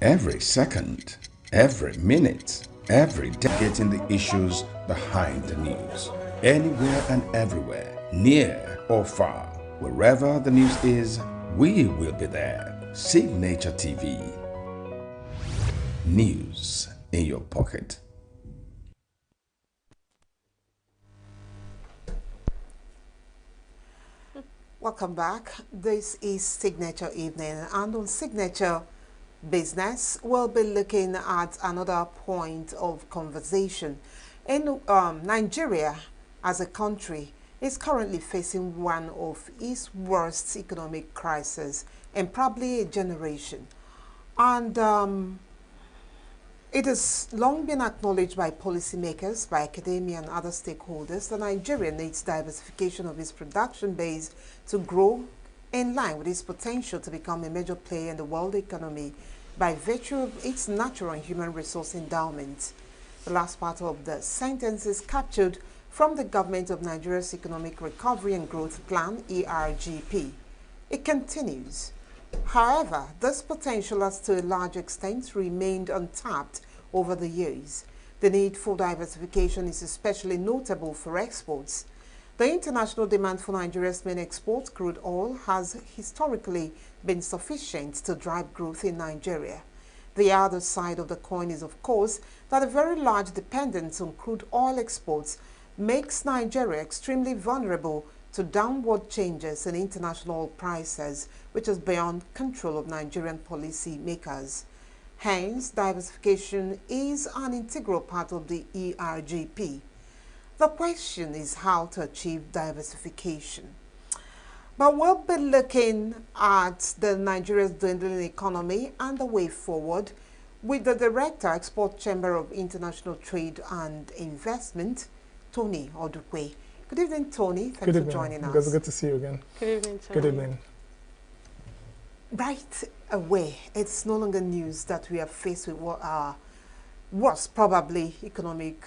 Every second, every minute, every day, getting the issues behind the news. Anywhere and everywhere, near or far, wherever the news is, we will be there. Signature TV. News in your pocket. Welcome back. This is Signature Evening, and on Signature Business, we'll be looking at another point of conversation. In Nigeria, as a country, is currently facing one of its worst economic crises in probably a generation. And it has long been acknowledged by policymakers, by academia and other stakeholders that Nigeria needs diversification of its production base to grow in line with its potential to become a major player in the world economy by virtue of its natural and human resource endowment. The last part of the sentence is captured from the Government of Nigeria's Economic Recovery and Growth Plan, ERGP. It continues. However, this potential has to a large extent remained untapped over the years. The need for diversification is especially notable for exports. The international demand for Nigeria's main export, crude oil, has historically been sufficient to drive growth in Nigeria. The other side of the coin is, of course, that a very large dependence on crude oil exports makes Nigeria extremely vulnerable to downward changes in international oil prices, which is beyond control of Nigerian policy makers. Hence, diversification is an integral part of the ERGP. The question is how to achieve diversification. But we'll be looking at the Nigeria's dwindling economy and the way forward with the Director, Export Chamber of International Trade and Investment, Tony Odukwe. Good evening, Tony. Thanks for joining us. It's good to see you again. Good evening, Tony. Good evening. Right away, it's no longer news that we are faced with what was probably economic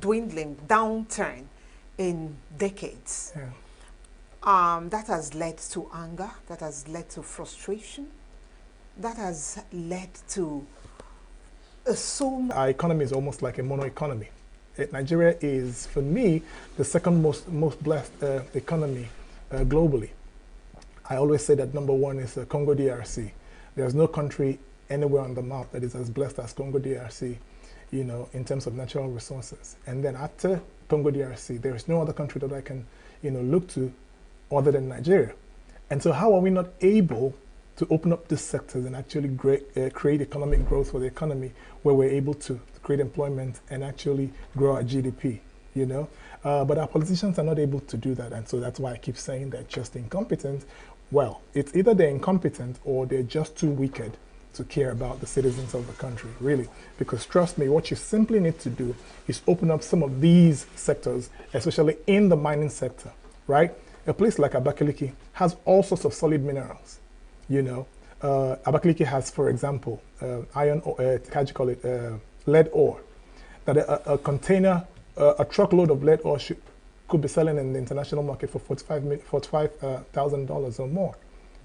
dwindling downturn in decades. Yeah. That has led to anger, that has led to frustration, that has led to Our economy is almost like a mono economy. Nigeria is, for me, the second most blessed economy globally. I always say that number one is Congo DRC. There's no country anywhere on the map that is as blessed as Congo DRC, you know, in terms of natural resources. And then after Congo DRC, there is no other country that I can, you know, look to other than Nigeria. And so how are we not able to open up these sectors and actually create economic growth for the economy where we're able to create employment and actually grow our GDP, you know? But our politicians are not able to do that. And so that's why I keep saying they're just incompetent. Well, it's either they're incompetent or they're just too wicked to care about the citizens of the country, really. Because trust me, what you simply need to do is open up some of these sectors, especially in the mining sector, right? A place like Abakaliki has all sorts of solid minerals, you know. Abakaliki has, for example, lead ore. That a container, a truckload of lead ore could be selling in the international market for $45,000 or more,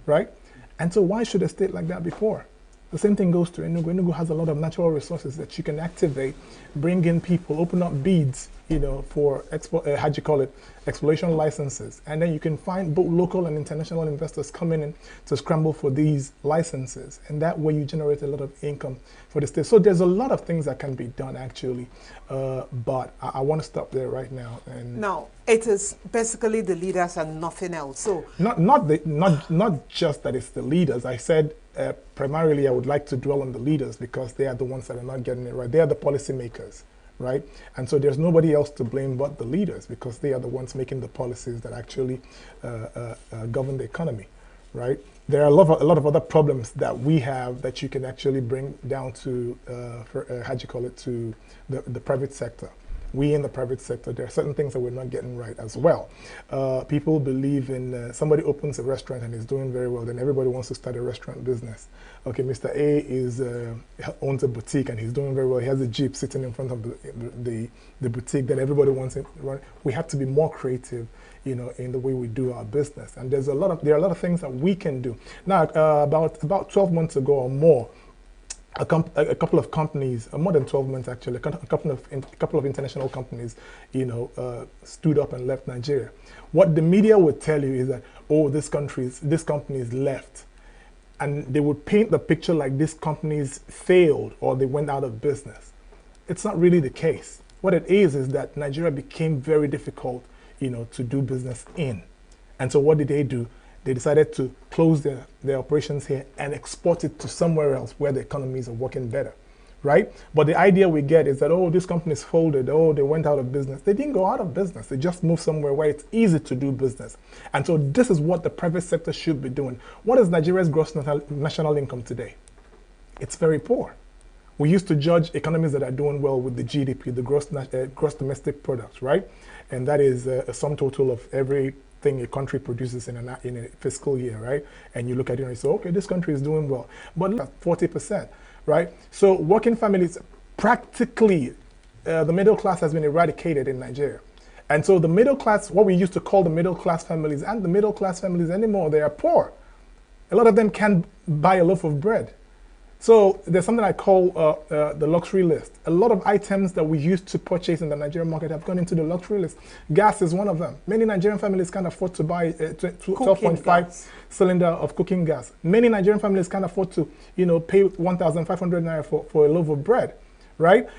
right? And so why should a state like that be poor? The same thing goes to ENUGU. ENUGU has a lot of natural resources that you can activate, bring in people, open up bids, you know, for exploration licenses. And then you can find both local and international investors coming in to scramble for these licenses. And that way you generate a lot of income for the state. So there's a lot of things that can be done, actually. But I want to stop there right now. And no, it is basically the leaders and nothing else. So not just that it's the leaders. I said primarily I would like to dwell on the leaders because they are the ones that are not getting it right. They are the policymakers, right? And so there's nobody else to blame but the leaders because they are the ones making the policies that actually govern the economy, right? There are a lot of other problems that we have that you can actually bring down to, to the private sector, we in the private sector, there are certain things that we're not getting right as well. People believe in somebody opens a restaurant and is doing very well, then everybody wants to start a restaurant business. Okay, Mr. A owns a boutique and he's doing very well. He has a Jeep sitting in front of the boutique that everybody wants to run. We have to be more creative, you know, in the way we do our business. And there are a lot of things that we can do. Now, about 12 months ago or more, a couple of companies, more than 12 months actually, a couple of international companies, you know, stood up and left Nigeria. What the media would tell you is that, oh, this company's left. And they would paint the picture like these companies failed or they went out of business. It's not really the case. What it is that Nigeria became very difficult, you know, to do business in. And so what did they do? They decided to close their operations here and export it to somewhere else where the economies are working better, right? But the idea we get is that, oh, this company's folded, oh, they went out of business. They didn't go out of business. They just moved somewhere where it's easy to do business. And so this is what the private sector should be doing. What is Nigeria's gross national income today? It's very poor. We used to judge economies that are doing well with the GDP, the gross domestic product, right? And that is a sum total of everything a country produces in a fiscal year, right? And you look at it and you say, okay, this country is doing well. But look at 40%, right? So working families, practically, the middle class has been eradicated in Nigeria. And so the middle class, what we used to call the middle class families, and the middle class families anymore, they are poor. A lot of them can't buy a loaf of bread. So there's something I call the luxury list. A lot of items that we used to purchase in the Nigerian market have gone into the luxury list. Gas is one of them. Many Nigerian families can't afford to buy a 12.5 cylinder of cooking gas. Many Nigerian families can't afford to, you know, pay 1,500 naira for a loaf of bread, right?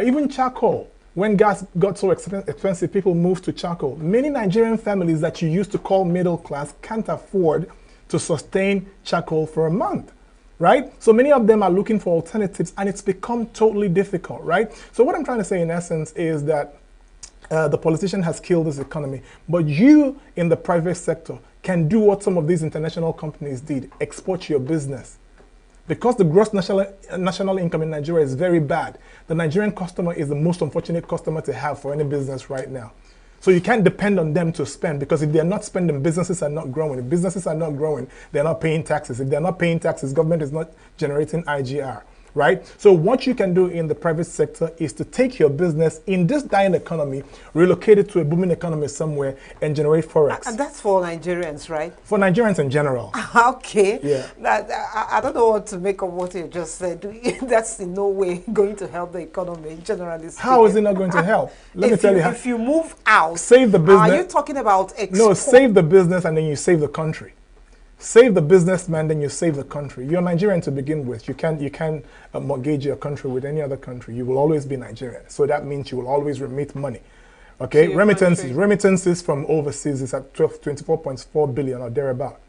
Even charcoal. When gas got so expensive, people moved to charcoal. Many Nigerian families that you used to call middle class can't afford to sustain charcoal for a month. Right? So many of them are looking for alternatives and it's become totally difficult, right? So what I'm trying to say in essence is that the politician has killed this economy, but you in the private sector can do what some of these international companies did, export your business. Because the gross national income in Nigeria is very bad, the Nigerian customer is the most unfortunate customer to have for any business right now. So you can't depend on them to spend, because if they're not spending, businesses are not growing. If businesses are not growing, they're not paying taxes. If they're not paying taxes, government is not generating IGR, right? So what you can do in the private sector is to take your business in this dying economy, relocate it to a booming economy somewhere, and generate forex. And that's for Nigerians, right? For Nigerians in general. Okay. Yeah. I don't know what to make of what you just said. That's in no way going to help the economy, generally speaking. How is it not going to help? Let me tell you how. If you move out, save the business. Are you talking about export? No, save the business and then you save the country. Save the businessman, then you save the country. You're Nigerian to begin with. You can't mortgage your country with any other country. You will always be Nigerian. So that means you will always remit money. Okay, remittances from overseas is at 24.4 billion or thereabout.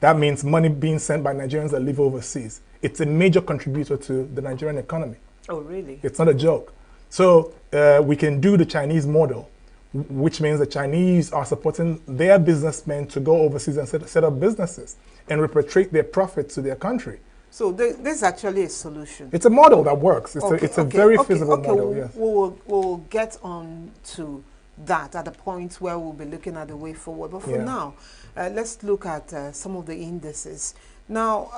That means money being sent by Nigerians that live overseas. It's a major contributor to the Nigerian economy. Oh, really? It's not a joke. So we can do the Chinese model, which means the Chinese are supporting their businessmen to go overseas and set up businesses and repatriate their profits to their country. So this is actually a solution. It's a model that works. It's a very feasible model, yes. We'll get on to that at the point where we'll be looking at the way forward. But for now, let's look at some of the indices. Now,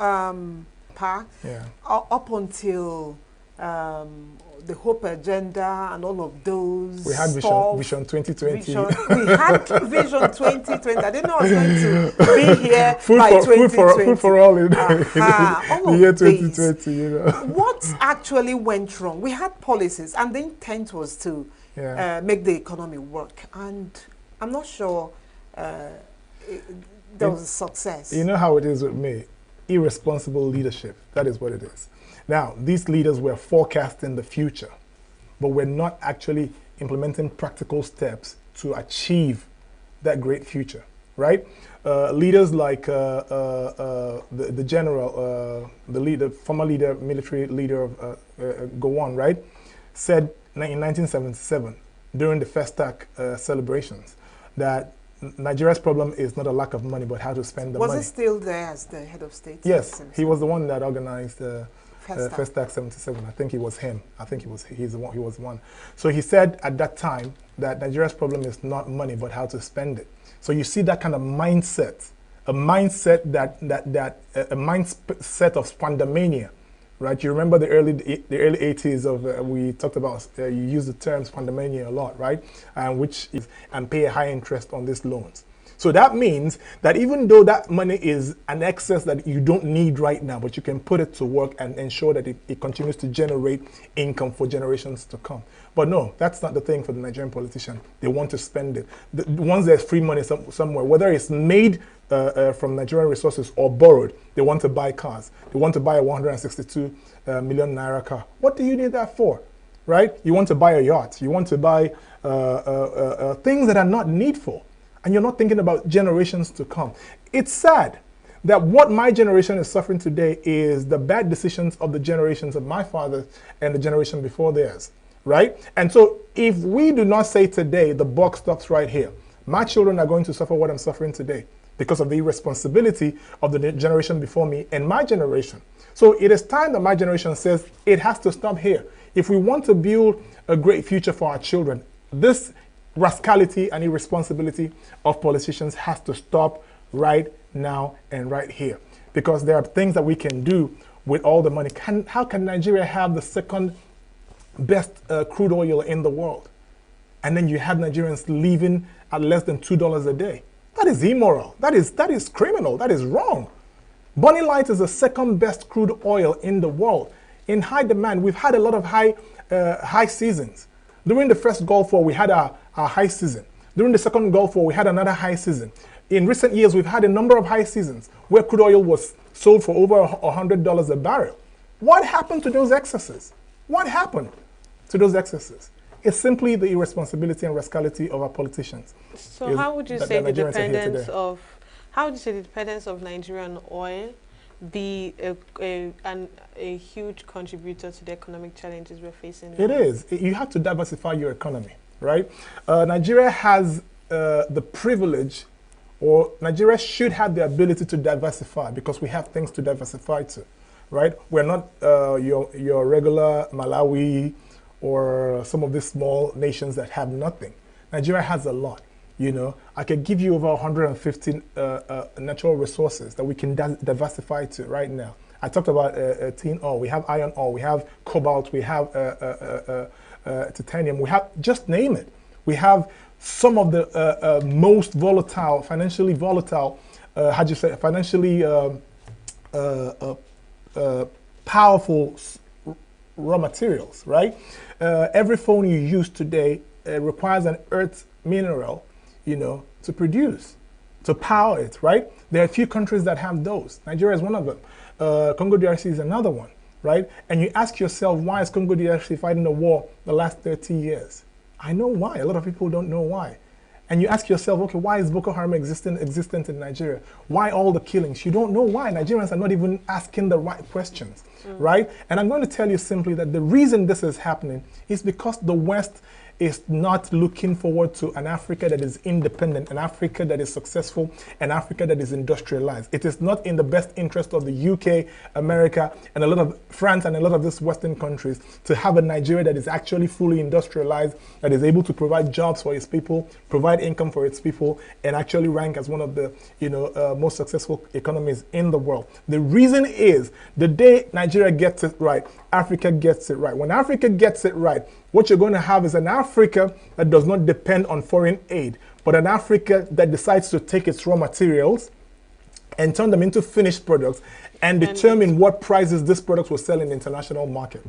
up until the Hope Agenda and all of those. We had Vision 2020. We had Vision 2020. I didn't know I was going to be here by 2020. Food for all in the year 2020. You know. What actually went wrong? We had policies, and the intent was to make the economy work. And I'm not sure there was a success. You know how it is with me. Irresponsible leadership. That is what it is. Now, these leaders were forecasting the future, but we're not actually implementing practical steps to achieve that great future, right? Leaders like the general, the former military leader of Gowon, right, said in 1977 during the Festac celebrations that Nigeria's problem is not a lack of money, but how to spend the money. Was he still there as the head of state? Yes, he was the one that organized Festac 77. I think it was him. I think he's the one. He was one. So he said at that time that Nigeria's problem is not money, but how to spend it. So you see that kind of mindset, a mindset a mindset of spendamania, right? You remember the early 80s of we talked about. You use the term spendamania a lot, right? Which is and pay a high interest on these loans. So that means that even though that money is an excess that you don't need right now, but you can put it to work and ensure that it continues to generate income for generations to come. But no, that's not the thing for the Nigerian politician. They want to spend it. Once there's free money somewhere, whether it's made from Nigerian resources or borrowed, they want to buy cars. They want to buy a 162 million naira car. What do you need that for? Right? You want to buy a yacht. You want to buy things that are not needful. And you're not thinking about generations to come. It's sad that what my generation is suffering today is the bad decisions of the generations of my fathers and the generation before theirs, right? And so if we do not say today, the buck stops right here, my children are going to suffer what I'm suffering today because of the irresponsibility of the generation before me and my generation. So it is time that my generation says it has to stop here. If we want to build a great future for our children, this rascality and irresponsibility of politicians has to stop right now and right here, because there are things that we can do with all the money. How can Nigeria have the second best crude oil in the world, and then you have Nigerians living at less than $2 a day? That is immoral. That is criminal. That is wrong. Bonny Light is the second best crude oil in the world, in high demand. We've had a lot of high seasons. During the first Gulf War, we had our high season. During the second Gulf War, we had another high season. In recent years, we've had a number of high seasons where crude oil was sold for over $100 a barrel. What happened to those excesses? What happened to those excesses? It's simply the irresponsibility and rascality of our politicians. So how would you say the dependence of Nigerian oil be a huge contributor to the economic challenges we're facing now? It is. You have to diversify your economy, right? Nigeria has the privilege, or Nigeria should have the ability to diversify, because we have things to diversify to, right? We're not your regular Malawi or some of these small nations that have nothing. Nigeria has a lot. You know, I could give you over 115 natural resources that we can diversify to right now. I talked about tin ore, we have iron ore, we have cobalt, we have titanium, we have, just name it. We have some of the most volatile, financially volatile, financially powerful raw materials, right? Every phone you use today requires an earth mineral, you know, to produce, to power it, right? There are a few countries that have those. Nigeria is one of them. Congo DRC is another one, right? And you ask yourself, why is Congo DRC fighting a war the last 30 years? I know why. A lot of people don't know why. And you ask yourself, okay, why is Boko Haram existent in Nigeria? Why all the killings? You don't know why. Nigerians are not even asking the right questions, right? And I'm going to tell you simply that the reason this is happening is because the West is not looking forward to an Africa that is independent, an Africa that is successful, an Africa that is industrialized. It is not in the best interest of the UK, America, and a lot of France and a lot of these Western countries to have a Nigeria that is actually fully industrialized, that is able to provide jobs for its people, provide income for its people, and actually rank as one of the most successful economies in the world. The reason is the day Nigeria gets it right, Africa gets it right. When Africa gets it right, what you're going to have is an Africa that does not depend on foreign aid, but an Africa that decides to take its raw materials and turn them into finished products and determine what prices these products will sell in the international market.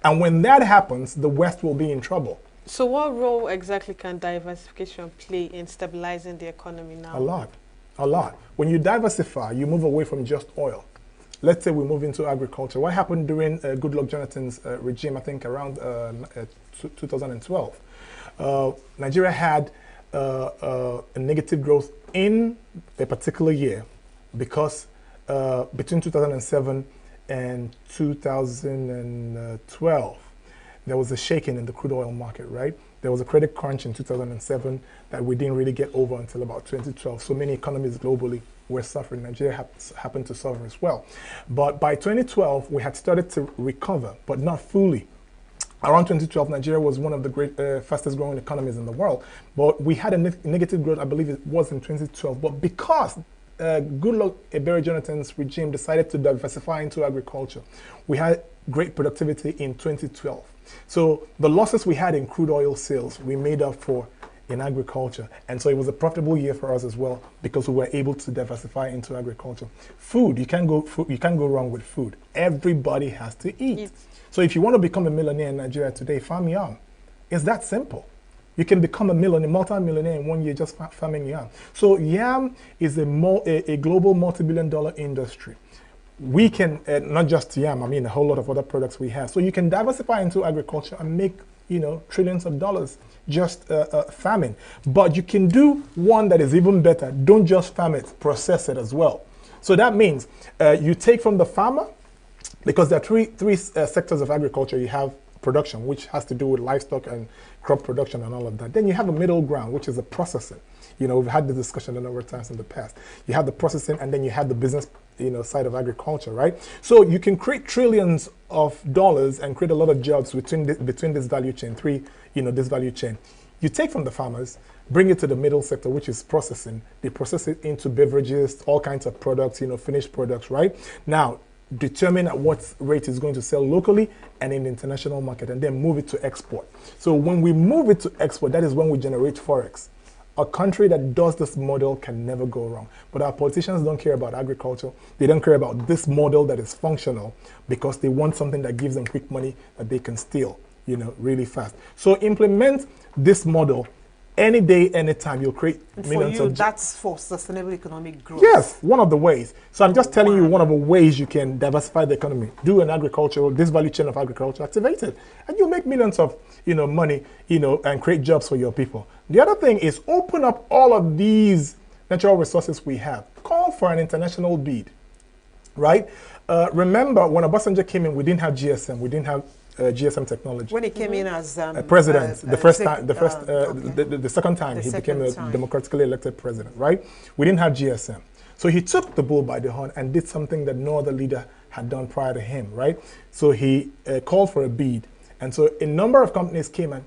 And when that happens, the West will be in trouble. So what role exactly can diversification play in stabilizing the economy now? A lot. When you diversify, you move away from just oil. Let's say we move into agriculture. What happened during Goodluck Jonathan's regime, I think around 2012? Nigeria had a negative growth in a particular year because between 2007 and 2012, there was a shaking in the crude oil market, right? There was a credit crunch in 2007 that we didn't really get over until about 2012. So many economies globally were suffering. Nigeria happened to suffer as well. But by 2012, we had started to recover, but not fully. Around 2012, Nigeria was one of the great, fastest growing economies in the world. But we had a negative growth, I believe it was in 2012. But because Goodluck Ebere Jonathan's regime decided to diversify into agriculture, we had great productivity in 2012. So the losses we had in crude oil sales, we made up for in agriculture. And so it was a profitable year for us as well because we were able to diversify into agriculture. Food, you can't go wrong with food. Everybody has to eat. So if you want to become a millionaire in Nigeria today, farm yam. It's that simple. You can become a millionaire, multi-millionaire in 1 year just farming yam. So yam is a global multi-billion-dollar industry. We can, not just yam, I mean a whole lot of other products we have. So you can diversify into agriculture and make, trillions of dollars just farming. But you can do one that is even better. Don't just farm it, process it as well. So that means you take from the farmer, because there are three sectors of agriculture. You have production, which has to do with livestock and crop production and all of that. Then you have a middle ground, which is the processing. We've had this discussion a number of times in the past. You have the processing, and then you have the business, side of agriculture, right? So you can create trillions of dollars and create a lot of jobs between this value chain, this value chain. You take from the farmers, bring it to the middle sector, which is processing. They process it into beverages, all kinds of products, finished products, right? Now, determine at what rate it's going to sell locally and in the international market, and then move it to export. So when we move it to export, that is when we generate forex. A country that does this model can never go wrong. But our politicians don't care about agriculture. They don't care about this model that is functional because they want something that gives them quick money that they can steal, really fast. So implement this model any day, anytime. You'll create millions of jobs. That's for sustainable economic growth. Yes, one of the ways. So I'm just telling you one of the ways you can diversify the economy. Do an agricultural, this value chain of agriculture, activate it. And you'll make millions of money, and create jobs for your people. The other thing is open up all of these natural resources we have. Call for an international bid, right? Remember, when Obasanjo came in, we didn't have GSM. We didn't have GSM technology. When he came in as president, the second time he became a democratically elected president, right? We didn't have GSM. So he took the bull by the horn and did something that no other leader had done prior to him, right? So he called for a bid. And so a number of companies came and,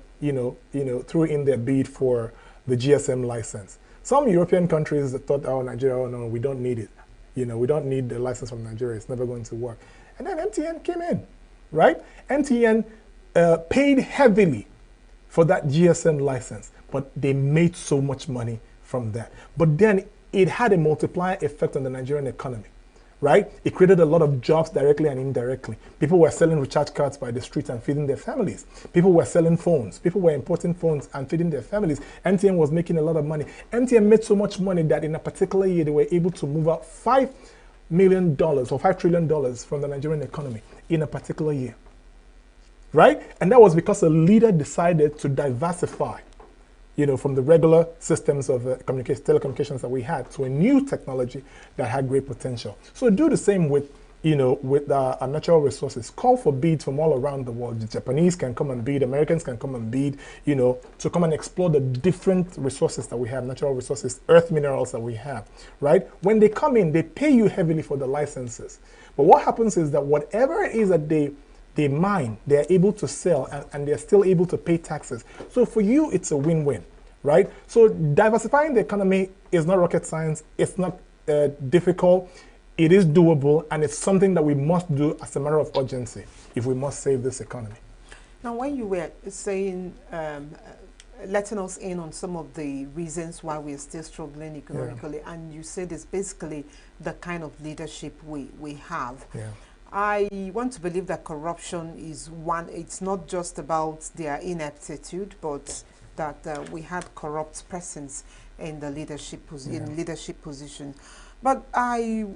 threw in their bid for the GSM license. Some European countries thought, oh, Nigeria, oh, no, we don't need it. We don't need the license from Nigeria. It's never going to work. And then MTN came in, right? MTN paid heavily for that GSM license, but they made so much money from that. But then it had a multiplier effect on the Nigerian economy, right? It created a lot of jobs directly and indirectly. People were selling recharge cards by the street and feeding their families. People were selling phones. People were importing phones and feeding their families. MTN was making a lot of money. MTN made so much money that in a particular year, they were able to move out $5 million or $5 trillion from the Nigerian economy in a particular year, right? And that was because a leader decided to diversify, from the regular systems of telecommunications that we had to a new technology that had great potential. So do the same with, with our natural resources. Call for bids from all around the world. The Japanese can come and bid, Americans can come and bid, to come and explore the different resources that we have, natural resources, earth minerals that we have, right? When they come in, they pay you heavily for the licenses. But what happens is that whatever it is that they mine, they're able to sell, and they're still able to pay taxes. So for you, it's a win-win, right? So diversifying the economy is not rocket science. It's not difficult. It is doable, and it's something that we must do as a matter of urgency if we must save this economy. Now, when you were saying, letting us in on some of the reasons why we're still struggling economically, and you said it's basically the kind of leadership we have. Yeah. I want to believe that corruption is one. It's not just about their ineptitude, but that we had corrupt persons in the leadership position. But I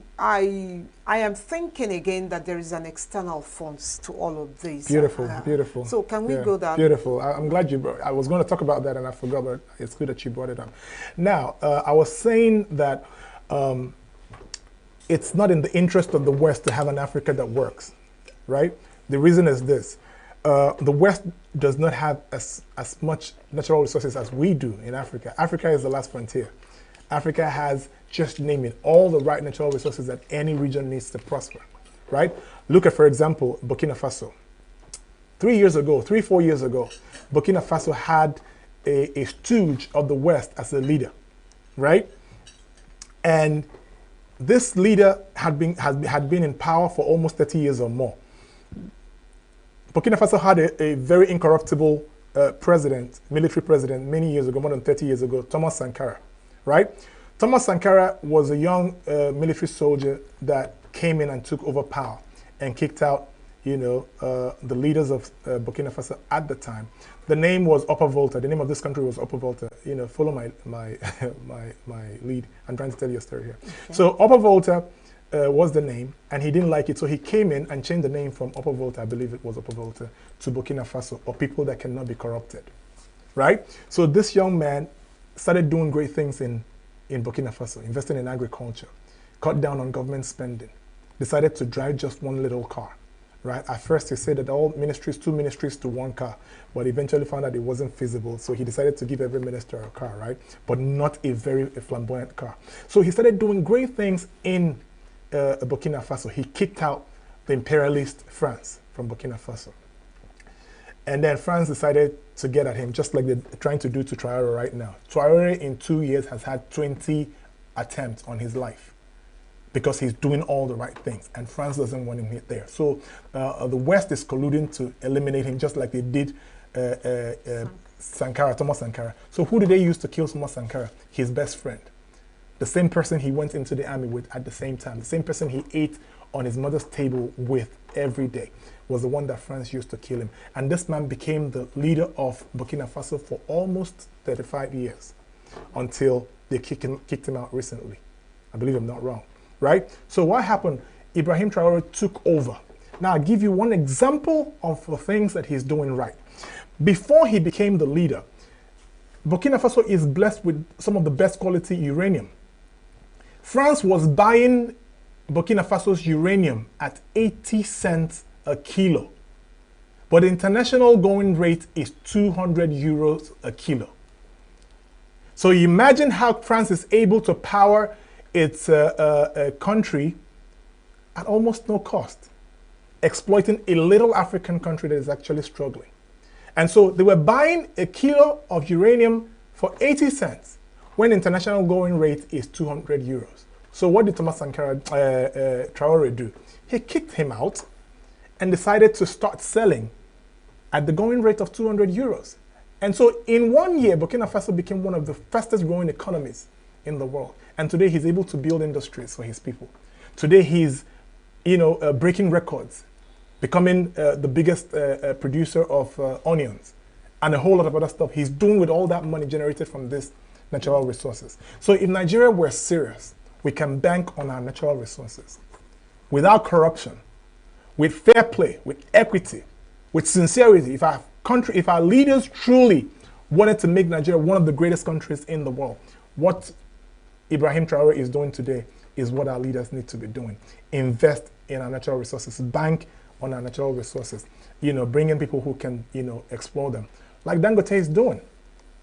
am thinking again that there is an external force to all of this. Beautiful, beautiful. So can we go down? Beautiful. I'm glad you brought. I was going to talk about that and I forgot, but it's good that you brought it up. Now, I was saying that. It's not in the interest of the West to have an Africa that works, right? The reason is this. The West does not have as much natural resources as we do in Africa. Africa is the last frontier. Africa has just naming all the right natural resources that any region needs to prosper, right? Look at, for example, Burkina Faso. 4 years ago, Burkina Faso had a stooge of the West as a leader, right? And this leader had been in power for almost 30 years or more. Burkina Faso had a very incorruptible president, military president, many years ago, more than 30 years ago, Thomas Sankara, right? Thomas Sankara was a young military soldier that came in and took over power and kicked out, the leaders of Burkina Faso at the time. The name was Upper Volta. The name of this country was Upper Volta. Follow my my lead. I'm trying to tell you a story here. Okay. So Upper Volta was the name, and he didn't like it, so he came in and changed the name from Upper Volta, I believe it was Upper Volta, to Burkina Faso, or people that cannot be corrupted, right? So this young man started doing great things in Burkina Faso, investing in agriculture, cut down on government spending, decided to drive just one little car, right? At first he said that all ministries, 2 ministries to 1 car, but eventually found out it wasn't feasible, so he decided to give every minister a car, right? But not a very flamboyant car. So he started doing great things in Burkina Faso. He kicked out the imperialist France from Burkina Faso. And then France decided to get at him, just like they're trying to do to Traoré right now. Traoré in 2 years has had 20 attempts on his life because he's doing all the right things, and France doesn't want him there. So the West is colluding to eliminate him, just like they did Sankara, Thomas Sankara. So who did they use to kill Thomas Sankara? His best friend. The same person he went into the army with at the same time, the same person he ate on his mother's table with every day, was the one that France used to kill him. And this man became the leader of Burkina Faso for almost 35 years until they kicked him out recently. I believe I'm not wrong, right? So what happened? Ibrahim Traoré took over. Now I'll give you one example of the things that he's doing right. Before he became the leader, Burkina Faso is blessed with some of the best quality uranium. France was buying Burkina Faso's uranium at 80 cents a kilo. But the international going rate is 200 euros a kilo. So imagine how France is able to power its country at almost no cost, exploiting a little African country that is actually struggling. And so they were buying a kilo of uranium for 80 cents when international going rate is 200 euros. So what did Thomas Sankara Traoré do? He kicked him out and decided to start selling at the going rate of 200 euros. And so in 1 year, Burkina Faso became one of the fastest growing economies in the world. And today he's able to build industries for his people. Today he's, breaking records, becoming the biggest producer of onions and a whole lot of other stuff he's doing with all that money generated from these natural resources. So if Nigeria were serious, we can bank on our natural resources without corruption, with fair play, with equity, with sincerity. If our leaders truly wanted to make Nigeria one of the greatest countries in the world, what Ibrahim Traoré is doing today is what our leaders need to be doing. Invest in our natural resources, bank on our natural resources, bring in people who can, explore them. Like Dangote is doing.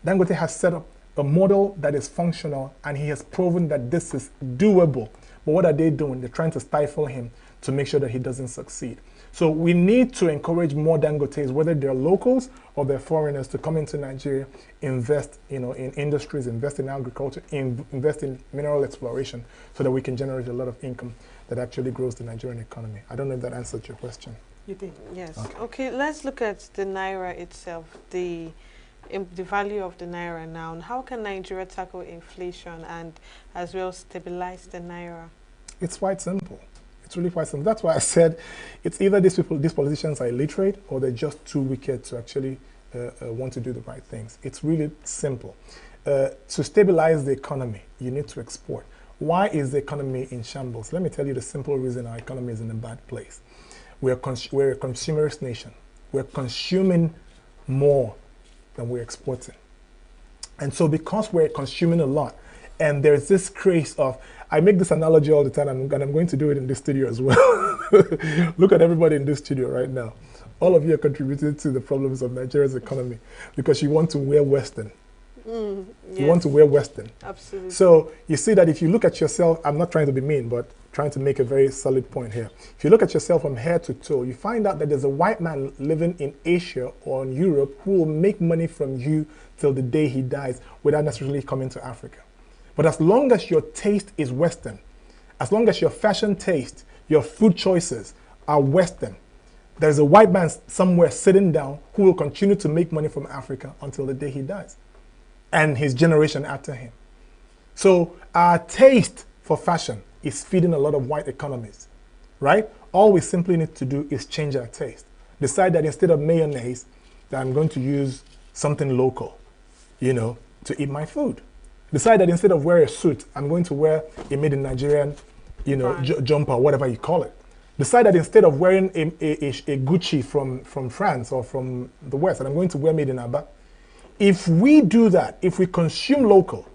Dangote has set up a model that is functional, and he has proven that this is doable. But what are they doing? They're trying to stifle him to make sure that he doesn't succeed. So we need to encourage more Dangotes, whether they're locals or they're foreigners, to come into Nigeria, invest, in industries, invest in agriculture, invest in mineral exploration, so that we can generate a lot of income that actually grows the Nigerian economy. I don't know if that answered your question. You did. Yes. Okay, let's look at the Naira itself, the value of the Naira now. And how can Nigeria tackle inflation and as well stabilize the Naira? It's quite simple. It's really quite simple. That's why I said it's either these politicians are illiterate, or they're just too wicked to actually want to do the right things. It's really simple. To stabilize the economy, you need to export. Why is the economy in shambles? Let me tell you the simple reason our economy is in a bad place. We're a consumerist nation. We're consuming more than we're exporting. And so because we're consuming a lot, and there's this craze of, I make this analogy all the time, and I'm going to do it in this studio as well. Look at everybody in this studio right now. All of you are contributing to the problems of Nigeria's economy because you want to wear Western. You Yes. want to wear Western. Absolutely. So you see that if you look at yourself, I'm not trying to be mean, but trying to make a very solid point here. If you look at yourself from head to toe, you find out that there's a white man living in Asia or in Europe who will make money from you till the day he dies without necessarily coming to Africa. But as long as your taste is Western, as long as your fashion taste, your food choices are Western, there's a white man somewhere sitting down who will continue to make money from Africa until the day he dies, and his generation after him. So our taste for fashion is feeding a lot of white economies, right? All we simply need to do is change our taste. Decide that instead of mayonnaise, that I'm going to use something local, to eat my food. Decide that instead of wearing a suit, I'm going to wear a made in Nigerian, jumper, whatever you call it. Decide that instead of wearing a Gucci from France or from the West, that I'm going to wear made in Aba. If we do that, if we consume local,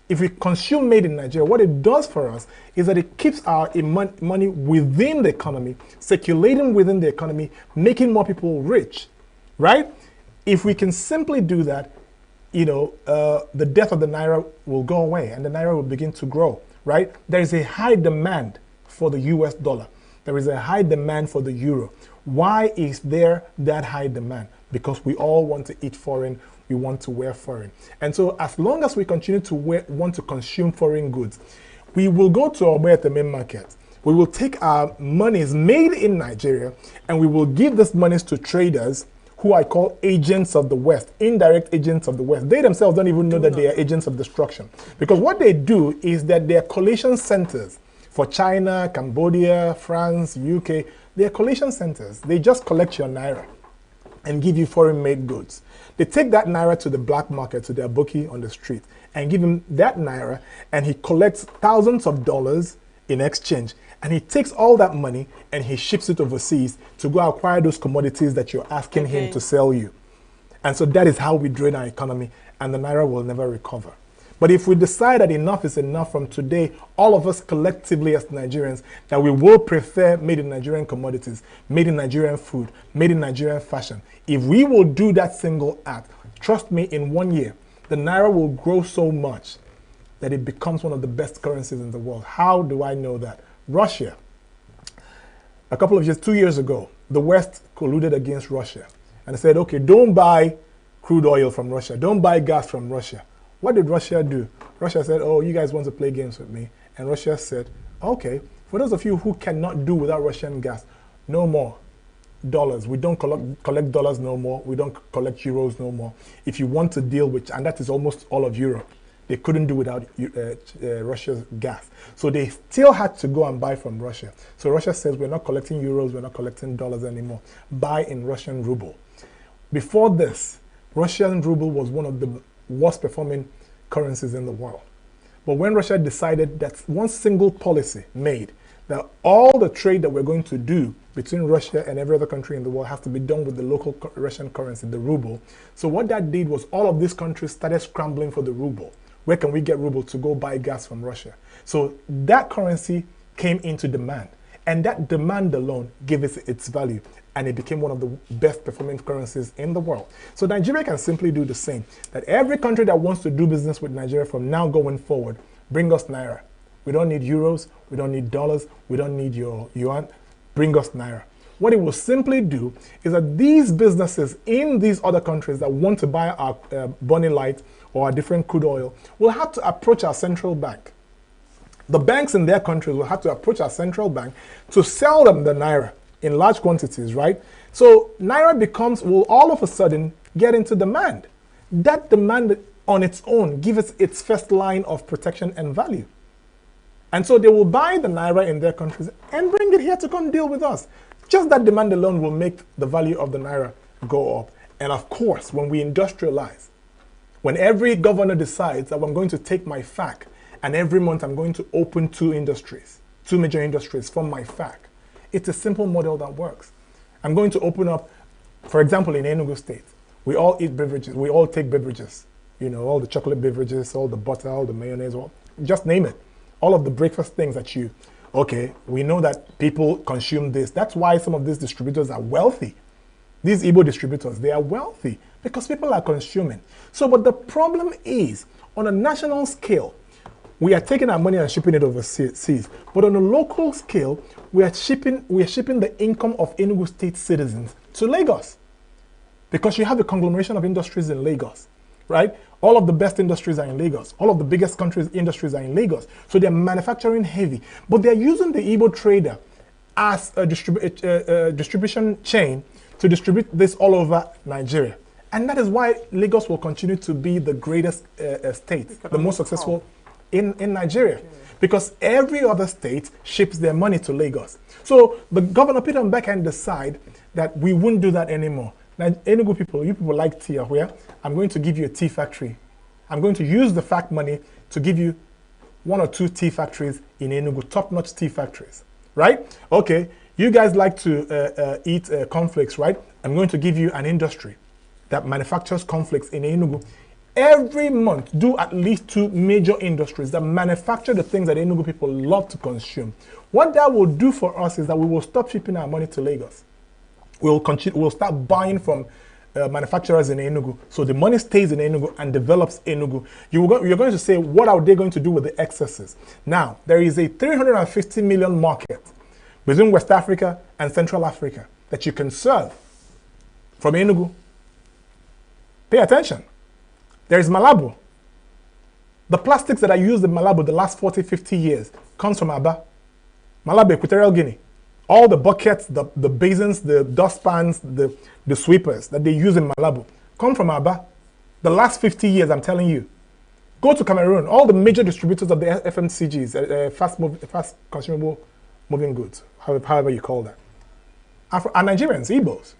if we consume made in Nigeria, what it does for us is that it keeps our money within the economy, circulating within the economy, making more people rich, right? If we can simply do that, the death of the Naira will go away and the Naira will begin to grow, right? There is a high demand for the US dollar. There is a high demand for the euro. Why is there that high demand? Because we all want to eat foreign, we want to wear foreign. And so as long as we continue to want to consume foreign goods, we will go to the main market. We will take our monies made in Nigeria and we will give these monies to traders who I call agents of the West, indirect agents of the West. They themselves don't even know that they are agents of destruction. Because what they do is that they are collation centers for China, Cambodia, France, UK. They are collation centers. They just collect your Naira and give you foreign-made goods. They take that Naira to the black market, to their bookie on the street, and give him that Naira, and he collects thousands of dollars in exchange. And he takes all that money and he ships it overseas to go acquire those commodities that you're asking him to sell you. And so that is how we drain our economy, and the Naira will never recover. But if we decide that enough is enough from today, all of us collectively as Nigerians, that we will prefer made in Nigerian commodities, made in Nigerian food, made in Nigerian fashion. If we will do that single act, trust me, in 1 year, the Naira will grow so much that it becomes one of the best currencies in the world. How do I know that? Russia. A couple of years, 2 years ago, the West colluded against Russia. And they said, okay, don't buy crude oil from Russia. Don't buy gas from Russia. What did Russia do? Russia said, oh, you guys want to play games with me. And Russia said, okay, for those of you who cannot do without Russian gas, no more dollars. We don't collect dollars no more. We don't collect euros no more. If you want to deal with, and that is almost all of Europe, they couldn't do without Russia's gas. So they still had to go and buy from Russia. So Russia says, we're not collecting euros, we're not collecting dollars anymore. Buy in Russian ruble. Before this, Russian ruble was one of the worst performing currencies in the world. But when Russia decided that one single policy made, that all the trade that we're going to do between Russia and every other country in the world has to be done with the local Russian currency, the ruble. So what that did was all of these countries started scrambling for the ruble. Where can we get ruble to go buy gas from Russia? So that currency came into demand. And that demand alone gave it its value. And it became one of the best performing currencies in the world. So Nigeria can simply do the same. That every country that wants to do business with Nigeria from now going forward, bring us Naira. We don't need euros, we don't need dollars, we don't need your yuan. Bring us Naira. What it will simply do is that these businesses in these other countries that want to buy our Bonny Light or our different crude oil will have to approach our central bank. The banks in their countries will have to approach our central bank to sell them the Naira in large quantities, right? So Naira will all of a sudden get into demand. That demand on its own gives its first line of protection and value. And so they will buy the Naira in their countries and bring it here to come deal with us. Just that demand alone will make the value of the Naira go up. And of course, when we industrialize, when every governor decides that I'm going to take my FAC and every month I'm going to open two major industries from my FAC, it's a simple model that works. I'm going to open up, for example, in ENUGU State, we all eat beverages, we all take beverages, all the chocolate beverages, all the butter, all the mayonnaise, just name it. All of the breakfast things that we know that people consume this. That's why some of these distributors are wealthy. These Igbo distributors, they are wealthy because people are consuming. So, but the problem is, on a national scale, we are taking our money and shipping it overseas. But on a local scale, we are shipping the income of Enugu State citizens to Lagos. Because you have a conglomeration of industries in Lagos, right? All of the best industries are in Lagos. All of the biggest industries are in Lagos. So they're manufacturing heavy. But they're using the Igbo trader as a distribution chain to distribute this all over Nigeria. And that is why Lagos will continue to be the greatest state, the most successful in Nigeria. Because every other state ships their money to Lagos. So the Governor Peter Mbeka decide that we won't do that anymore. Now, Enugu people, you people like tea, where I'm going to give you a tea factory. I'm going to use the fact money to give you 1 or 2 tea factories in Enugu, top-notch tea factories, right? Okay, you guys like to eat cornflakes, right? I'm going to give you an industry that manufactures cornflakes in Enugu. Every month, do at least 2 major industries that manufacture the things that Enugu people love to consume. What that will do for us is that we will stop shipping our money to Lagos. We'll start buying from manufacturers in Enugu. So the money stays in Enugu and develops Enugu. You're going to say, what are they going to do with the excesses? Now, there is a 350 million market between West Africa and Central Africa that you can serve from Enugu. Pay attention. There is Malabo. The plastics that are used in Malabo the last 40, 50 years comes from Aba. Malabo, Equatorial Guinea. All the buckets, the basins, the dustpans, the sweepers that they use in Malabo come from Aba. The last 50 years, I'm telling you. Go to Cameroon. All the major distributors of the FMCGs, fast consumable moving goods, however you call that, are Nigerians, Igbos.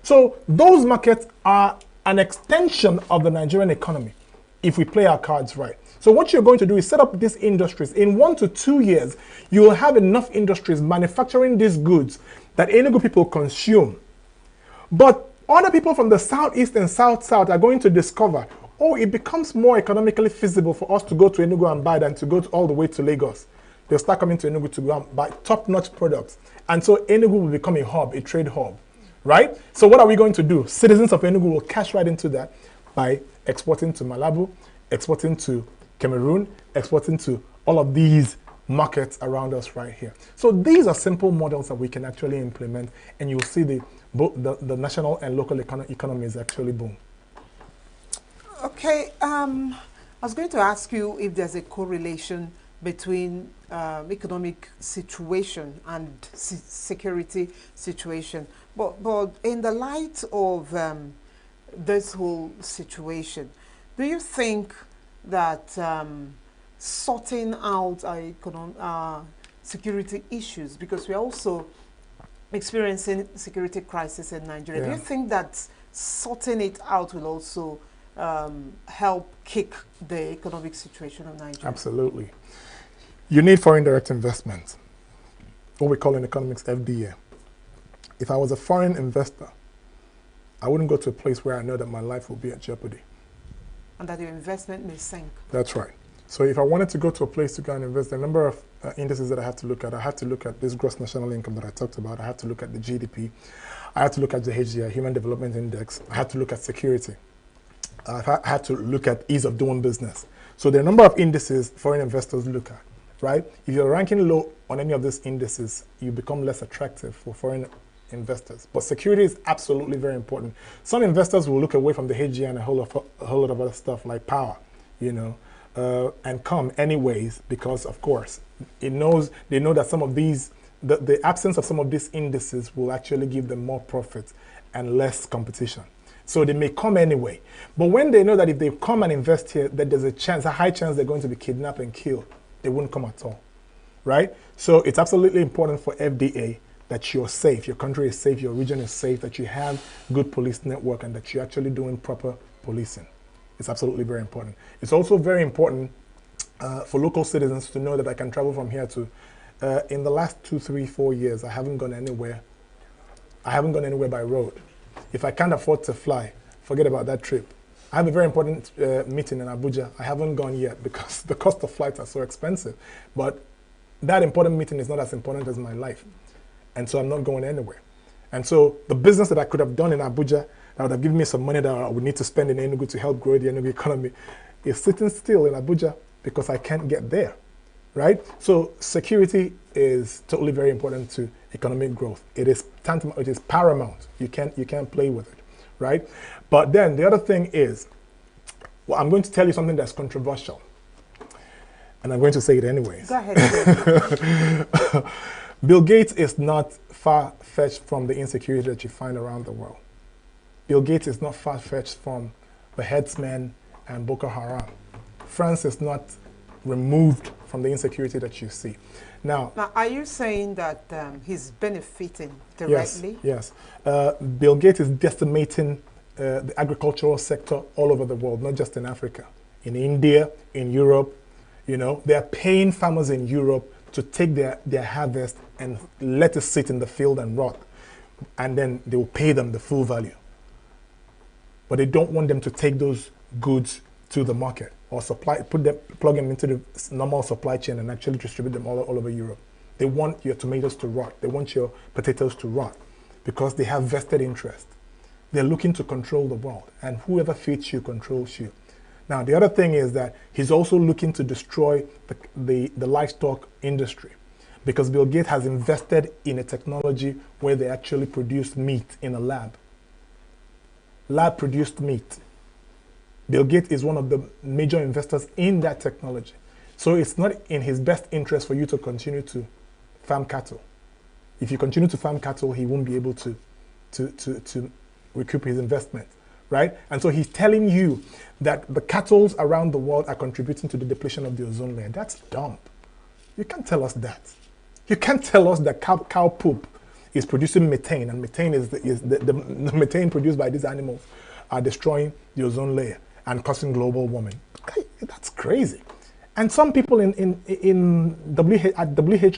So those markets are an extension of the Nigerian economy if we play our cards right. So what you're going to do is set up these industries. In 1 to 2 years, you will have enough industries manufacturing these goods that Enugu people consume. But other people from the southeast and south are going to discover, oh, it becomes more economically feasible for us to go to Enugu and buy than to go all the way to Lagos. They'll start coming to Enugu to go and buy top-notch products. And so Enugu will become a hub, a trade hub, right? So what are we going to do? Citizens of Enugu will cash right into that by exporting to Malabo, exporting to Cameroon, exporting to all of these markets around us right here. So these are simple models that we can actually implement, and you'll see both the national and local economies actually boom. Okay, I was going to ask you if there's a correlation between economic situation and security situation. But in the light of this whole situation, do you think that sorting out our security issues, because we're also experiencing security crisis in Nigeria, do you think that sorting it out will also help kick the economic situation of Nigeria? Absolutely. You need foreign direct investment, what we call in economics FDI. If I was a foreign investor, I wouldn't go to a place where I know that my life will be at jeopardy. And that your investment may sink. That's right. So if I wanted to go to a place to go and invest, the number of indices that I have to look at, I have to look at this gross national income that I talked about. I have to look at the GDP. I have to look at the HDI, Human Development Index. I have to look at security. I have to look at ease of doing business. So there are a number of indices foreign investors look at, right? If you're ranking low on any of these indices, you become less attractive for foreign investors. But security is absolutely very important. Some investors will look away from the HG and a whole lot of other stuff like power, you know, and come anyways because, of course, they know that some of these, the absence of some of these indices will actually give them more profit and less competition. So they may come anyway. But when they know that if they come and invest here, that there's a high chance they're going to be kidnapped and killed, they wouldn't come at all, right? So it's absolutely important for FDA that you're safe, your country is safe, your region is safe, that you have good police network, and that you're actually doing proper policing. It's absolutely very important. It's also very important for local citizens to know that I can travel from here to, in the last 2, 3, 4 years, I haven't gone anywhere. I haven't gone anywhere by road. If I can't afford to fly, forget about that trip. I have a very important meeting in Abuja. I haven't gone yet because the cost of flights are so expensive. But that important meeting is not as important as my life. And so I'm not going anywhere. And so the business that I could have done in Abuja, that would have given me some money that I would need to spend in ENUGU to help grow the ENUGU economy, is sitting still in Abuja because I can't get there, right? So security is totally very important to economic growth. It is tantamount, it is paramount. You can't play with it, right? But then the other thing is, well, I'm going to tell you something that's controversial, and I'm going to say it anyways. Go ahead. Bill Gates is not far-fetched from the insecurity that you find around the world. Bill Gates is not far-fetched from the headsmen and Boko Haram. France is not removed from the insecurity that you see. Now, are you saying that he's benefiting directly? Yes. Bill Gates is decimating the agricultural sector all over the world, not just in Africa. In India, in Europe, you know, they are paying farmers in Europe to take their harvest and let it sit in the field and rot. And then they will pay them the full value. But they don't want them to take those goods to the market or plug them into the normal supply chain and actually distribute them all over Europe. They want your tomatoes to rot. They want your potatoes to rot because they have vested interest. They're looking to control the world, and whoever feeds you controls you. Now, the other thing is that he's also looking to destroy the livestock industry, because Bill Gates has invested in a technology where they actually produce meat in a lab. Lab-produced meat. Bill Gates is one of the major investors in that technology. So it's not in his best interest for you to continue to farm cattle. If you continue to farm cattle, he won't be able to recoup his investment, right? And so he's telling you that the cattle around the world are contributing to the depletion of the ozone layer. That's dumb. You can't tell us that. You can't tell us that cow poop is producing methane, and methane is the methane produced by these animals are destroying the ozone layer and causing global warming. That's crazy. And some people at WHO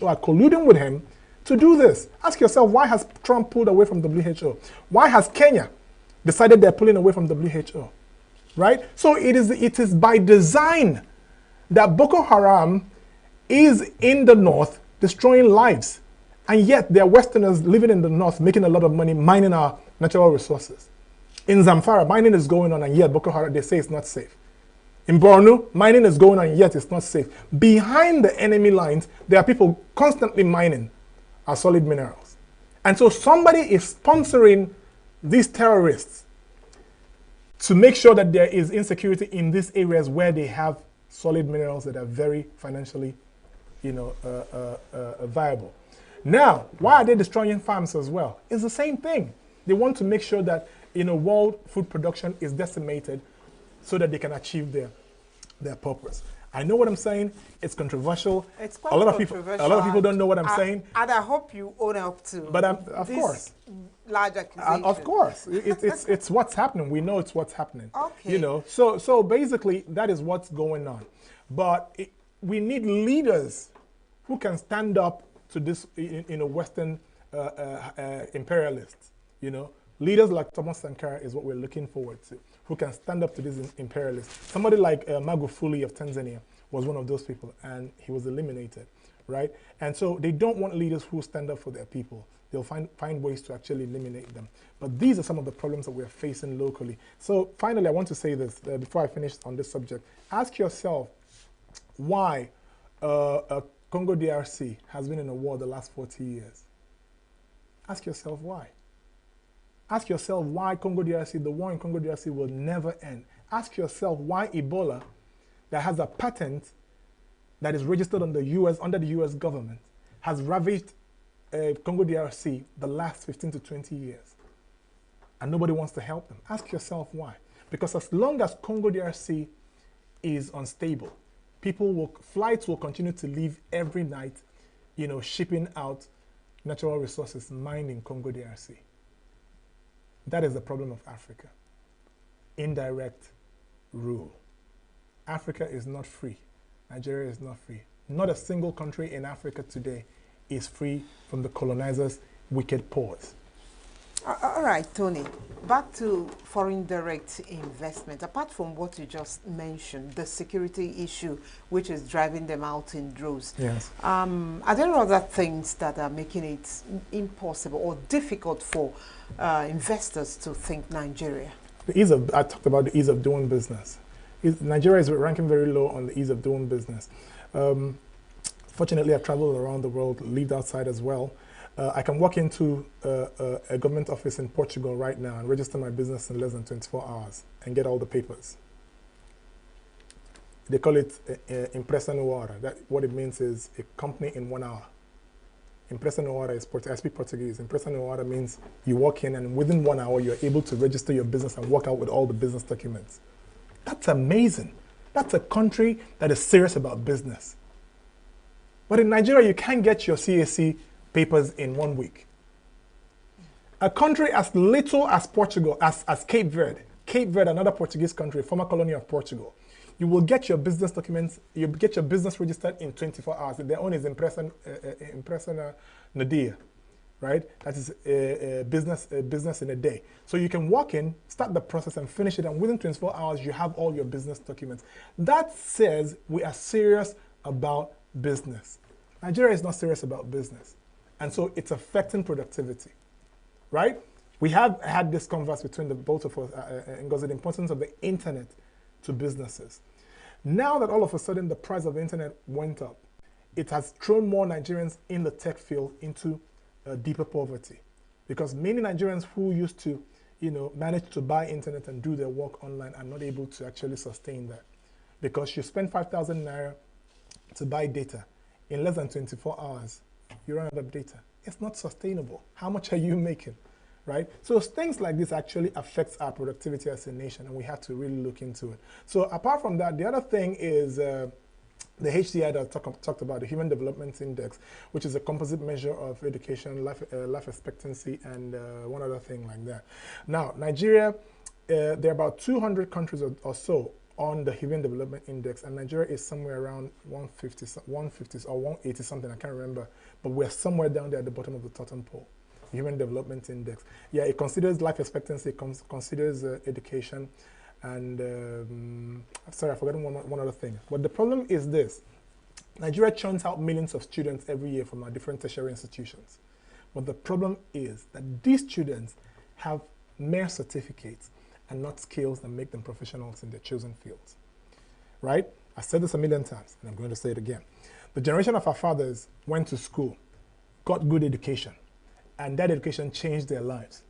are colluding with him to do this. Ask yourself, why has Trump pulled away from WHO? Why has Kenya decided they're pulling away from WHO? Right? So it is by design that Boko Haram is in the north destroying lives. And yet there are Westerners living in the north making a lot of money mining our natural resources. In Zamfara, mining is going on, and yet Boko Haram, they say it's not safe. In Borno, mining is going on, and yet it's not safe. Behind the enemy lines, there are people constantly mining our solid minerals. And so somebody is sponsoring these terrorists to make sure that there is insecurity in these areas where they have solid minerals that are very financially, viable. Now, why are they destroying farms as well? It's the same thing. They want to make sure that world food production is decimated so that they can achieve their purpose. I know what I'm saying. It's controversial. It's quite controversial. A lot of people don't know what I'm saying. And I hope you own up to. But of course, large accusation. Of course, it's what's happening. We know it's what's happening. Okay. So basically that is what's going on. But we need leaders who can stand up to this, Western imperialists. Leaders like Thomas Sankara is what we're looking forward to, who can stand up to these imperialists. Somebody like Magufuli of Tanzania was one of those people, and he was eliminated, right? And so they don't want leaders who stand up for their people. They'll find ways to actually eliminate them. But these are some of the problems that we're facing locally. So finally, I want to say this before I finish on this subject. Ask yourself why Congo DRC has been in a war the last 40 years. Ask yourself why. Ask yourself why Congo DRC, the war in Congo DRC will never end. Ask yourself why Ebola, that has a patent that is registered under the US government, has ravaged Congo DRC the last 15 to 20 years. And nobody wants to help them. Ask yourself why. Because as long as Congo DRC is unstable, flights will continue to leave every night, shipping out natural resources mined in Congo DRC. That is the problem of Africa. Indirect rule. Africa is not free. Nigeria is not free. Not a single country in Africa today is free from the colonizers' wicked paws. All right, Tony. Back to foreign direct investment. Apart from what you just mentioned, the security issue, which is driving them out in droves. Yes. Are there other things that are making it impossible or difficult for investors to think Nigeria? I talked about the ease of doing business. Nigeria is ranking very low on the ease of doing business. Fortunately, I've traveled around the world, lived outside as well. I can walk into a government office in Portugal right now and register my business in less than 24 hours and get all the papers. They call it impresa no hora. What it means is a company in 1 hour. Impresa no hora is I speak Portuguese. Impresa no hora means you walk in and within 1 hour you're able to register your business and walk out with all the business documents. That's amazing. That's a country that is serious about business. But in Nigeria, you can't get your CAC papers in 1 week. A country as little as Portugal, as Cape Verde, another Portuguese country, former colony of Portugal, you will get your business documents, you get your business registered in 24 hours. Their own is impresa no dia, right? That is a business in a day. So you can walk in, start the process and finish it, and within 24 hours, you have all your business documents. That says we are serious about business. Nigeria is not serious about business. And so it's affecting productivity, right? We have had this converse between the both of us, Ngozi, the importance of the internet to businesses. Now that all of a sudden the price of the internet went up, it has thrown more Nigerians in the tech field into deeper poverty. Because many Nigerians who used to, manage to buy internet and do their work online are not able to actually sustain that. Because you spend 5,000 naira to buy data in less than 24 hours. You run out of data. It's not sustainable. How much are you making, right? So things like this actually affects our productivity as a nation, and we have to really look into it. So apart from that, the other thing is the HDI that I talked about, the Human Development Index, which is a composite measure of education, life expectancy, and one other thing like that. Now, Nigeria, there are about 200 countries or so on the Human Development Index, and Nigeria is somewhere around 150 or 180 something, I can't remember, but we're somewhere down there at the bottom of the totem pole, the Human Development Index. Yeah, it considers life expectancy, it considers education, and sorry, I forgot one other thing. But the problem is this: Nigeria churns out millions of students every year from our different tertiary institutions. But the problem is that these students have mere certificates and not skills that make them professionals in their chosen fields, right? I said this a million times, and I'm going to say it again. The generation of our fathers went to school, got good education, and that education changed their lives.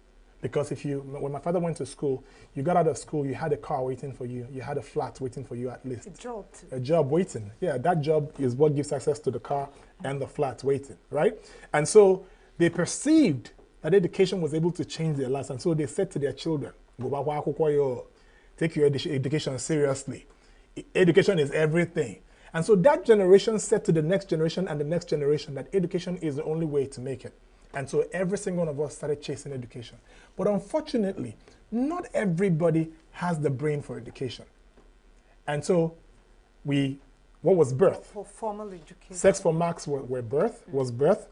Because when my father went to school, you got out of school, you had a car waiting for you, you had a flat waiting for you at least. A job too. A job waiting. Yeah, that job is what gives access to the car and the flat waiting, right? And so they perceived that education was able to change their lives, and so they said to their children, take your education seriously. Education is everything. And so that generation said to the next generation and the next generation that education is the only way to make it. And so every single one of us started chasing education. But unfortunately, not everybody has the brain for education. And so what was birth? For formal education. Sex for Marx was birth.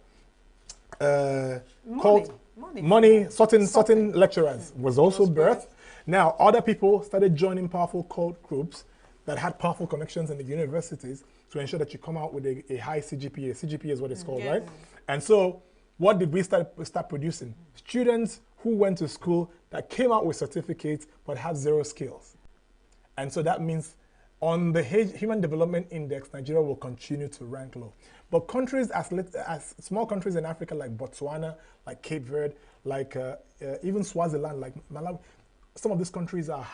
Money. Certain lecturers was also birth. Now, other people started joining powerful cult groups that had powerful connections in the universities to ensure that you come out with a high CGPA. CGPA is what it's called, right? And so what did we start producing? Students who went to school that came out with certificates but had zero skills. And so that means on the Human Development Index, Nigeria will continue to rank low. But countries as small countries in Africa like Botswana, like Cape Verde, like even Swaziland, like Malawi, some of these countries are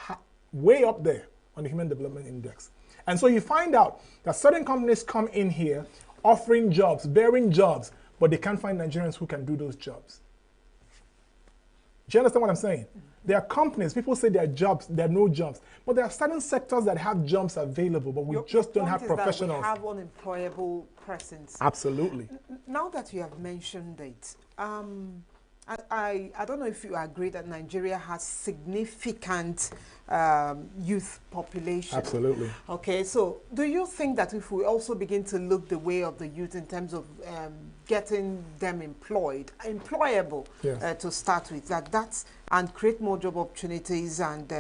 way up there on the Human Development Index. And so you find out that certain companies come in here offering jobs, bearing jobs, but they can't find Nigerians who can do those jobs. Do you understand what I'm saying? There are companies, people say there are no jobs, but there are certain sectors that have jobs available, but we just don't have professionals. We have unemployable persons. Absolutely. Now that you have mentioned it, I don't know if you agree that Nigeria has significant youth population. Absolutely. Okay, so do you think that if we also begin to look the way of the youth in terms of getting them employable Yes. to start with, and create more job opportunities and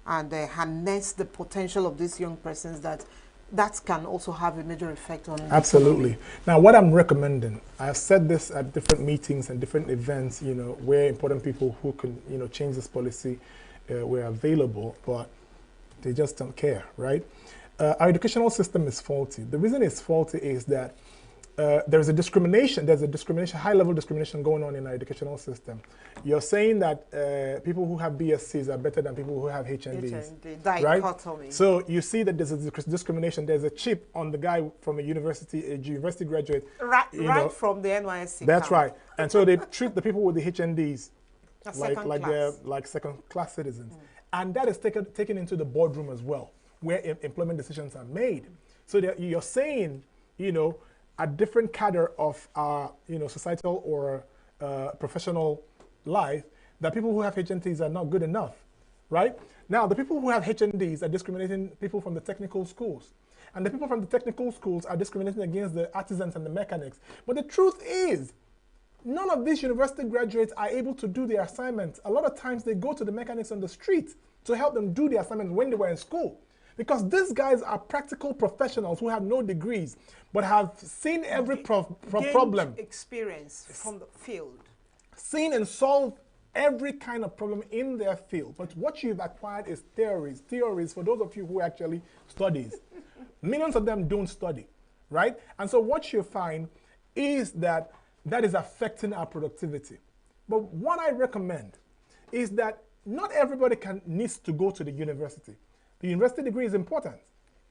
harness the potential of these young persons that can also have a major effect on Absolutely. Now, what I'm recommending, I've said this at different meetings and different events, where important people who can, change this policy were available, but they just don't care, right? Our educational system is faulty. The reason it's faulty is that there's a discrimination, high-level discrimination going on in our educational system. You're saying that people who have BScs are better than people who have HNDs, right? So you see that there's a discrimination. There's a chip on the guy from a university graduate. Right from the NYSC. That's right. And so they treat the people with the HNDs like they're like second-class citizens. And that is taken into the boardroom as well, where employment decisions are made. So you're saying, a different cadre of our, societal or professional life, that people who have HNDs are not good enough, right? Now, the people who have HNDs are discriminating people from the technical schools. And the people from the technical schools are discriminating against the artisans and the mechanics. But the truth is, none of these university graduates are able to do their assignments. A lot of times they go to the mechanics on the street to help them do the assignments when they were in school. Because these guys are practical professionals who have no degrees, but have seen every problem. Experience from the field. Seen and solved every kind of problem in their field. But what you've acquired is theories. Theories for those of you who actually studies. Millions of them don't study, right? And so what you find is that is affecting our productivity. But what I recommend is that not everybody needs to go to the university. The university degree is important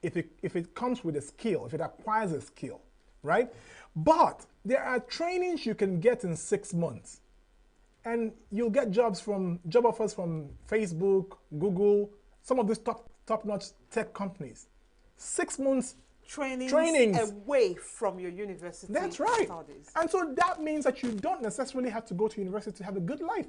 if it comes with a skill, if it acquires a skill, right? But there are trainings you can get in 6 months. And you'll get job offers from Facebook, Google, some of these top-notch tech companies. 6 months trainings away from your university That's right. studies. And so that means that you don't necessarily have to go to university to have a good life.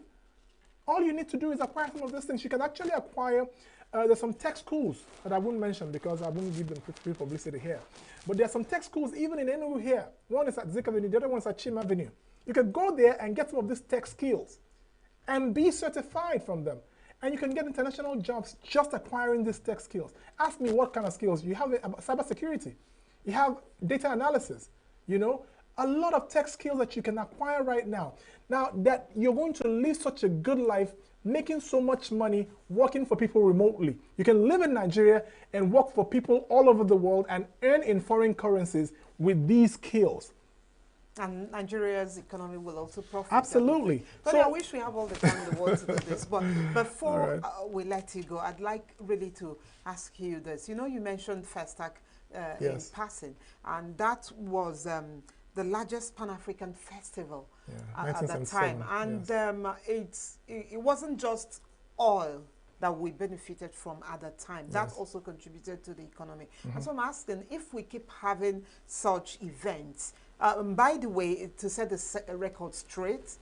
All you need to do is acquire some of these things. You can actually acquire, there's some tech schools that I wouldn't mention because I wouldn't give them free publicity here. But there are some tech schools even in ENUGU here. One is at Zik Avenue, the other one is at Chim Avenue. You can go there and get some of these tech skills and be certified from them. And you can get international jobs just acquiring these tech skills. Ask me what kind of skills. You have cybersecurity. You have data analysis. A lot of tech skills that you can acquire right now. Now that you're going to live such a good life, making so much money, working for people remotely. You can live in Nigeria and work for people all over the world and earn in foreign currencies with these skills. And Nigeria's economy will also profit. Absolutely. But I wish we have all the time in the world to do this. But before we let you go, I'd like really to ask you this. You mentioned Festac in passing, and that was the largest Pan-African festival at that time. And it wasn't just oil that we benefited from at that time. That also contributed to the economy. And so I'm asking, if we keep having such events, by the way, to set the record straight,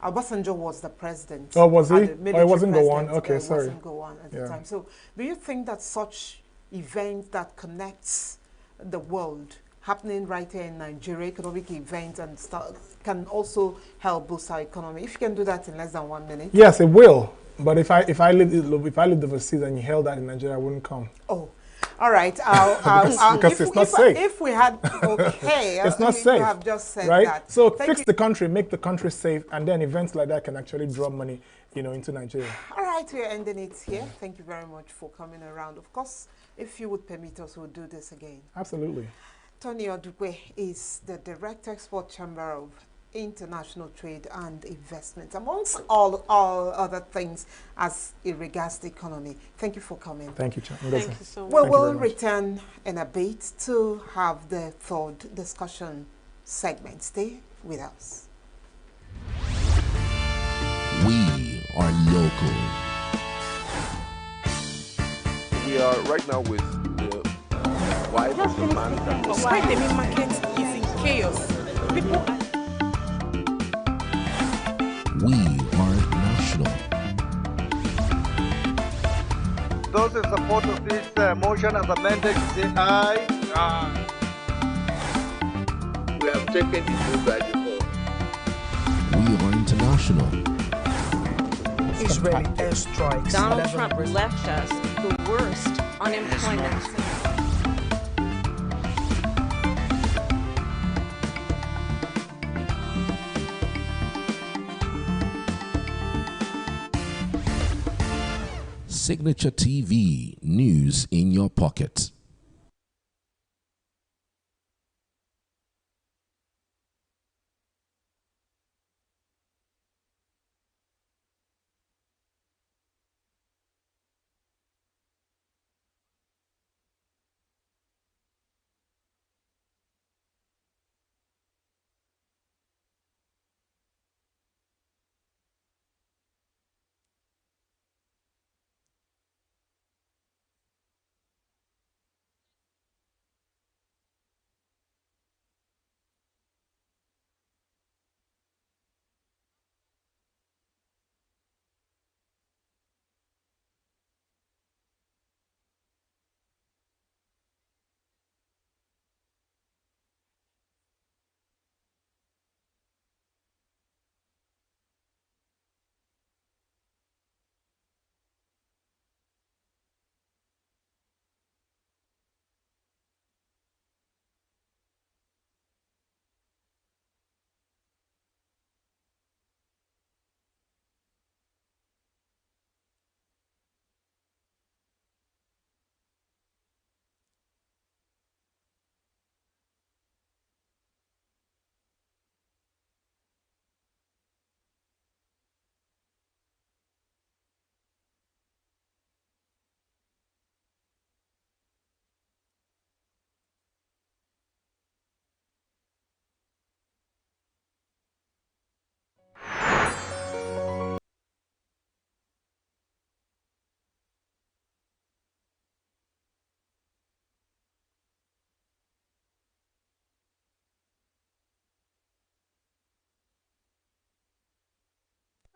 Obasanjo was the president. Oh, was he? Oh, it wasn't Gowon. Okay, sorry. It wasn't Gowon at the time. So do you think that such event that connects the world, happening right here in Nigeria, economic events and stuff, can also help boost our economy? If you can do that in less than 1 minute. Yes, it will. But if I lived overseas and you held that in Nigeria, I wouldn't come. Oh. All right. Because it's not safe. If we had, okay. It's not safe. You have just said right? that. So fix the country, make the country safe, and then events like that can actually draw money, into Nigeria. All right, we're ending it here. Thank you very much for coming around. Of course, if you would permit us, we'll do this again. Absolutely. Tony Odukwe is the Director, Export Chamber of International Trade and Investment, amongst all other things as it regards the economy. Thank you for coming. Thank you, Thank you so much. We will return in a bit to have the third discussion segment. Stay with us. We are local. We are right now with the wife of the man that was... Why the main market is in chaos. People We are national. Those in support of this motion as amended, say aye. We we have taken this road by default. We are international. Israeli airstrikes. Donald Trump left us the worst unemployment. Signature TV, news in your pocket.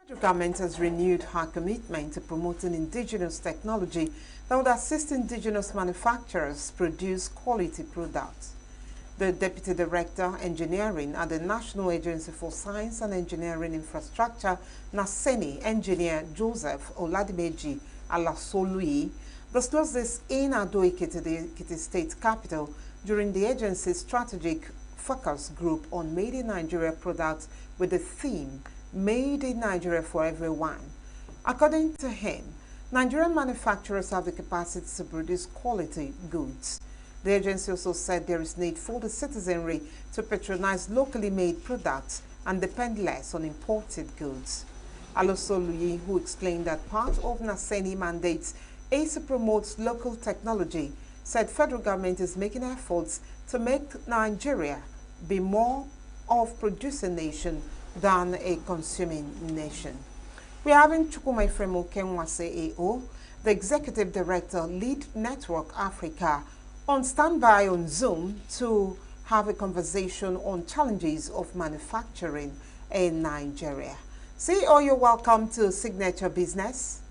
The government has renewed her commitment to promoting indigenous technology that would assist indigenous manufacturers produce quality products. The Deputy Director, Engineering at the National Agency for Science and Engineering Infrastructure, NASENI, Engineer Joseph Oladimeji Alasolui, disclosed this in Ado-Ekiti, the Ekiti State capital, during the agency's strategic focus group on Made in Nigeria products with the theme Made in Nigeria for Everyone. According to him, Nigerian manufacturers have the capacity to produce quality goods. The agency also said there is need for the citizenry to patronize locally made products and depend less on imported goods. Alosoluyi, who explained that part of NASENI mandates is to promote local technology, said federal government is making efforts to make Nigeria be more of producing nation than a consuming nation. We are having Chukwuma Ifremu Kenwase AO, the Executive Director, Lead Network Africa, on standby on Zoom to have a conversation on challenges of manufacturing in Nigeria. CEO, you're welcome to Signature Business.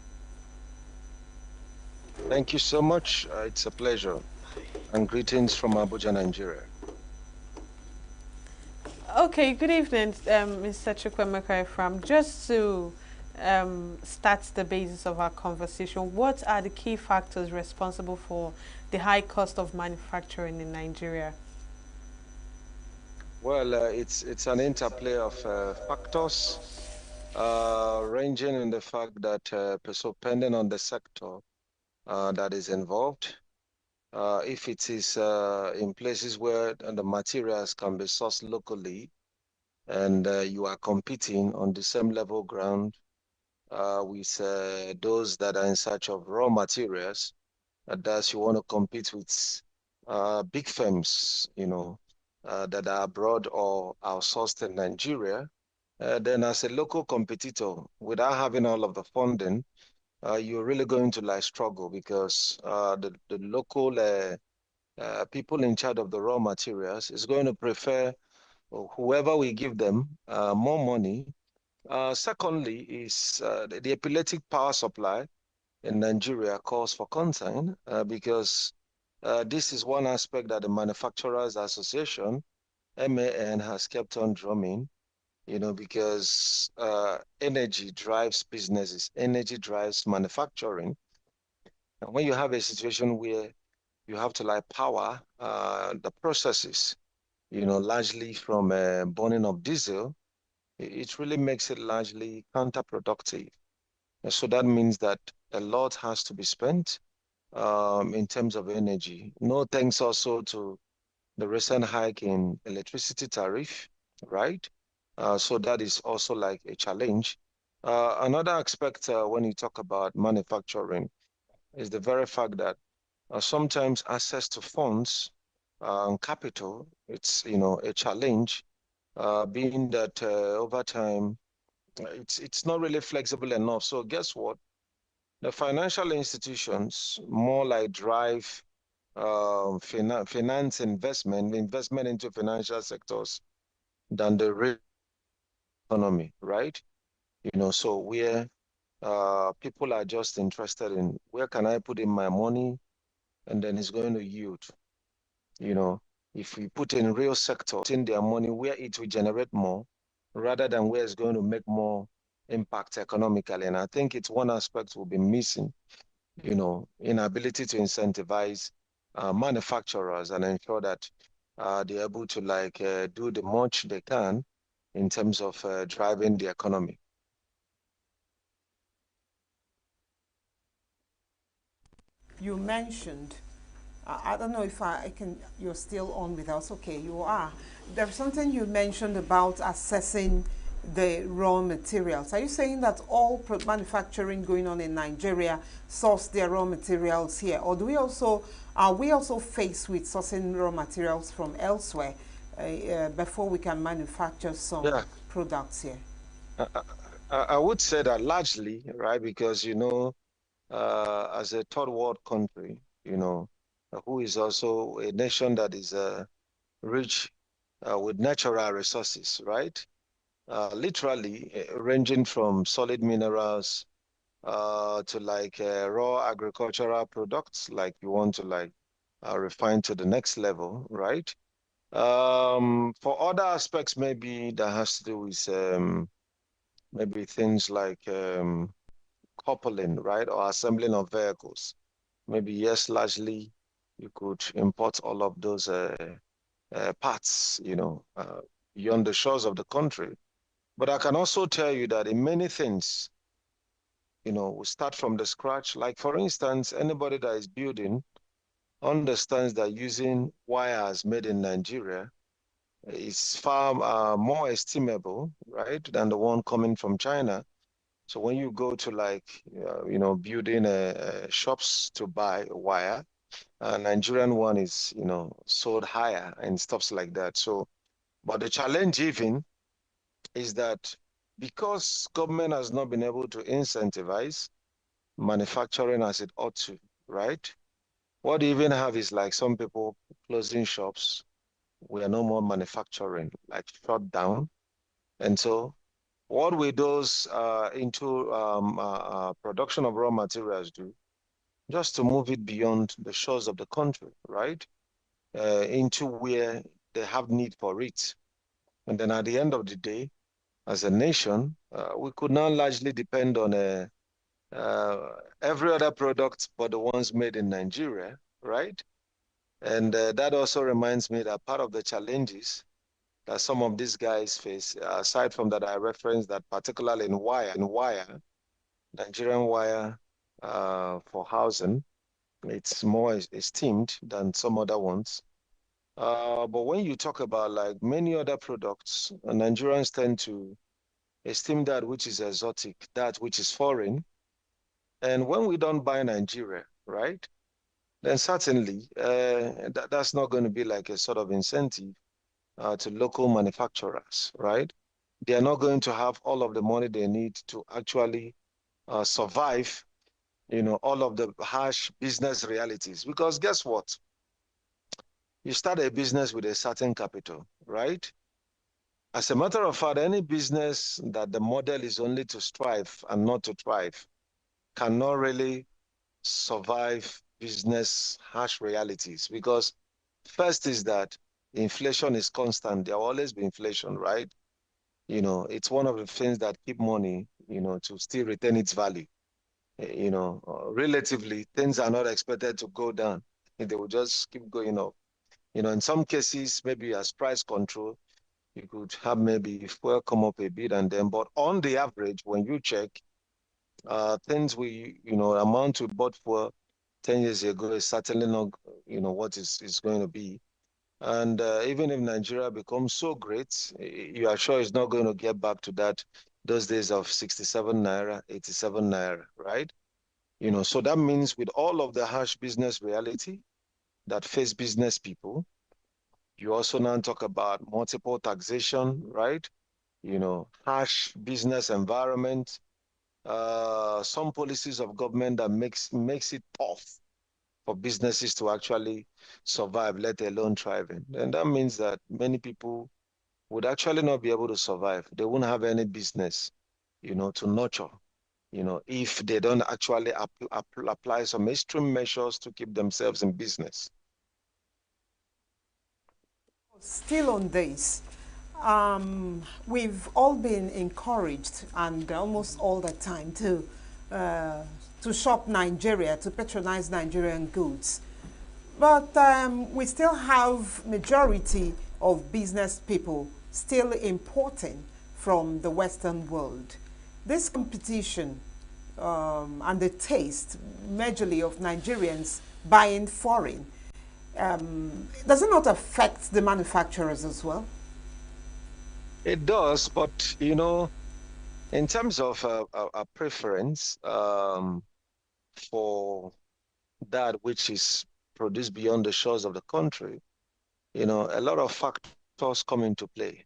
Thank you so much. It's a pleasure. And greetings from Abuja, Nigeria. Okay, good evening, Mr. Chukwemeka from. Just to start the basis of our conversation, what are the key factors responsible for the high cost of manufacturing in Nigeria? Well, it's an interplay of factors ranging in the fact that so depending on the sector that is involved, if it is in places where the materials can be sourced locally and you are competing on the same level ground with those that are in search of raw materials, thus you want to compete with big firms, that are abroad or are sourced in Nigeria, then as a local competitor, without having all of the funding, you're really going to struggle because the local people in charge of the raw materials is going to prefer whoever we give them more money. Secondly is the epileptic power supply in Nigeria calls for concern because this is one aspect that the Manufacturers Association MAN has kept on drumming, because energy drives businesses, energy drives manufacturing. And when you have a situation where you have to like power the processes, largely from burning of diesel, it really makes it largely counterproductive. And so that means that a lot has to be spent in terms of energy. No thanks also to the recent hike in electricity tariff, right? So that is also like a challenge. Another aspect when you talk about manufacturing is the very fact that sometimes access to funds and capital, it's a challenge, being that over time it's not really flexible enough. So guess what? The financial institutions more like drive finance investment into financial sectors than the real economy, right? So where people are just interested in where can I put in my money and then it's going to yield. If we put in real sector, in their money where it will generate more rather than where it's going to make more impact economically. And I think it's one aspect we'll be missing, inability to incentivize manufacturers and ensure that they're able to do the much they can in terms of driving the economy. You mentioned, I don't know if I can, you're still on with us. Okay, you are. There's something you mentioned about assessing the raw materials. Are you saying that all manufacturing going on in Nigeria source their raw materials here? Or are we also faced with sourcing raw materials from elsewhere before we can manufacture some products here? I would say that largely, right, because, as a third world country, who is also a nation that is rich with natural resources, right? Literally ranging from solid minerals to raw agricultural products, like you want to refine to the next level, right? For other aspects, maybe that has to do with maybe things like coupling, right, or assembling of vehicles. Maybe yes, largely you could import all of those parts, beyond the shores of the country. But I can also tell you that in many things, we start from the scratch. Like for instance, anybody that is building understands that using wires made in Nigeria is far more estimable, right, than the one coming from China. So when you go to building shops to buy wire, Nigerian one is, sold higher and stuff like that. So, but the challenge even is that because government has not been able to incentivize manufacturing as it ought to, right? What you even have is like some people closing shops. We are no more manufacturing, like shut down. And so what will those into production of raw materials do? Just to move it beyond the shores of the country, right? Into where they have need for it. And then at the end of the day, as a nation, we could now largely depend on every other product but the ones made in Nigeria, right? And that also reminds me that part of the challenges that some of these guys face, aside from that I referenced that particularly in wire, Nigerian wire for housing, it's more esteemed than some other ones. But when you talk about like many other products, Nigerians tend to esteem that which is exotic, that which is foreign. And when we don't buy Nigeria, right, then certainly that's not going to be like a sort of incentive to local manufacturers, right? They are not going to have all of the money they need to actually survive, all of the harsh business realities. Because guess what? You start a business with a certain capital, right? As a matter of fact, any business that the model is only to strive and not to thrive cannot really survive business harsh realities. Because first is that inflation is constant. There will always be inflation, right? It's one of the things that keep money, to still retain its value. Relatively, things are not expected to go down. They will just keep going up. In some cases, maybe as price control, you could have maybe fuel come up a bit and then, but on the average, when you check, things amount we bought for 10 years ago is certainly not, what is going to be. And even if Nigeria becomes so great, you are sure it's not going to get back to those days of 67 naira, 87 naira, right? So that means with all of the harsh business reality that face business people, you also now talk about multiple taxation, right? Harsh business environment, some policies of government that makes it tough for businesses to actually survive, let alone thriving. And that means that many people would actually not be able to survive. They won't have any business, to nurture, if they don't actually apply some extreme measures to keep themselves in business. Still on this, we've all been encouraged and almost all the time to shop Nigeria, to patronize Nigerian goods. But we still have majority of business people still importing from the Western world. This competition and the taste, majorly of Nigerians buying foreign, does it not affect the manufacturers as well? It does, but in terms of a preference for that which is produced beyond the shores of the country, a lot of factors come into play.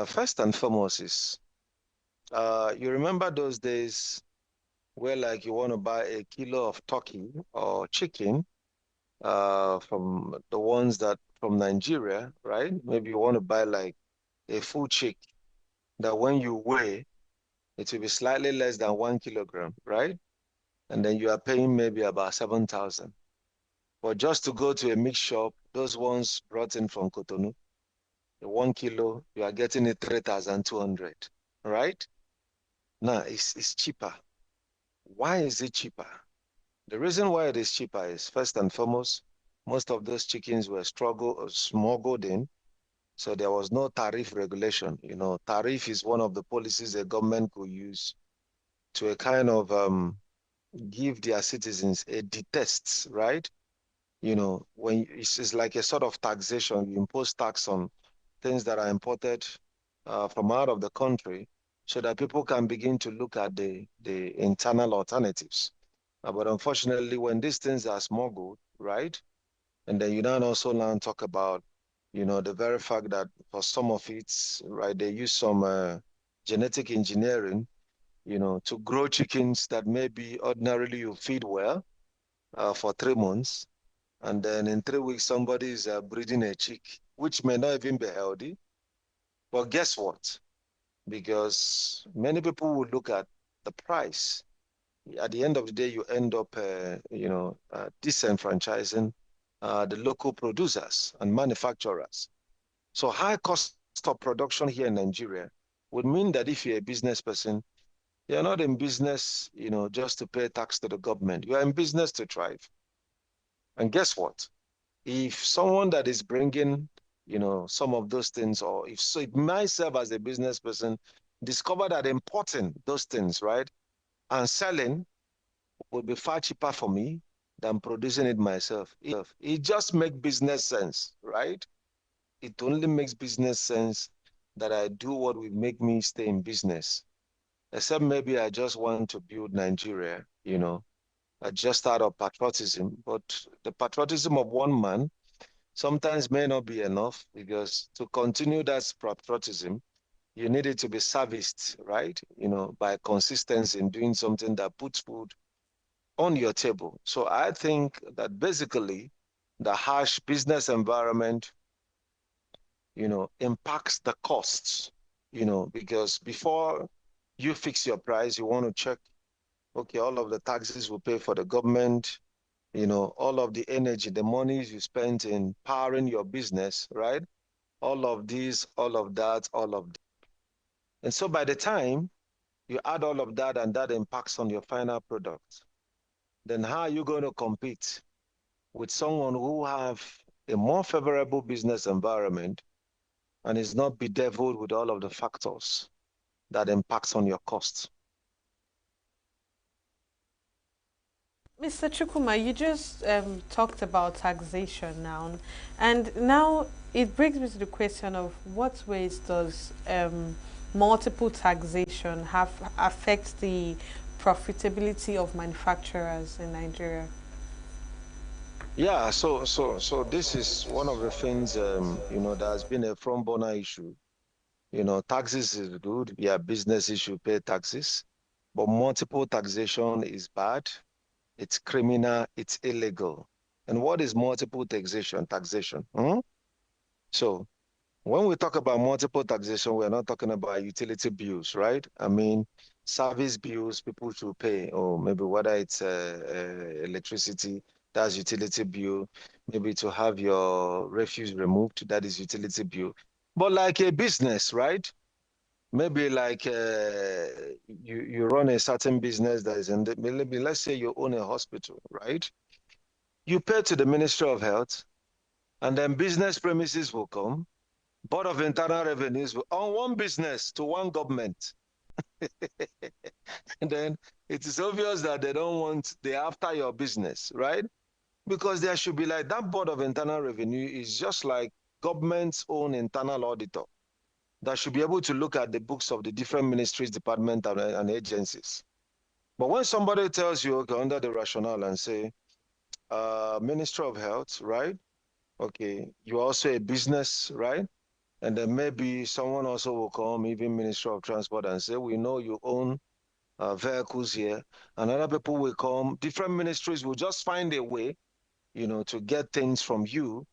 First and foremost is, you remember those days where like you want to buy a kilo of turkey or chicken from the ones that from Nigeria, right? Maybe you want to buy like a full chick that when you weigh, it will be slightly less than 1 kilogram, right? And then you are paying maybe about 7,000. But just to go to a mix shop, those ones brought in from Cotonou, the 1 kilo, you are getting it 3,200, right? Now, it's cheaper. Why is it cheaper? The reason why it is cheaper is, first and foremost, most of those chickens were smuggled in, so there was no tariff regulation. Tariff is one of the policies a government could use to a kind of give their citizens a detest, right? When it's like a sort of taxation, you impose tax on things that are imported from out of the country so that people can begin to look at the internal alternatives. But unfortunately, when these things are smuggled, right? And then you now also now talk about, the very fact that for some of it, right, they use some genetic engineering, to grow chickens that maybe ordinarily you feed well for 3 months. And then in 3 weeks, somebody is breeding a chick, which may not even be healthy. But guess what? Because many people will look at the price. At the end of the day, you end up, disenfranchising the local producers and manufacturers. So high cost of production here in Nigeria would mean that if you're a business person, you're not in business, just to pay tax to the government. You are in business to thrive. And guess what? If someone that is bringing, some of those things, or if myself as a business person discover that importing those things, right, and selling would be far cheaper for me than producing it myself. It just makes business sense, right? It only makes business sense that I do what will make me stay in business. Except maybe I just want to build Nigeria, just out of patriotism. But the patriotism of one man sometimes may not be enough, because to continue that patriotism, you need it to be serviced, right? By consistency in doing something that puts food on your table. So I think that basically the harsh business environment, impacts the costs, because before you fix your price, you want to check, okay, all of the taxes we pay for the government, all of the energy, the monies you spent in powering your business, right? All of these, all of that, all of that. And so by the time you add all of that and that impacts on your final product, then how are you going to compete with someone who have a more favorable business environment and is not bedeviled with all of the factors that impacts on your costs? Mr. Chukuma, you just talked about taxation now, and now it brings me to the question of what ways does multiple taxation affect the profitability of manufacturers in Nigeria? Yeah, so this is one of the things that has been a front burner issue. Taxes is good. Yeah, businesses should pay taxes, but multiple taxation is bad. It's criminal, it's illegal. And what is multiple taxation? So when we talk about multiple taxation, we're not talking about utility bills, right? I mean, service bills people should pay, or maybe whether it's electricity, that's utility bill. Maybe to have your refuse removed, that is utility bill. But like a business, right? Maybe like you run a certain business that is in the, maybe let's say you own a hospital, right? You pay to the Ministry of Health, and then business premises will come. Board of Internal Revenues will, on one business to one government. And then it is obvious that they don't want, they're after your business, right? Because there should be like that Board of Internal Revenue is just like government's own internal auditor that should be able to look at the books of the different ministries, departments, and agencies. But when somebody tells you, okay, under the rationale and say, Ministry of Health, right? Okay, you're also a business, right? And then maybe someone also will come, even Ministry of Transport, and say, we know you own vehicles here. And other people will come, different ministries will just find a way, to get things from you.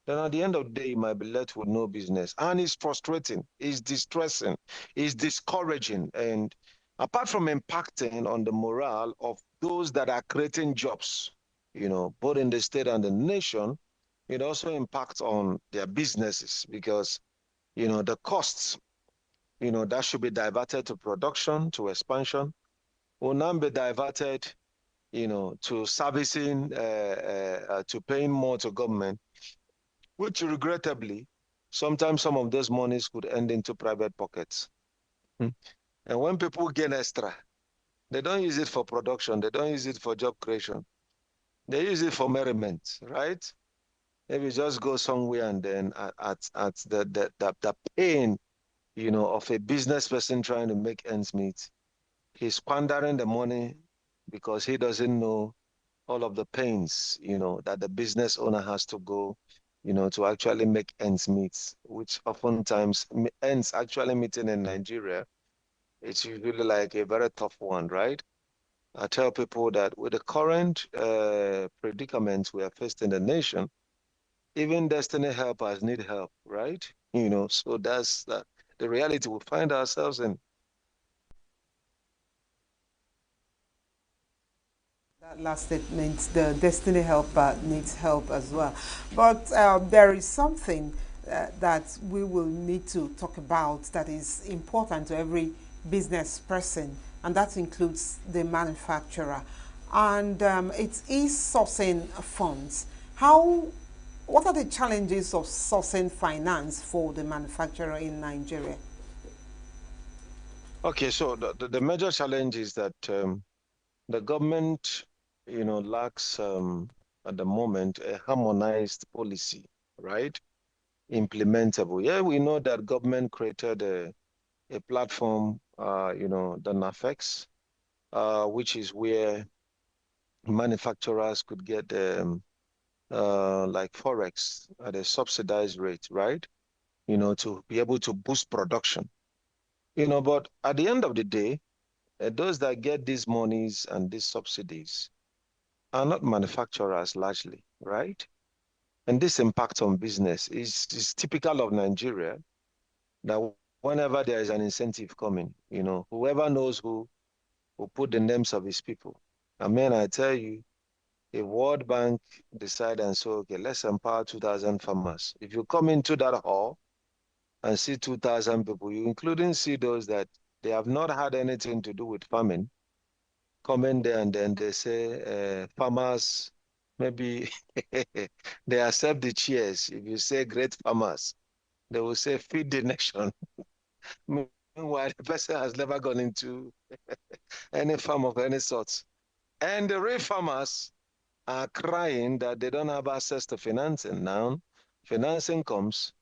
Then at the end of the day, you might be left with no business. And it's frustrating, it's distressing, it's discouraging. And apart from impacting on the morale of those that are creating jobs, both in the state and the nation, it also impacts on their businesses because, the costs, that should be diverted to production, to expansion, will now be diverted, to servicing, to paying more to government, which regrettably, sometimes some of those monies could end into private pockets. And when people gain extra, they don't use it for production, they don't use it for job creation. They use it for merriment, right? Maybe just go somewhere and then at the pain, of a business person trying to make ends meet, he's squandering the money because he doesn't know all of the pains, that the business owner has to go, to actually make ends meet, which oftentimes ends actually meeting in Nigeria. It's usually like a very tough one, right? I tell people that with the current predicament we are faced in the nation, even destiny helpers need help, right? So that's the reality we find ourselves in. That last statement, the destiny helper needs help as well. But there is something that we will need to talk about that is important to every business person, and that includes the manufacturer. And it is sourcing funds. What are the challenges of sourcing finance for the manufacturer in Nigeria? Okay, so the major challenge is that the government, lacks at the moment a harmonized policy, right? Implementable. Yeah, we know that government created a platform, the NAFEX, which is where manufacturers could get like Forex at a subsidized rate, right? To be able to boost production. But at the end of the day, those that get these monies and these subsidies are not manufacturers largely, right? And this impact on business is typical of Nigeria, that whenever there is an incentive coming, whoever knows who will put the names of his people. And man, I tell you, If World Bank decide and say, okay, let's empower 2,000 farmers. If you come into that hall and see 2,000 people, you including see those that they have not had anything to do with farming, come in there and then they say, farmers, maybe they accept the cheers. If you say great farmers, they will say feed the nation. Meanwhile, the person has never gone into any farm of any sort. And the real farmers are crying that they don't have access to financing. Now, financing comes,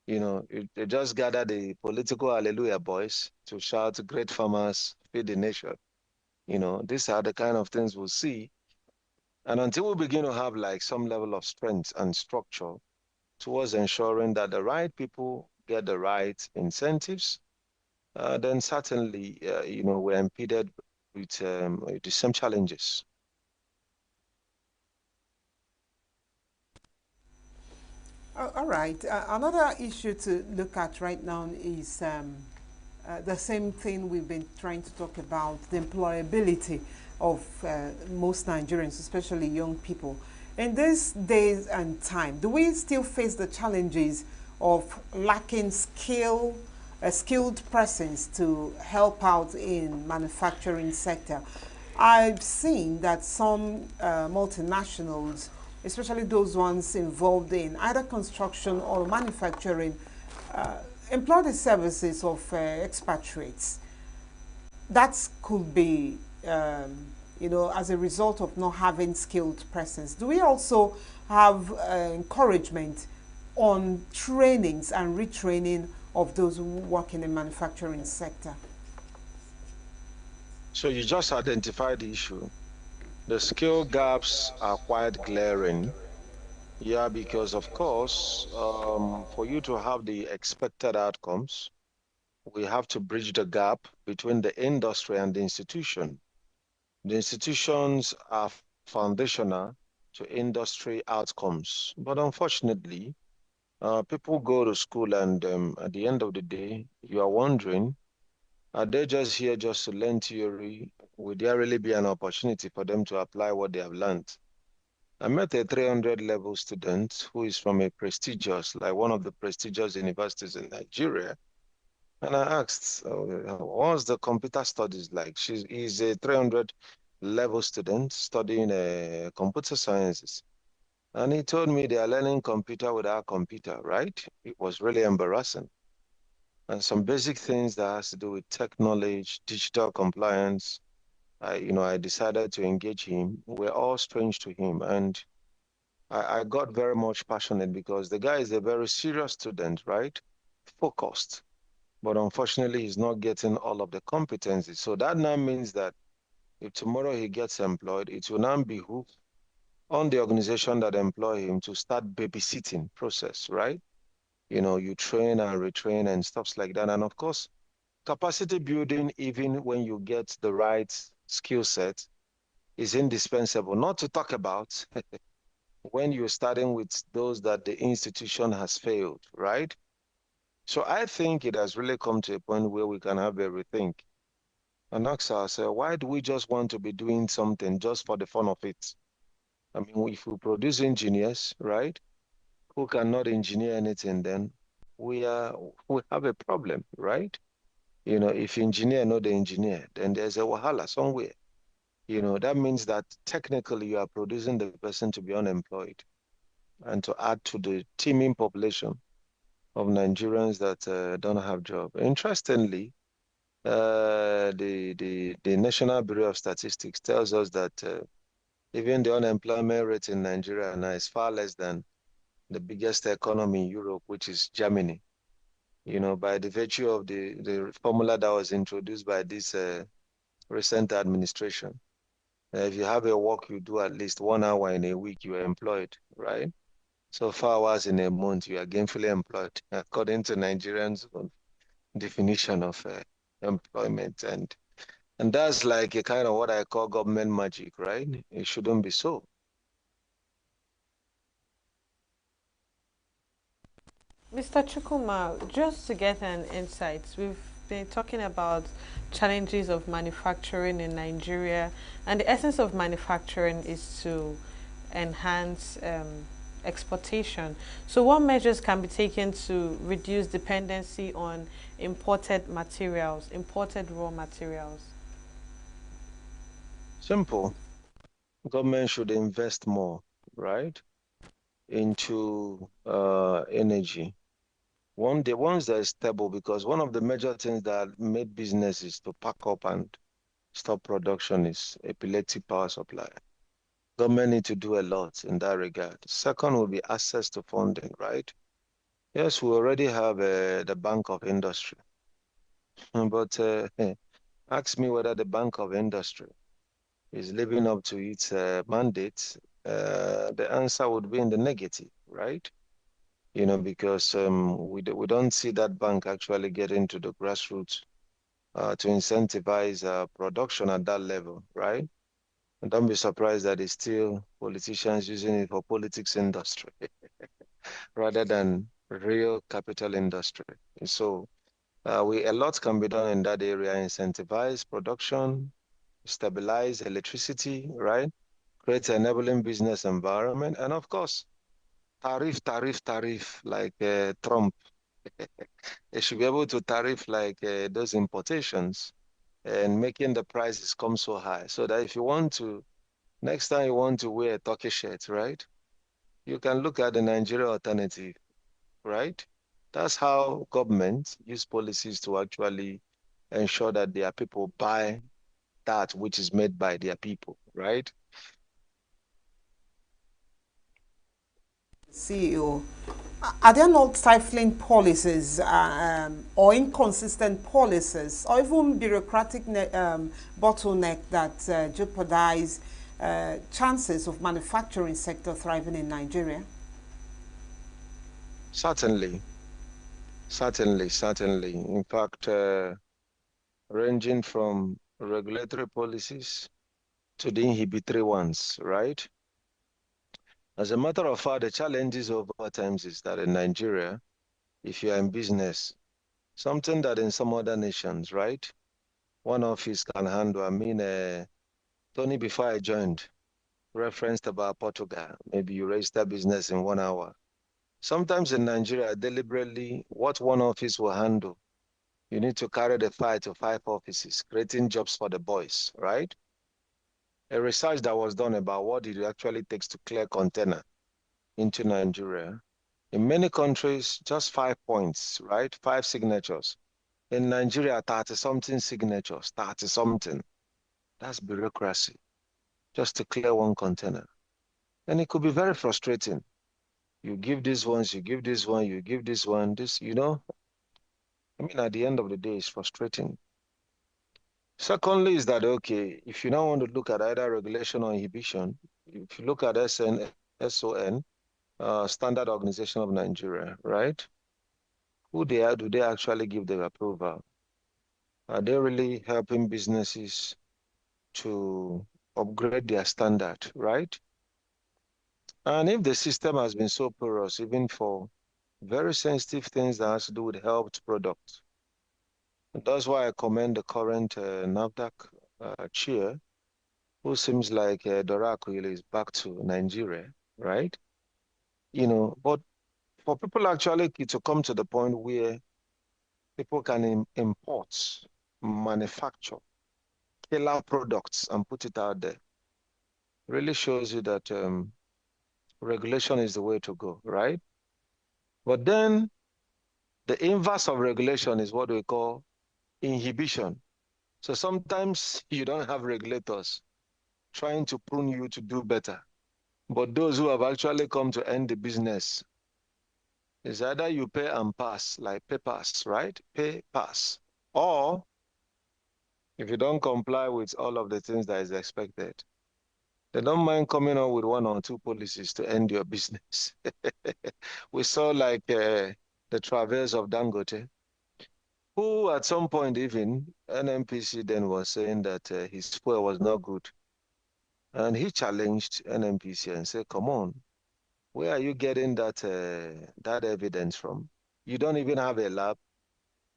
they just gather the political hallelujah boys to shout, great farmers, feed the nation. These are the kind of things we'll see. And until we begin to have like some level of strength and structure towards ensuring that the right people get the right incentives, then certainly, we're impeded with the same challenges. All right. Another issue to look at right now is the same thing we've been trying to talk about, the employability of most Nigerians, especially young people. In these days and time, do we still face the challenges of lacking skilled persons to help out in manufacturing sector? I've seen that some multinationals, especially those ones involved in either construction or manufacturing, employ the services of expatriates. That could be, as a result of not having skilled persons. Do we also have encouragement on trainings and retraining of those who work in the manufacturing sector? So you just identified the issue. The skill gaps are quite glaring. Yeah, because of course, for you to have the expected outcomes, we have to bridge the gap between the industry and the institution. The institutions are foundational to industry outcomes. But unfortunately, people go to school and at the end of the day, you are wondering, are they just here just to learn theory? Would there really be an opportunity for them to apply what they have learned? I met a 300 level student who is from a prestigious, like one of the prestigious universities in Nigeria. And I asked, what's the computer studies like? He's a 300 level student studying computer sciences. And he told me they are learning computer without computer, right? It was really embarrassing. And some basic things that has to do with tech knowledge, digital compliance, I decided to engage him. We're all strange to him. And I got very much passionate because the guy is a very serious student, right? Focused. But unfortunately, he's not getting all of the competencies. So that now means that if tomorrow he gets employed, it will now behoove on the organization that employ him to start babysitting process, right? You train and retrain and stuff like that. And of course, capacity building, even when you get the right skill set, is indispensable. Not to talk about when you're starting with those that the institution has failed, right? So I think it has really come to a point where we can have a rethink and ask ourselves, why do we just want to be doing something just for the fun of it? I mean, if we produce engineers, right, who cannot engineer anything, then we have a problem, right? If engineer not the engineer, then there's a wahala somewhere. That means that technically you are producing the person to be unemployed and to add to the teeming population of Nigerians that don't have job. Interestingly, the National Bureau of Statistics tells us that even the unemployment rate in Nigeria now is far less than the biggest economy in Europe, which is Germany. By the virtue of the formula that was introduced by this recent administration. If you have a work you do at least 1 hour in a week, you are employed, right? So 4 hours in a month, you are gainfully employed, according to Nigerians' definition of employment. And that's like a kind of what I call government magic, right? It shouldn't be so. Mr. Chukuma, just to get an insight, we've been talking about challenges of manufacturing in Nigeria, and the essence of manufacturing is to enhance exportation. So what measures can be taken to reduce dependency on imported materials, imported raw materials? Simple. Government should invest more, right, into energy. Once they're stable, because one of the major things that made businesses to pack up and stop production is epileptic power supply. Government need to do a lot in that regard. Second will be access to funding, right? Yes, we already have the Bank of Industry, but ask me whether the Bank of Industry is living up to its mandate. The answer would be in the negative, right? You know, because we don't see that bank actually get into the grassroots to incentivize production at that level, right? And don't be surprised that it's still politicians using it for politics industry rather than real capital industry. So a lot can be done in that area, incentivize production, stabilize electricity, right? Create an enabling business environment, and of course, tariff, like Trump. They should be able to tariff like those importations and making the prices come so high so that if you want to, next time you want to wear a Turkish shirt, right? You can look at the Nigeria alternative, right? That's how governments use policies to actually ensure that their people buy that which is made by their people, right? CEO, are there not stifling policies or inconsistent policies or even bureaucratic bottleneck that jeopardize chances of manufacturing sector thriving in Nigeria? Certainly. In fact, ranging from regulatory policies to the inhibitory ones, right? As a matter of fact, the challenges over times is that in Nigeria, if you are in business, something that in some other nations, right, one office can handle. I mean, Tony, before I joined, referenced about Portugal. Maybe you register business in 1 hour. Sometimes in Nigeria, deliberately, what one office will handle, you need to carry the fight to 5 offices, creating jobs for the boys, right? A research that was done about what it actually takes to clear container into Nigeria. In many countries, just 5 points, right? 5 signatures. In Nigeria, 30-something signatures, 30-something. That's bureaucracy, just to clear one container. And it could be very frustrating. You give these ones, you give this one, you give this one, this, you know. I mean, at the end of the day, it's frustrating. Secondly, is that, okay, if you now want to look at either regulation or inhibition, if you look at SON, Standard Organization of Nigeria, right? Who they are, do they actually give the approval? Are they really helping businesses to upgrade their standard, right? And if the system has been so porous, even for very sensitive things that has to do with health products, that's why I commend the current NAFDAC chair, who seems like Doraku is back to Nigeria, right? You know, but for people actually to come to the point where people can import, manufacture killer products and put it out there, really shows you that regulation is the way to go, right? But then the inverse of regulation is what we call inhibition. So sometimes you don't have regulators trying to prune you to do better. But those who have actually come to end the business, is either you pay and pass, like pay pass, right? Pay pass. Or if you don't comply with all of the things that is expected, they don't mind coming up with 1 or 2 policies to end your business. We saw like the traverse of Dangote, who at some point even, NNPC then was saying that his fuel was not good. And he challenged NNPC and said, come on, where are you getting that evidence from? You don't even have a lab.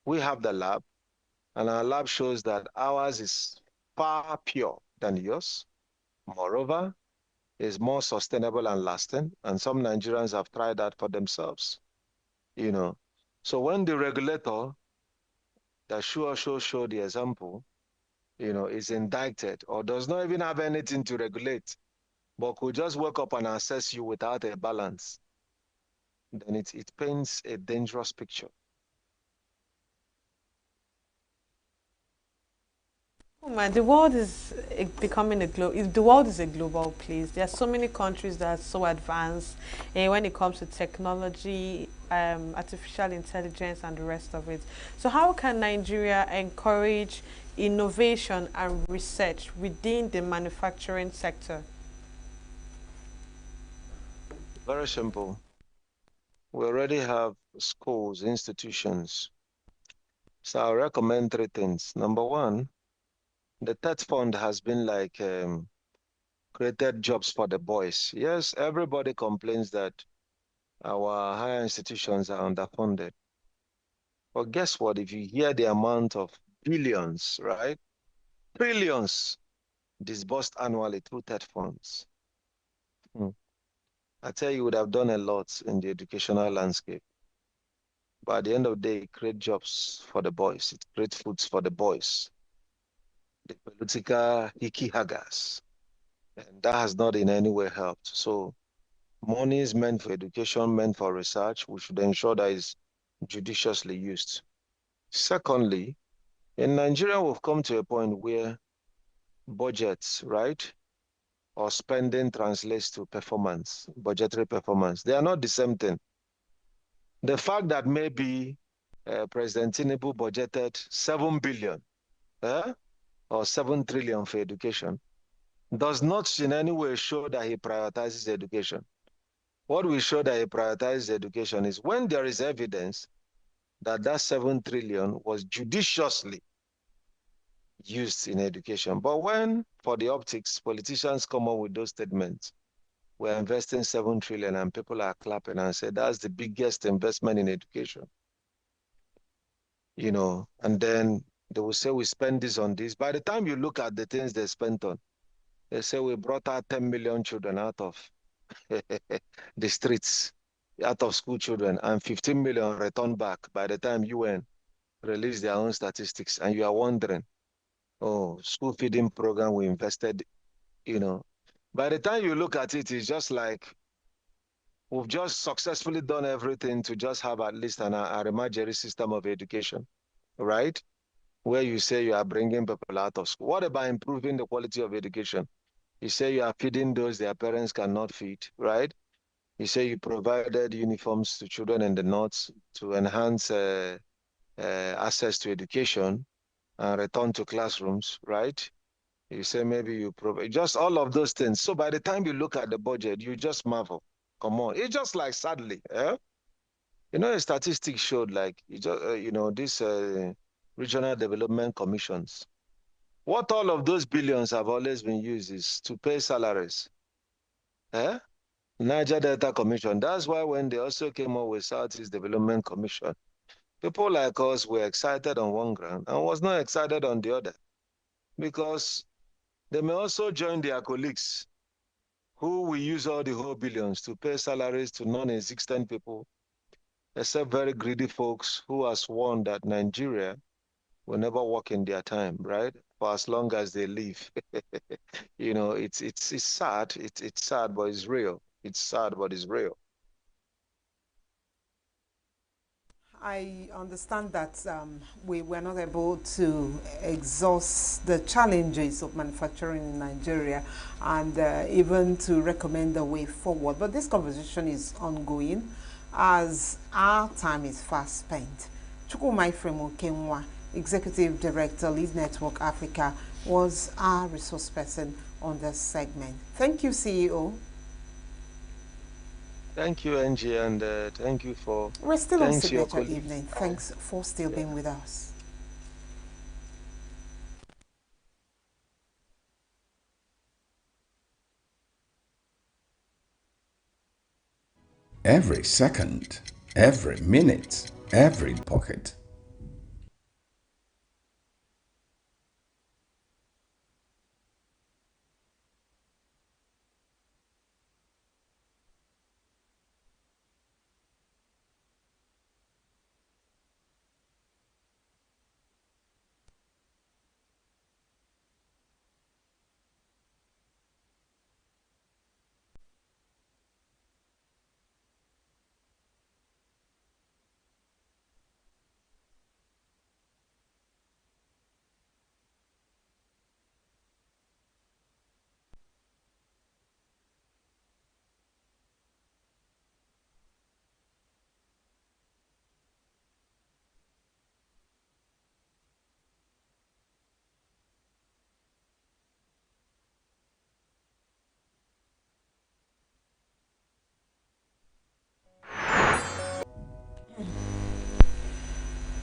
We have the lab. And our lab shows that ours is far pure than yours. Moreover, is more sustainable and lasting. And some Nigerians have tried that for themselves, you know. So when the regulator that show the example, is indicted or does not even have anything to regulate, but could just wake up and assess you without a balance, then it paints a dangerous picture. Oh man, the world is becoming the world is a global place. There are so many countries that are so advanced when it comes to technology, artificial intelligence, and the rest of it. So how can Nigeria encourage innovation and research within the manufacturing sector? Very simple. We already have schools, institutions. So I recommend three things. Number one, the TED Fund has been like created jobs for the boys. Yes, everybody complains that our higher institutions are underfunded. But guess what? If you hear the amount of billions, right? Trillions disbursed annually through TED funds, I tell you, would have done a lot in the educational landscape. But at the end of the day, it creates jobs for the boys. It creates foods for the boys. The political hickey haggers. And that has not in any way helped. So money is meant for education, meant for research. We should ensure that it's judiciously used. Secondly, in Nigeria, we've come to a point where budgets, right, or spending translates to performance, budgetary performance. They are not the same thing. The fact that maybe President Tinubu budgeted 7 billion or 7 trillion for education does not in any way show that he prioritizes education. What will show that he prioritizes education is when there is evidence that that 7 trillion was judiciously used in education. But when, for the optics, politicians come up with those statements, we're investing 7 trillion and people are clapping and say that's the biggest investment in education. And then they will say we spend this on this. By the time you look at the things they spent on, they say we brought out 10 million children out of the streets, out of school children, and 15 million returned back by the time UN released their own statistics. And you are wondering, oh, school feeding program we invested, By the time you look at it, it's just like we've just successfully done everything to just have at least an imaginary system of education, right? Where you say you are bringing people out of school. What about improving the quality of education? You say you are feeding those their parents cannot feed, right? You say you provided uniforms to children in the north to enhance access to education and return to classrooms, right? You say maybe you provide just all of those things. So by the time you look at the budget, you just marvel. Come on, it's just like sadly, a statistic showed like these regional development commissions. What all of those billions have always been used is to pay salaries. Niger Delta Commission. That's why when they also came up with Southeast Development Commission, people like us were excited on one ground and was not excited on the other, because they may also join their colleagues who will use all the whole billions to pay salaries to non-existent people, except very greedy folks who are sworn that Nigeria will never work in their time, right? For as long as they live. It's sad. It's sad, but it's real. It's sad, but it's real. I understand that we were not able to exhaust the challenges of manufacturing in Nigeria and even to recommend the way forward. But this conversation is ongoing as our time is fast spent. Chukwumaifremu Kenwa, Executive Director, Lead Network Africa, was our resource person on this segment. Thank you, CEO. Thank you, Angie, and thank you for... We're still on Signature Evening. Thanks for still being with us. Every second, every minute, every pocket.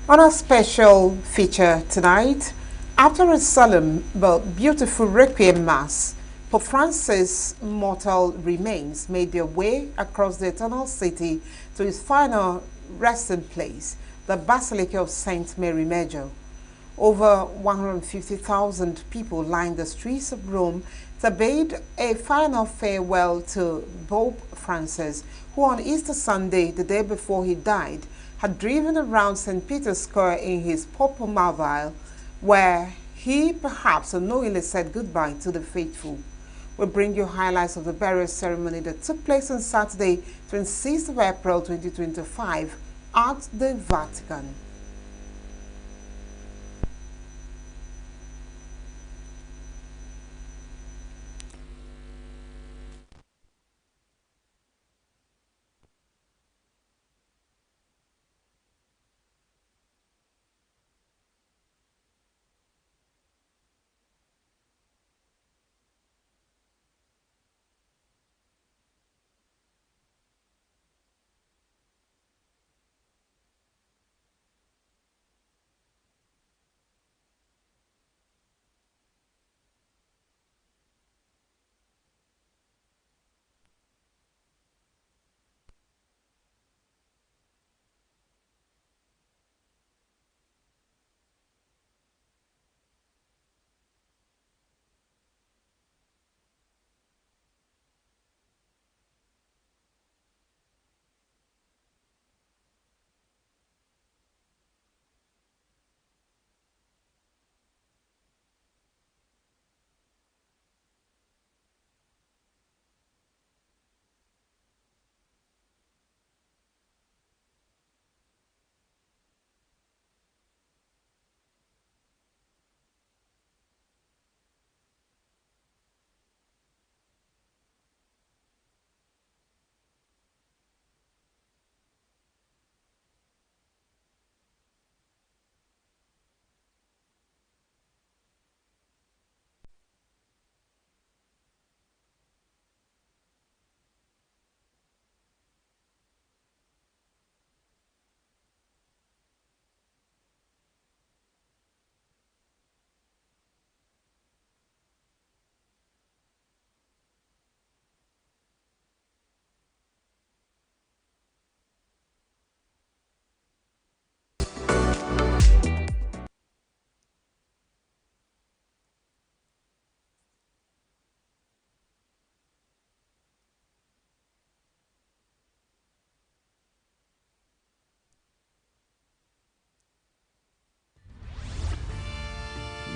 On our special feature tonight, after a solemn but beautiful requiem mass, Pope Francis' mortal remains made their way across the Eternal City to his final resting place, the Basilica of Saint Mary Major. Over 150,000 people lined the streets of Rome to bid a final farewell to Pope Francis, who on Easter Sunday, the day before he died, had driven around St. Peter's Square in his papal mobile, where he perhaps unknowingly said goodbye to the faithful. We'll bring you highlights of the burial ceremony that took place on Saturday, 26th of April 2025 at the Vatican.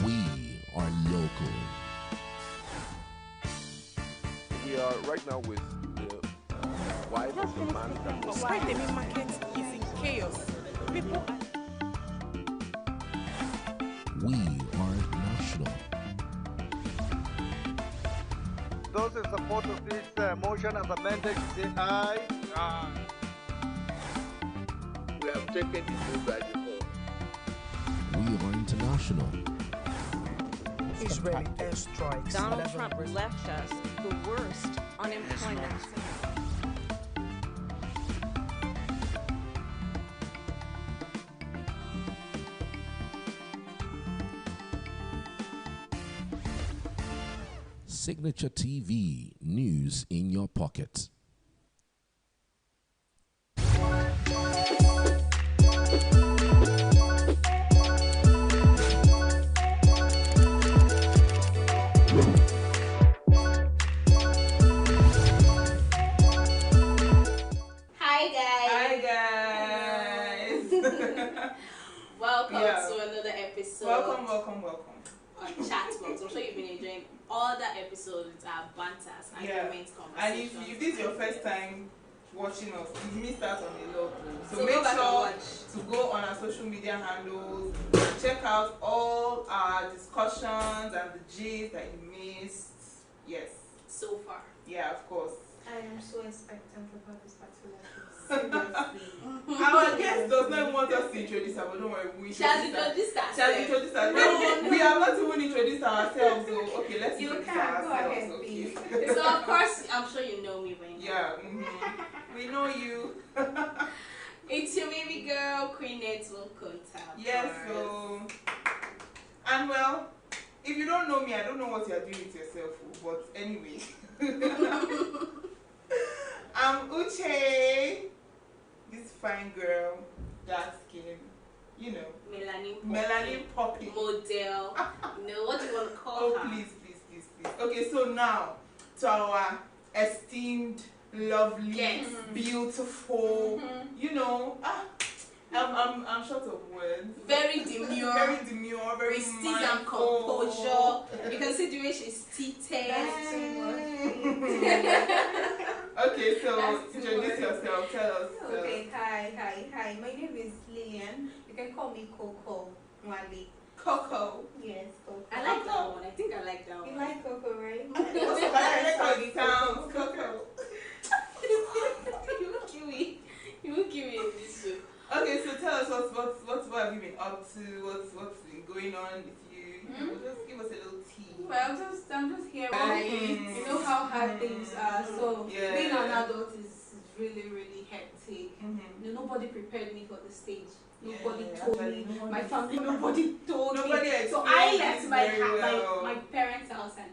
We are local. We are right now with the wife of the man that was Why the main market is in chaos? People We are national. Those in support of this motion as amended, say aye. Aye. we have taken the vote by default. We are international. Israeli airstrikes. Donald Trump left us the worst unemployment. Signature TV, news in your pocket. Hi guys. Welcome Yeah. to another episode. Welcome. On Chatbox. I'm sure you've been enjoying all the episodes, our banters, arguments, And conversations. if this is your first time watching us, you missed out on a lot. So So make go back and sure watch. to go on our social media handles, check out all our discussions and the gist that you missed. Yes. So far. Yeah, of course. I am so expectant about this particular case. Seriously. Our guest does not even want us to introduce her, but don't worry, we She has introduced herself. She has introduced herself. No. We have not even introduced ourselves, so okay, let's You introduce can, go ourselves. ahead, Okay. So of course, I'm sure you know me by now. Yeah, we know you. It's your baby girl, Queen Network Contact. Yes, so. And well, if you don't know me, I don't know what you're doing with yourself, but anyway. I'm Uche, this fine girl, dark skin, you know. Melanin poppy. Model. You know, what do you want to call her? Please. Okay, so now, to our esteemed, lovely, beautiful, you know, I'm short of words. Very demure. Very prestige and composure. You can see the way she's seated. Okay, so introduce yourself. Tell us. Okay, hi. My name is Lillian. You can call me Coco Mwali. Coco. Yes, Coco. I like that one. I think I like that one. You like Coco, right? I like how it sounds. Coco. You will kill me in this show. Okay, so tell us what have you been up to? What's been going on with you? Just give us a little tea. Well, I'm just here. You know how hard things are. So being an adult is really, really hectic. You know, nobody prepared me for the stage. Nobody told me. My family, nobody told me. Nobody so I left explained my very well. my parents' house and